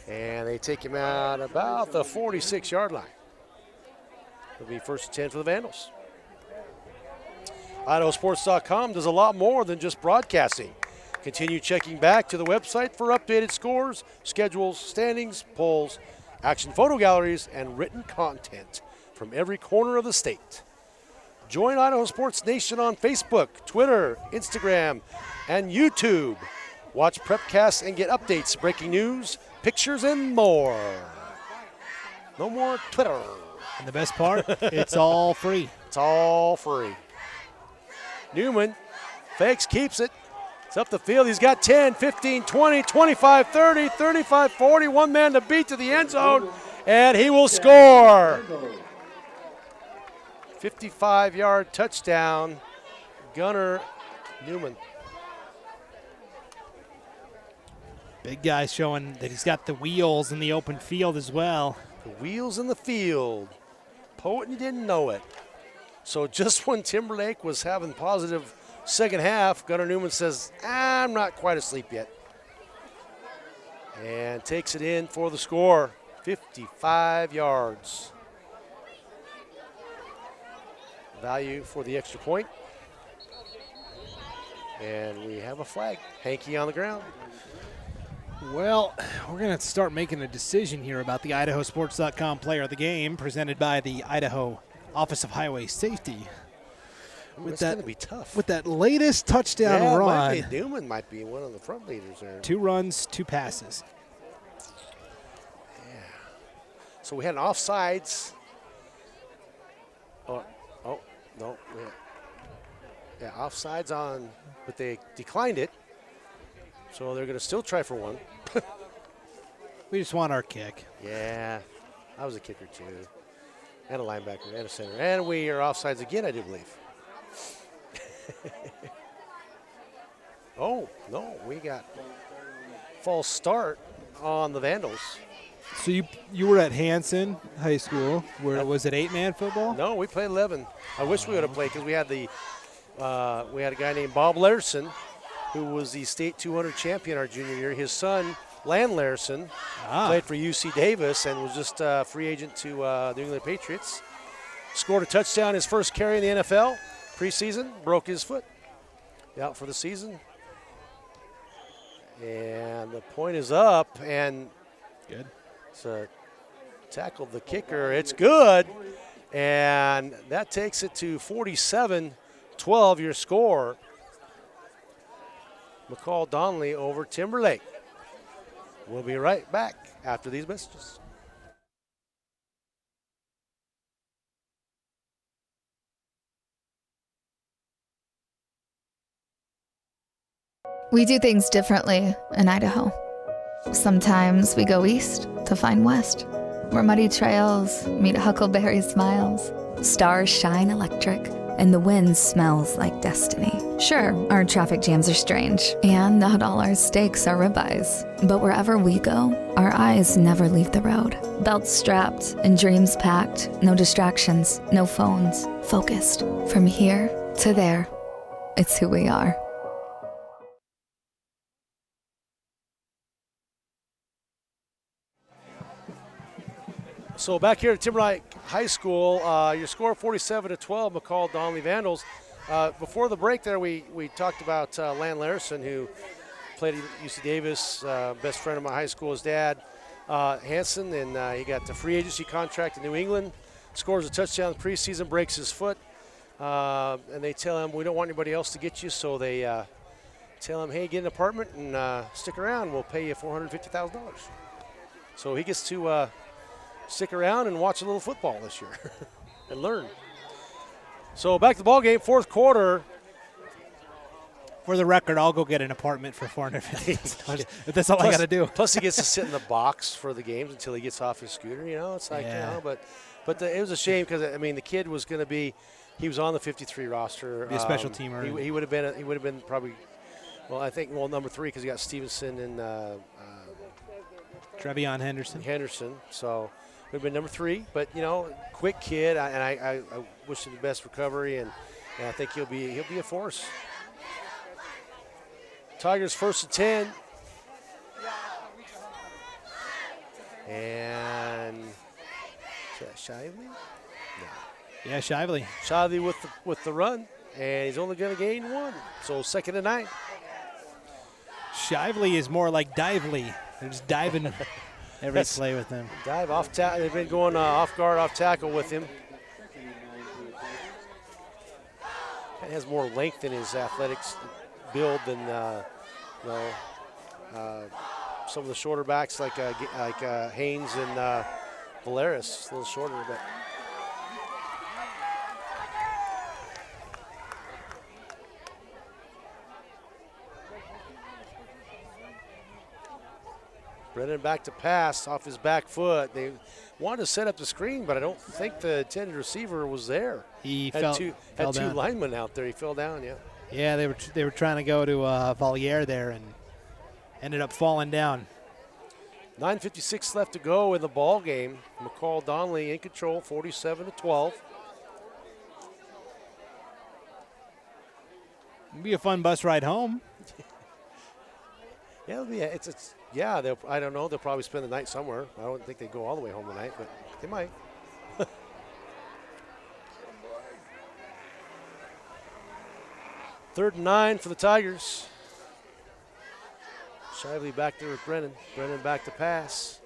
And they take him out about the 46-yard line. It'll be first and 10 for the Vandals. IdahoSports.com does a lot more than just broadcasting. Continue checking back to the website for updated scores, schedules, standings, polls, action photo galleries, and written content from every corner of the state. Join Idaho Sports Nation on Facebook, Twitter, Instagram, and YouTube. Watch Prepcasts and get updates, breaking news, pictures, and more. No more Twitter. And the best part, it's all free. It's all free. Newman fakes, keeps it. It's up the field. He's got 10, 15, 20, 25, 30, 35, 40. One man to beat to the end zone, and he will score. 55-yard touchdown, Gunnar Newman. Big guy showing that he's got the wheels in the open field as well. The wheels in the field. Poet, and you didn't know it. So just when Timberlake was having positive second half, Gunnar Newman says, I'm not quite asleep yet. And takes it in for the score, 55 yards. value for the extra point. And we have a flag. Hanky on the ground. Well, we're going to start making a decision here about the IdahoSports.com player of the game, presented by the Idaho Office of Highway Safety. It's going to be tough. With that latest touchdown run. Newman might be one of the front leaders there. 2 runs, 2 passes. Yeah. So we had an offsides. Oh, no. Yeah, offsides on, but they declined it. So they're going to still try for one. We just want our kick. Yeah, I was a kicker too. And a linebacker and a center. And we are offsides again, I do believe. Oh, no, we got false start on the Vandals. So you were at Hanson High School, where was it 8-man football? No, we played 11. I wish we would have played because we had a guy named Bob Larson, who was the state 200 champion our junior year. His son, Lan Larson, played for UC Davis and was just a free agent to New England Patriots. Scored a touchdown his first carry in the NFL preseason, broke his foot. Out for the season. And the point is up, and good. So tackled the kicker. It's good, and that takes it to 47-12, your score. McCall-Donnelly over Timberlake. We'll be right back after these messages. We do things differently in Idaho. Sometimes we go east to find west, where muddy trails meet huckleberry smiles. Stars shine electric, and the wind smells like destiny. Sure, our traffic jams are strange, and not all our steaks are ribeyes. But wherever we go, our eyes never leave the road. Belts strapped and dreams packed, no distractions, no phones, focused. From here to there, it's who we are. So back here at Timberlake High School, your score 47-12, McCall-Donnelly Vandals. Before the break there, we talked about Lan Larson, who played at UC Davis, best friend of my high school, his dad, Hanson, and he got the free agency contract in New England, scores a touchdown in the preseason, breaks his foot, and they tell him, we don't want anybody else to get you, so they tell him, hey, get an apartment and stick around, we'll pay you $450,000. So he gets to stick around and watch a little football this year and learn. So back to the ball game, fourth quarter. For the record, I'll go get an apartment for $450,000. If that's all I got to do. Plus, he gets to sit in the box for the games until he gets off his scooter. You know, it's like, but it was a shame because I mean the kid was going to be, he was on the 53 roster. Be a special teamer. He would have been probably, number 3 because he got Stevenson and Trevion Henderson. So. Would have been number 3, but quick kid, and I wish him the best recovery, and I think he'll be a force. Tigers 1st and 10, and is that Shively? No. Yeah, Shively. Shively with the run, and he's only going to gain 1, so 2nd and 9. Shively is more like Dively. They're just diving. Every play with him. Dive off tackle. They've been going off guard, off tackle with him. He has more length in his athletics build than some of the shorter backs like Haynes and Valeris. A little shorter, but. Brennan back to pass off his back foot. They wanted to set up the screen, but I don't think the intended receiver was there. He had two linemen out there. He fell down, yeah. Yeah, they were trying to go to Valier there and ended up falling down. 9:56 left to go in the ball game. McCall-Donnelly in control, 47-12. It'll be a fun bus ride home. Yeah, I don't know. They'll probably spend the night somewhere. I don't think they go all the way home tonight, but they might. 3rd and 9 for the Tigers. Shively back there with Brennan. Brennan back to pass.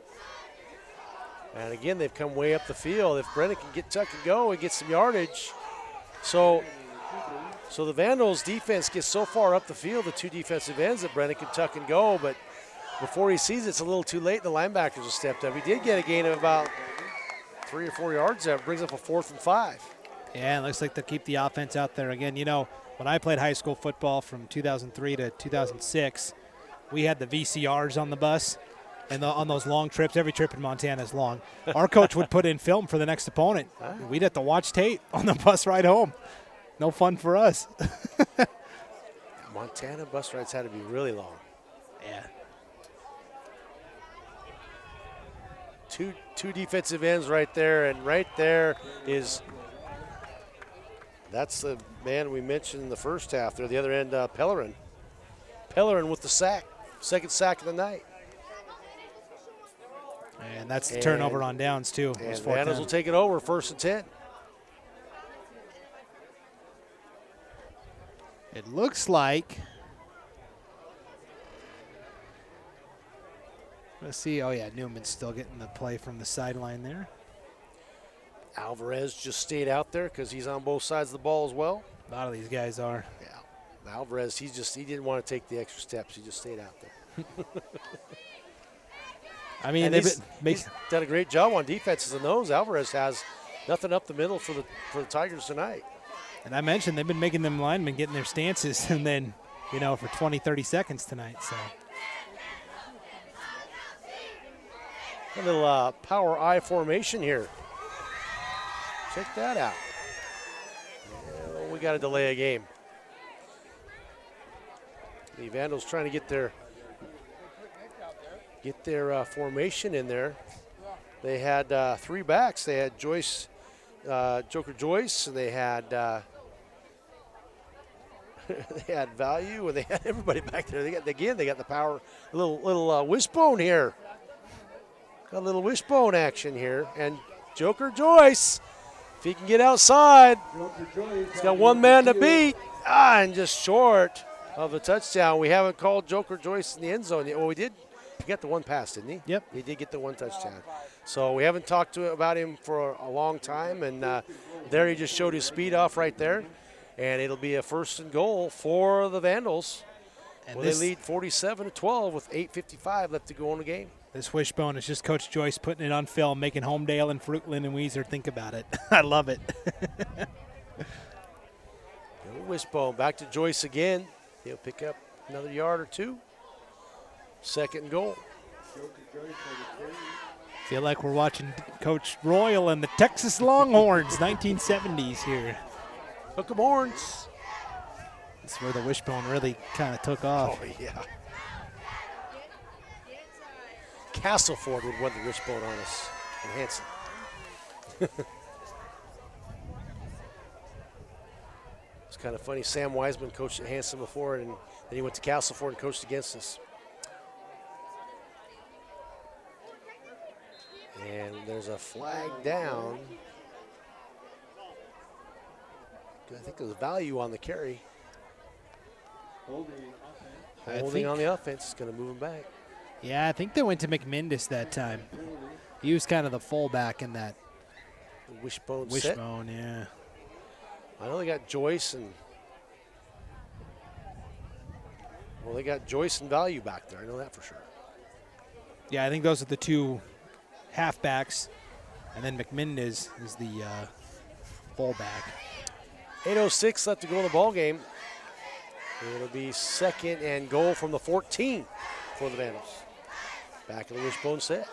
And again, they've come way up the field. If Brennan can get tuck and go and get some yardage. So the Vandals defense gets so far up the field, the 2 defensive ends, that Brennan can tuck and go, but before he sees it's a little too late, the linebackers have stepped up. He did get a gain of about 3 or 4 yards there. It brings up a 4th and 5. Yeah, it looks like they'll keep the offense out there again. You know, when I played high school football from 2003 to 2006, we had the VCRs on the bus, and on those long trips, every trip in Montana is long, our coach would put in film for the next opponent. We'd have to watch tape on the bus ride home. No fun for us. Montana bus rides had to be really long. Yeah. Two defensive ends right there, and right there that's the man we mentioned in the first half there. The other end, Pellerin. Pellerin with the sack, 2nd sack of the night. And that's the turnover on downs, too. And Vandals will take it over, 1st and 10. It looks like, let's see, oh yeah, Newman's still getting the play from the sideline there. Alvarez just stayed out there because he's on both sides of the ball as well. A lot of these guys are. Yeah, Alvarez, he didn't want to take the extra steps. He just stayed out there. I mean, he's done a great job on defenses in those. Alvarez has nothing up the middle for the Tigers tonight. And I mentioned they've been making them linemen getting their stances and then, you know, for 20, 30 seconds tonight. So a little power I formation here. Check that out. Yeah, we got to delay a game. The Vandals trying to get their formation in there. They had 3 backs. They had Joyce, Joker Joyce, and they had they had Value, and they had everybody back there. They got the power. A little wishbone here. Got a little wishbone action here, and Joker Joyce, if he can get outside, he's got 1 man to beat, and just short of the touchdown. We haven't called Joker Joyce in the end zone yet. Well, we did. He got the 1 pass, didn't he? Yep. He did get the 1 touchdown. So we haven't talked about him for a long time, and there he just showed his speed off right there, and it'll be a 1st and goal for the Vandals. And they lead 47-12 with 8:55 left to go in the game. This wishbone is just Coach Joyce putting it on film, making Homedale and Fruitland and Weiser think about it. I love it. Wishbone back to Joyce again. He'll pick up another yard or 2. 2nd and goal. Feel like we're watching Coach Royal and the Texas Longhorns, 1970s here. Hook 'em horns. That's where the wishbone really kind of took off. Oh, yeah. Castleford would win the wishbone on us in Hanson. It's kind of funny. Sam Wiseman coached at Hanson before, and then he went to Castleford and coached against us. And there's a flag down. I think there's Value on the carry. Holding on the offense is going to move him back. Yeah, I think they went to McMindis that time. He was kind of the fullback in that. The wishbone set. Wishbone, yeah. I know they got Joyce and they got Joyce and Value back there. I know that for sure. Yeah, I think those are the 2 halfbacks, and then McMindis is the fullback. 8:06 left to go in the ball game. It'll be 2nd and goal from the 14 for the Vandals. Back in the wishbone set.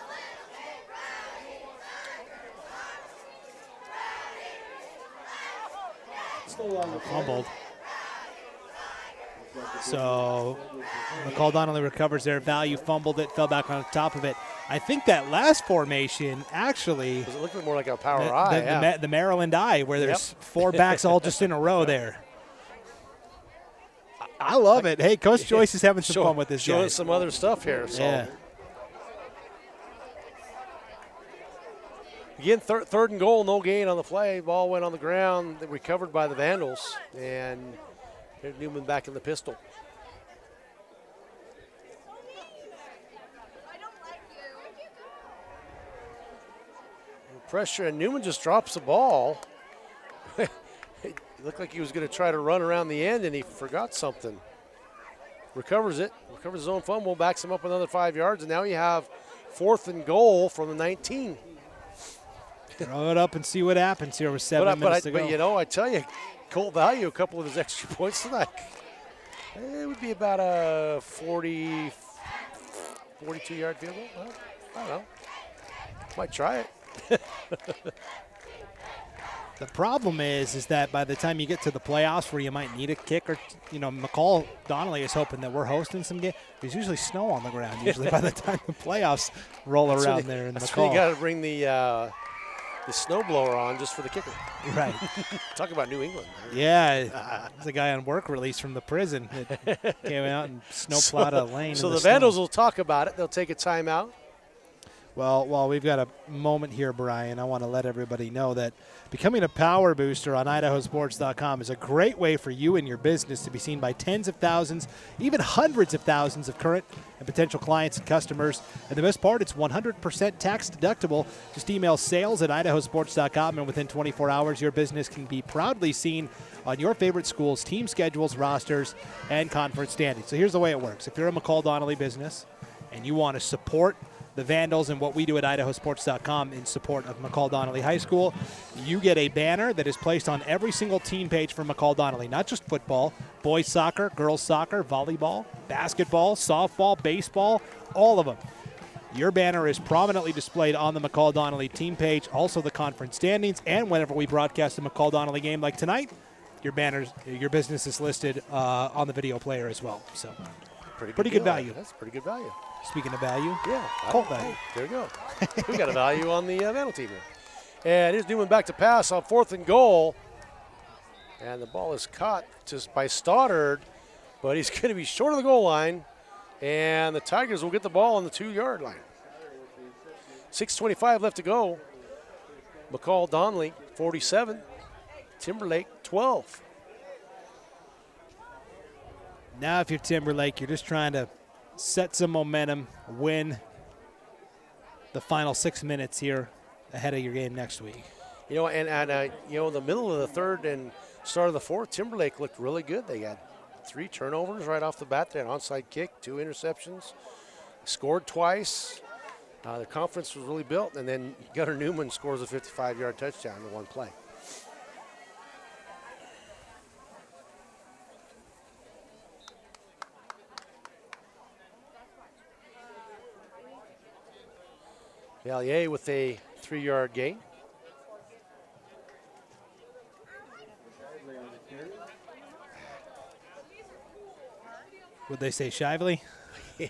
Fumbled. So McCall-Donnelly recovers their Value, fumbled it, fell back on top of it. I think that last formation actually. Does it look more like a power eye? The Maryland eye, where there's 4 backs all just in a row there. I love it. Hey, Coach Joyce is having some fun with this guy. Showing some other stuff here. So. Yeah. Again, 3rd and goal, no gain on the play. Ball went on the ground, recovered by the Vandals. And Here's Newman back in the pistol. Pressure, and Newman just drops the ball. It looked like he was going to try to run around the end, and he forgot something. Recovers it, recovers his own fumble, backs him up another 5 yards, and now you have 4th and goal from the 19. Throw it up and see what happens here with 7 minutes to go. But, you know, I tell you, Colt Value, a couple of his extra points tonight. It would be about a 42-yard field goal. Well, I don't know. Might try it. The problem is that by the time you get to the playoffs where you might need a kick, or, you know, McCall-Donnelly is hoping that we're hosting some games. There's usually snow on the ground usually by the time the playoffs roll around there in that's McCall. Where you got to bring the snowblower on just for the kicker. Right. Talk about New England. Yeah, there's a guy on work release from the prison that came out and snowplowed a lane. So in the snow. Vandals will talk about it. They'll take a timeout. Well, while we've got a moment here, Brian, I want to let everybody know that becoming a power booster on IdahoSports.com is a great way for you and your business to be seen by tens of thousands, even hundreds of thousands of current and potential clients and customers. And the best part, it's 100% tax deductible. Just email sales@IdahoSports.com, and within 24 hours, your business can be proudly seen on your favorite schools' team schedules, rosters, and conference standings. So here's the way it works. If you're a McCall-Donnelly business and you want to support the Vandals and what we do at IdahoSports.com in support of McCall-Donnelly High School, you get a banner that is placed on every single team page for McCall-Donnelly, not just football, boys soccer, girls soccer, volleyball, basketball, softball, baseball, all of them. Your banner is prominently displayed on the McCall-Donnelly team page, also the conference standings, and whenever we broadcast a McCall-Donnelly game like tonight, your business is listed on the video player as well. So pretty good value. That's pretty good value. Speaking of value, yeah, Colt value. There you go. We got a value on the Vandal team here. And here's Newman back to pass on 4th and goal. And the ball is caught just by Stoddard, but he's going to be short of the goal line. And the Tigers will get the ball on the 2-yard line. 6:25 left to go. McCall-Donnelly, 47. Timberlake, 12. Now if you're Timberlake, you're just trying to set some momentum, win the final 6 minutes here ahead of your game next week. You know, and you know, in the middle of the third and start of the fourth, Timberlake looked really good. They had 3 turnovers right off the bat. They had an onside kick, 2 interceptions, scored twice. Their confidence was really built, and then Gunnar Newman scores a 55-yard touchdown in one play. Valier with a 3-yard gain. Would they say Shively? Yeah.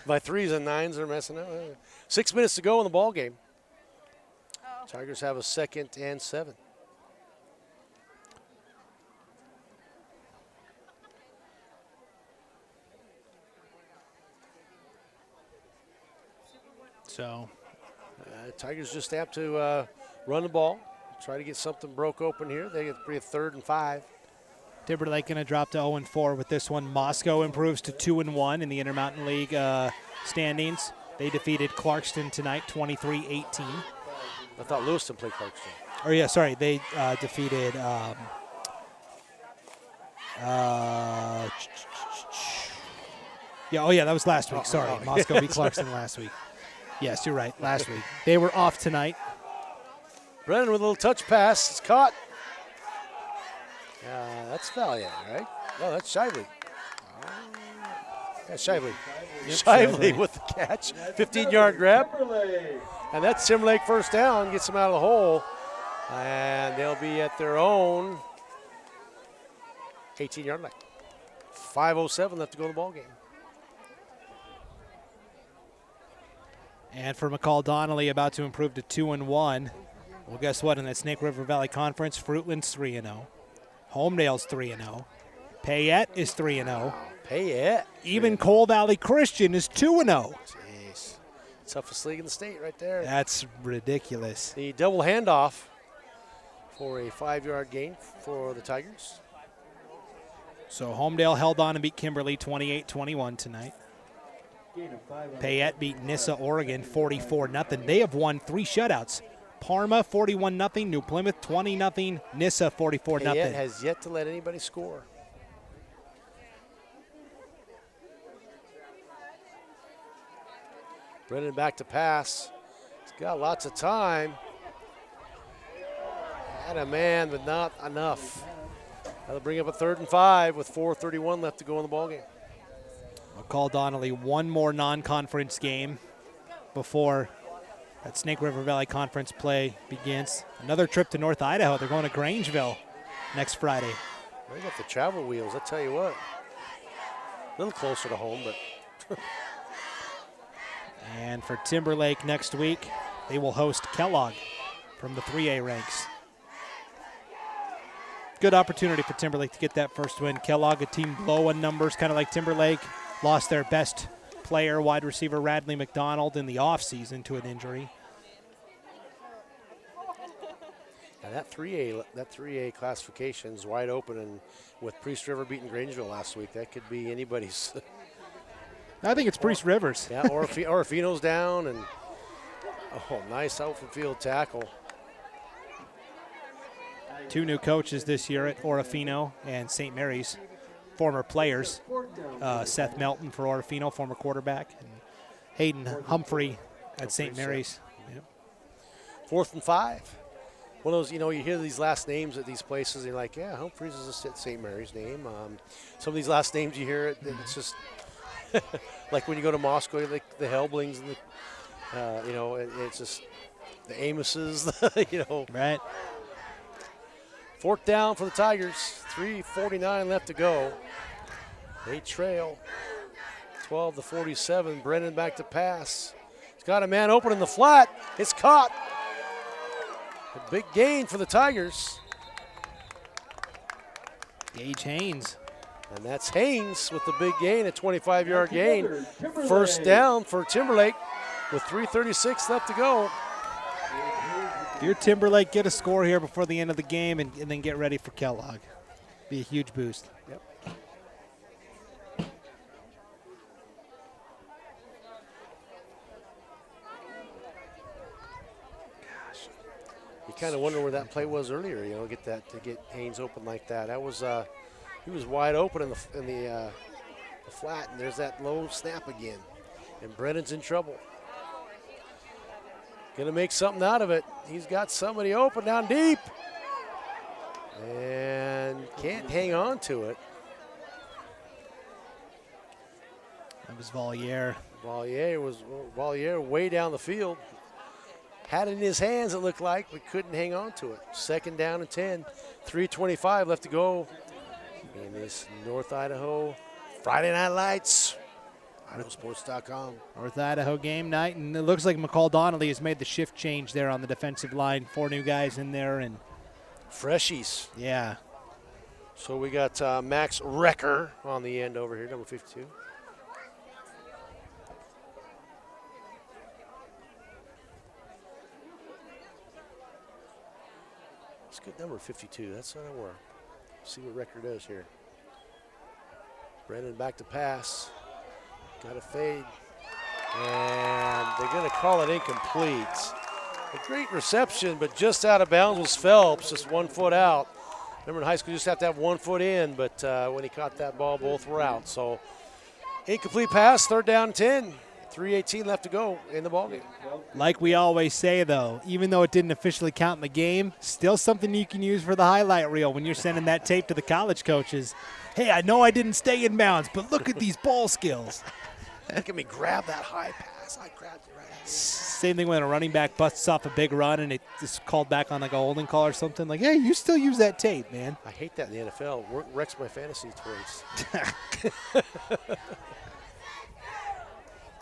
My 3s and 9s are messing up. 6 minutes to go in the ball game. Tigers have a 2nd and 7. So, Tigers just have to run the ball, try to get something broke open here. They get 3rd and 5. Timberlake going to drop to 0-4 with this one. Moscow improves to 2-1 in the Intermountain League standings. They defeated Clarkston tonight, 23-18. I thought Lewiston played Clarkston. Oh yeah, sorry, they defeated. That was last week. Sorry, Moscow beat Clarkston last week. Yes, you're right. Last week they were off tonight. Brennan with a little touch pass. It's caught. That's Valiant, right? No, that's Shively. Yeah, Shively. Shively with the catch. 15-yard grab. And that's Timberlake first down. Gets them out of the hole. And they'll be at their own 18-yard line. 5:07 left to go in the ball game. And for McCall-Donnelly, about to improve to 2-1. Well, guess what? In that Snake River Valley Conference, Fruitland's 3-0. Homedale's 3-0. Payette is 3-0. Payette. Even Coal Valley Christian is 2-0. Jeez. Toughest league in the state right there. That's ridiculous. The double handoff for a 5-yard gain for the Tigers. So Homedale held on and beat Kimberly 28-21 tonight. Payette beat Nissa, Oregon 44-0. They have won 3 shutouts. Parma 41-0, New Plymouth 20-0, Nissa 44-0. Payette has yet to let anybody score. Brennan back to pass. He's got lots of time. Had a man, but not enough. That'll bring up a 3rd and 5 with 4:31 left to go in the ballgame. McCall-Donnelly, one more non-conference game before that Snake River Valley Conference play begins. Another trip to North Idaho. They're going to Grangeville next Friday. They got the travel wheels, I tell you what. A little closer to home, but. And for Timberlake next week, they will host Kellogg from the 3A ranks. Good opportunity for Timberlake to get that first win. Kellogg, a team low in numbers, kind of like Timberlake, lost their best player, wide receiver Radley McDonald, in the offseason to an injury. Now that 3A classification is wide open, and with Priest River beating Grangeville last week, that could be anybody's. I think it's Priest Rivers. Yeah, Orofino's down, and nice outfield tackle. 2 new coaches this year at Orofino and St. Mary's, former players. Seth Melton for Orofino, former quarterback, and Hayden Humphrey at St. Mary's. Yep. 4th and 5. One of those, you hear these last names at these places, and you're like, yeah, Humphreys is a St. Mary's name. Some of these last names you hear, it's just like when you go to Moscow, like the Helblings, and it's just the Amoses, Right. 4th down for the Tigers. 3:49 left to go. They trail 12-47. Brennan back to pass. He's got a man open in the flat. It's caught. A big gain for the Tigers. Gage Haynes. And that's Haynes with the big gain, a 25-yard gain. 1st down for Timberlake with 3:36 left to go. If you're Timberlake, get a score here before the end of the game and then get ready for Kellogg. Be a huge boost. Yep. Gosh. You kind of wonder where that play was earlier, to get Haynes open like that. That was he was wide open in the flat, and there's that low snap again. And Brennan's in trouble. Gonna make something out of it. He's got somebody open down deep. And can't hang on to it. That was Valier. Valier way down the field. Had it in his hands, it looked like, but couldn't hang on to it. 2nd down and 10. 3:25 left to go in this North Idaho Friday Night Lights. IdahoSports.com. North Idaho game night, and it looks like McCall-Donnelly has made the shift change there on the defensive line. 4 new guys in there, and freshies. Yeah. So we got Max Recker on the end over here, number 52. It's a good number, 52. That's what I want. See what Recker does here. Brennan back to pass. Got a fade. And they're going to call it incomplete. A great reception, but just out of bounds was Phelps, just 1 foot out. Remember in high school, you just have to have 1 foot in, but when he caught that ball, both were out. So incomplete pass, 3rd down and 10. 3:18 left to go in the ballgame. Like we always say, though, even though it didn't officially count in the game, still something you can use for the highlight reel when you're sending that tape to the college coaches. Hey, I know I didn't stay in bounds, but look at these ball skills. Look at me grab that high pass. I grabbed it right at you. Same thing when a running back busts off a big run and it's called back on like a holding call or something. Like, hey, you still use that tape, man. I hate that in the NFL. Wrecks my fantasy points.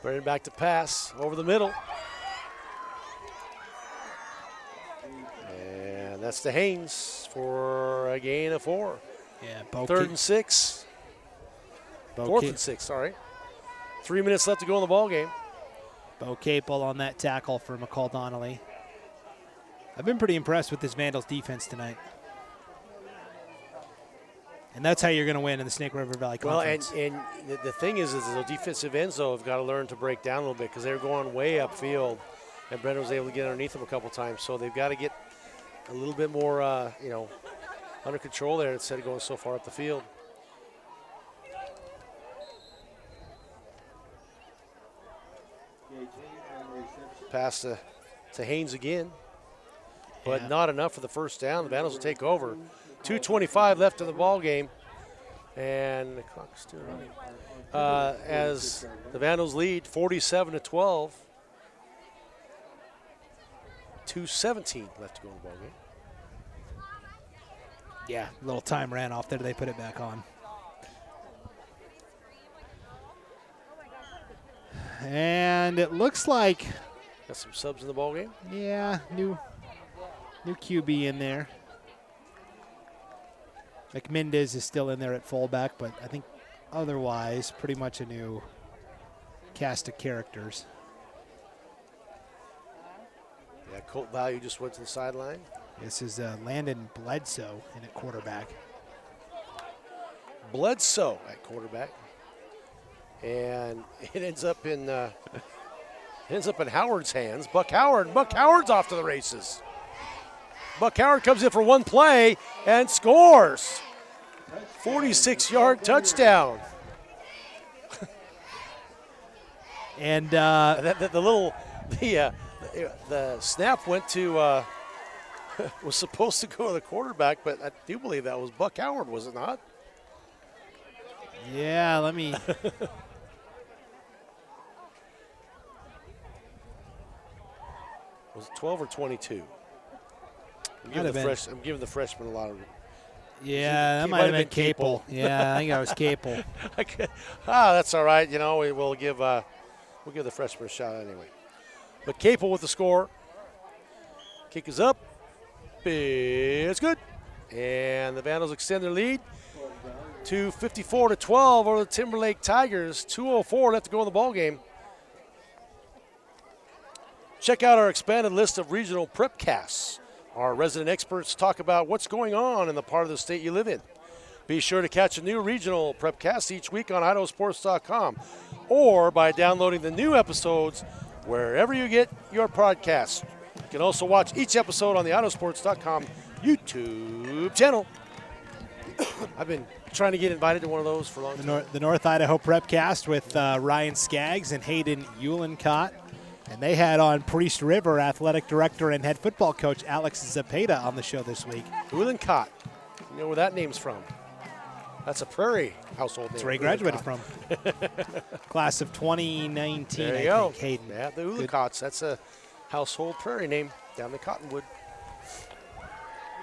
Brennan back to pass over the middle. And that's to Haynes for a gain of 4. Yeah, 3rd and 6. 4th and 6, sorry. 3 minutes left to go in the ball game. Bo Capel on that tackle for McCall-Donnelly. I've been pretty impressed with this Vandals defense tonight. And that's how you're going to win in the Snake River Valley Conference. Well, and the thing is the defensive ends, though, have got to learn to break down a little bit because they're going way upfield, and Brendan was able to get underneath them a couple times. So they've got to get a little bit more, under control there instead of going so far up the field. Pass to Haynes again, but not enough for the first down. The Vandals will take over. 2:25 left in the ball game, and the clock's still running. As the Vandals lead 47-12. 2:17 left to go in the ball game. Yeah, a little time ran off there. They put it back on. And it looks like got some subs in the ball game. Yeah, new QB in there. McMendez is still in there at fullback, but I think otherwise pretty much a new cast of characters. Yeah, Colt Value just went to the sideline. This is Landon Bledsoe in at quarterback. Bledsoe at quarterback, and it ends up in Howard's hands. Buck Howard's off to the races. Buck Howard comes in for one play and scores. 46-yard touchdown. And the snap went to was supposed to go to the quarterback, but I do believe that was Buck Howard, was it not? Yeah, let me. Was it 12 or 22? I'm giving the freshman a lot of. Yeah, that might have been Capel. Yeah, I think that was Capel. That's all right. We'll give the freshman a shot anyway. But Capel with the score. Kick is up. It's good. And the Vandals extend their lead to 54-12 over the Timberlake Tigers. 2:04 left to go in the ball game. Check out our expanded list of regional prepcasts. Our resident experts talk about what's going on in the part of the state you live in. Be sure to catch a new regional prepcast each week on IdahoSports.com or by downloading the new episodes wherever you get your podcasts. You can also watch each episode on the IdahoSports.com YouTube channel. I've been trying to get invited to one of those for a long time. The North Idaho Prepcast with Ryan Skaggs and Hayden Uhlencott. And they had on Priest River athletic director and head football coach Alex Zapata on the show this week. Uhlencott. You know where that name's from? That's a Prairie household name. That's where he graduated from. Class of 2019, there you go. think, Hayden. Yeah, the Uhlencotts. That's a household Prairie name down the Cottonwood.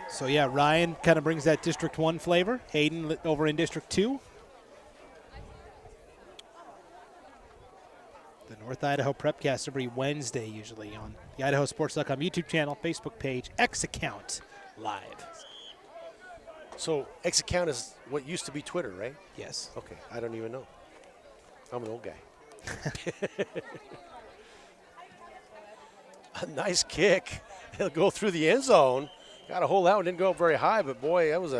So, yeah, Ryan kind of brings that District 1 flavor. Hayden over in District 2. The North Idaho Prepcast every Wednesday usually on the IdahoSports.com YouTube channel, Facebook page, X account, live. So X account is what used to be Twitter, right? Yes. Okay, I don't even know. I'm an old guy. A nice kick. He'll go through the end zone. Got a hold that one, didn't go up very high, but boy, that was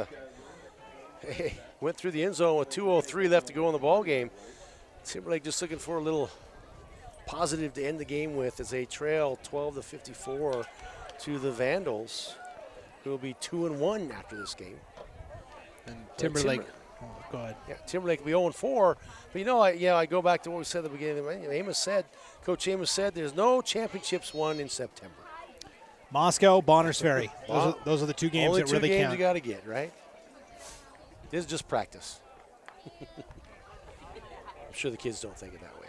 went through the end zone with 2:03 left to go in the ball game. Timberlake just looking for a little positive to end the game with as they trail 12-54 to the Vandals, who will be 2-1 after this game. And Timberlake, go ahead. Yeah, Timberlake will be 0-4. But I go back to what we said at the beginning. Coach Amos said there's no championships won in September. Moscow, Bonners Ferry. Those are the two games that really count. Only two games you got to get, right? This is just practice. I'm sure the kids don't think it that way.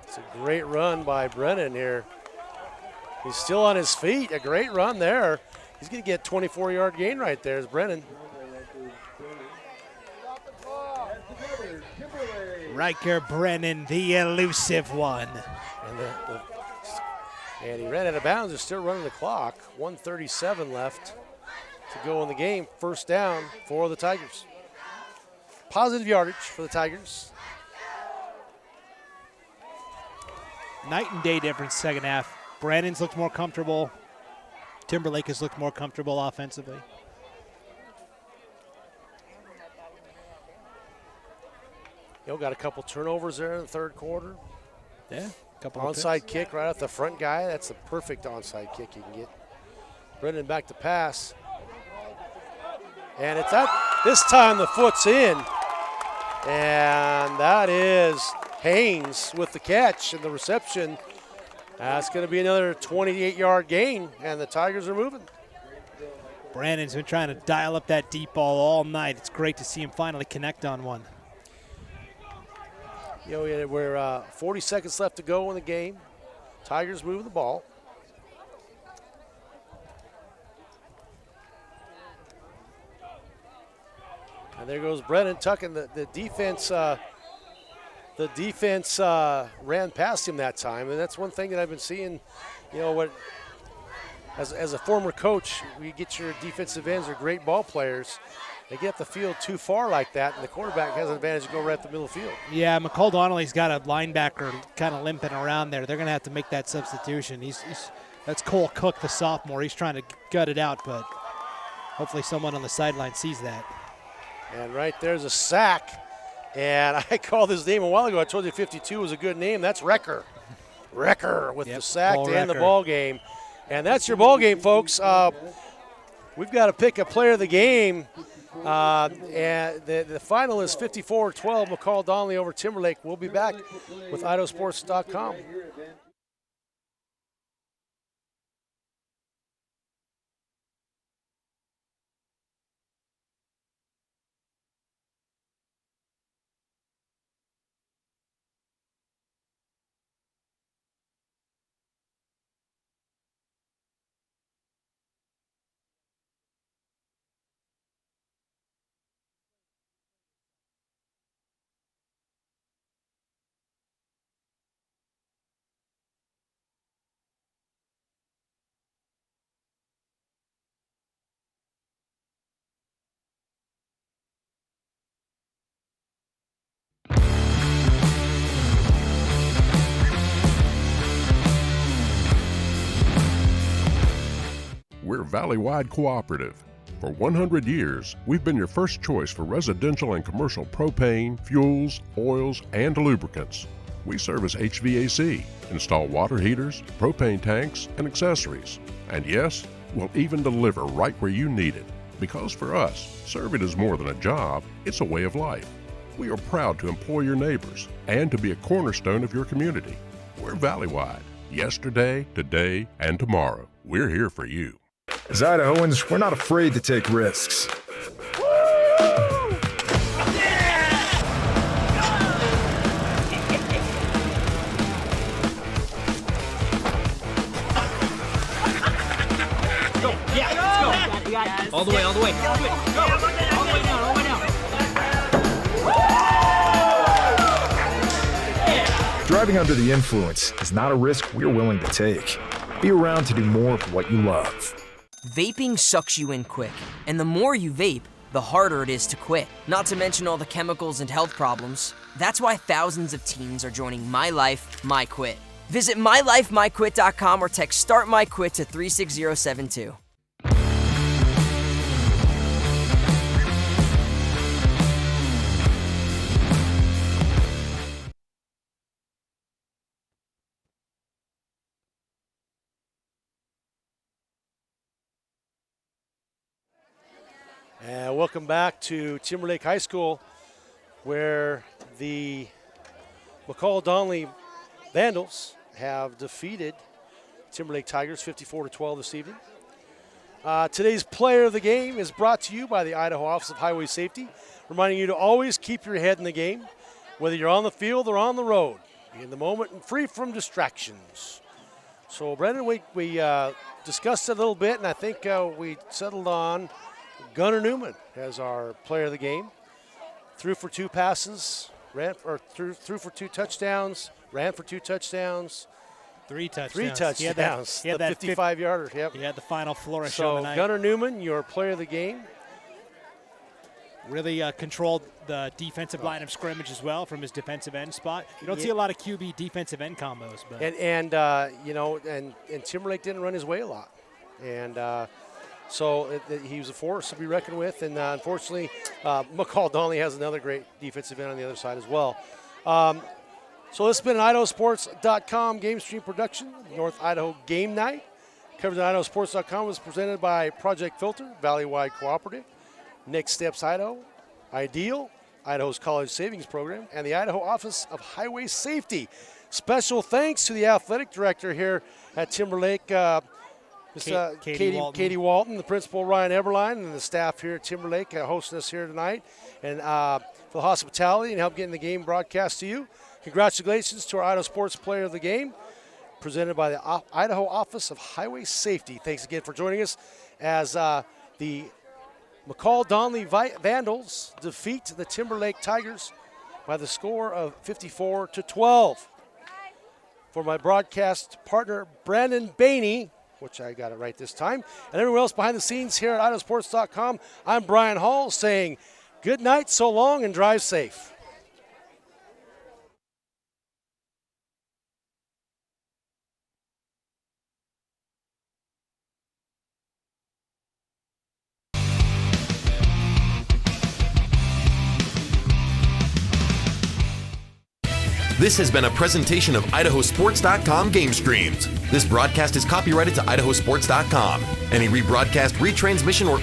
It's a great run by Brennan here. He's still on his feet. A great run there. He's going to get a 24-yard gain right there as Brennan. Riker Brennan, the elusive one. And he ran out of bounds. He's still running the clock. 1:37 left to go in the game. First down for the Tigers. Positive yardage for the Tigers. Night and day difference second half. Brannon's looked more comfortable. Timberlake has looked more comfortable offensively. Got a couple turnovers there in the third quarter. Yeah, a couple onside kick right off the front guy. That's the perfect onside kick you can get. Brennan back to pass. And it's that. This time the foot's in. And that is Haynes with the catch and the reception. That's going to be another 28-yard gain, and the Tigers are moving. Brandon's been trying to dial up that deep ball all night. It's great to see him finally connect on one. We're 40 seconds left to go in the game. Tigers move the ball. And there goes Brennan tucking the defense. The defense ran past him that time, and that's one thing that I've been seeing. As a former coach, we get your defensive ends are great ball players. They get the field too far like that, and the quarterback has an advantage to go right at the middle of the field. Yeah, McCall-Donnelly's got a linebacker kind of limping around there. They're going to have to make that substitution. That's Cole Cook, the sophomore. He's trying to gut it out, but hopefully someone on the sideline sees that. And right there's a sack. And I called his name a while ago. I told you 52 was a good name. That's Recker. Recker with the sack to end the ball game. And that's your ball game, folks. We've got to pick a player of the game. And the final is 54-12, McCall-Donnelly over Timberlake. We'll be back with IdahoSports.com. We're Valley-wide cooperative. For 100 years, we've been your first choice for residential and commercial propane, fuels, oils, and lubricants. We service HVAC, install water heaters, propane tanks, and accessories. And yes, we'll even deliver right where you need it. Because for us, serving is more than a job, it's a way of life. We are proud to employ your neighbors and to be a cornerstone of your community. We're Valley-wide. Yesterday, today, and tomorrow. We're here for you. As Idahoans, we're not afraid to take risks. All the way, all the way. Go. All the way down, all the way down. Driving under the influence is not a risk we're willing to take. Be around to do more of what you love. Vaping sucks you in quick, and the more you vape, the harder it is to quit. Not to mention all the chemicals and health problems. That's why thousands of teens are joining My Life, My Quit. Visit mylifemyquit.com or text Start My Quit to 36072. And welcome back to Timberlake High School, where the McCall-Donnelly Vandals have defeated Timberlake Tigers 54-12 this evening. Today's player of the game is brought to you by the Idaho Office of Highway Safety, reminding you to always keep your head in the game, whether you're on the field or on the road. Be in the moment and free from distractions. So, Brendan, we discussed it a little bit, and I think we settled on Gunnar Newman as our player of the game. Threw for 2 passes, threw for 2 touchdowns, ran for 2 touchdowns. 3 touchdowns. 3 touchdowns. He had the that 55-yarder. Yep. He had the final flourish so of the night. Gunnar Newman, your player of the game. Really controlled the defensive line of scrimmage as well from his defensive end spot. You don't see a lot of QB defensive end combos, but and Timberlake didn't run his way a lot. And so he was a force to be reckoned with. And unfortunately, McCall-Donnelly has another great defensive end on the other side as well. So this has been an IdahoSports.com game stream production, North Idaho Game Night. Coverage on IdahoSports.com was presented by Project Filter, Valley-Wide Cooperative, Next Steps Idaho, Ideal, Idaho's College Savings Program, and the Idaho Office of Highway Safety. Special thanks to the athletic director here at Timberlake, Katie Walton, the principal Ryan Eberline, and the staff here at Timberlake hosting us here tonight, and for the hospitality and help getting the game broadcast to you. Congratulations to our Idaho Sports Player of the Game, presented by the Idaho Office of Highway Safety. Thanks again for joining us as the McCall-Donnelly Vandals defeat the Timberlake Tigers by the score of 54-12. For my broadcast partner, Brandon Bainey, which I got it right this time, and everyone else behind the scenes here at IdahoSports.com, I'm Brian Hall saying good night, so long, and drive safe. This has been a presentation of IdahoSports.com GameStreams. This broadcast is copyrighted to IdahoSports.com. Any rebroadcast, retransmission, or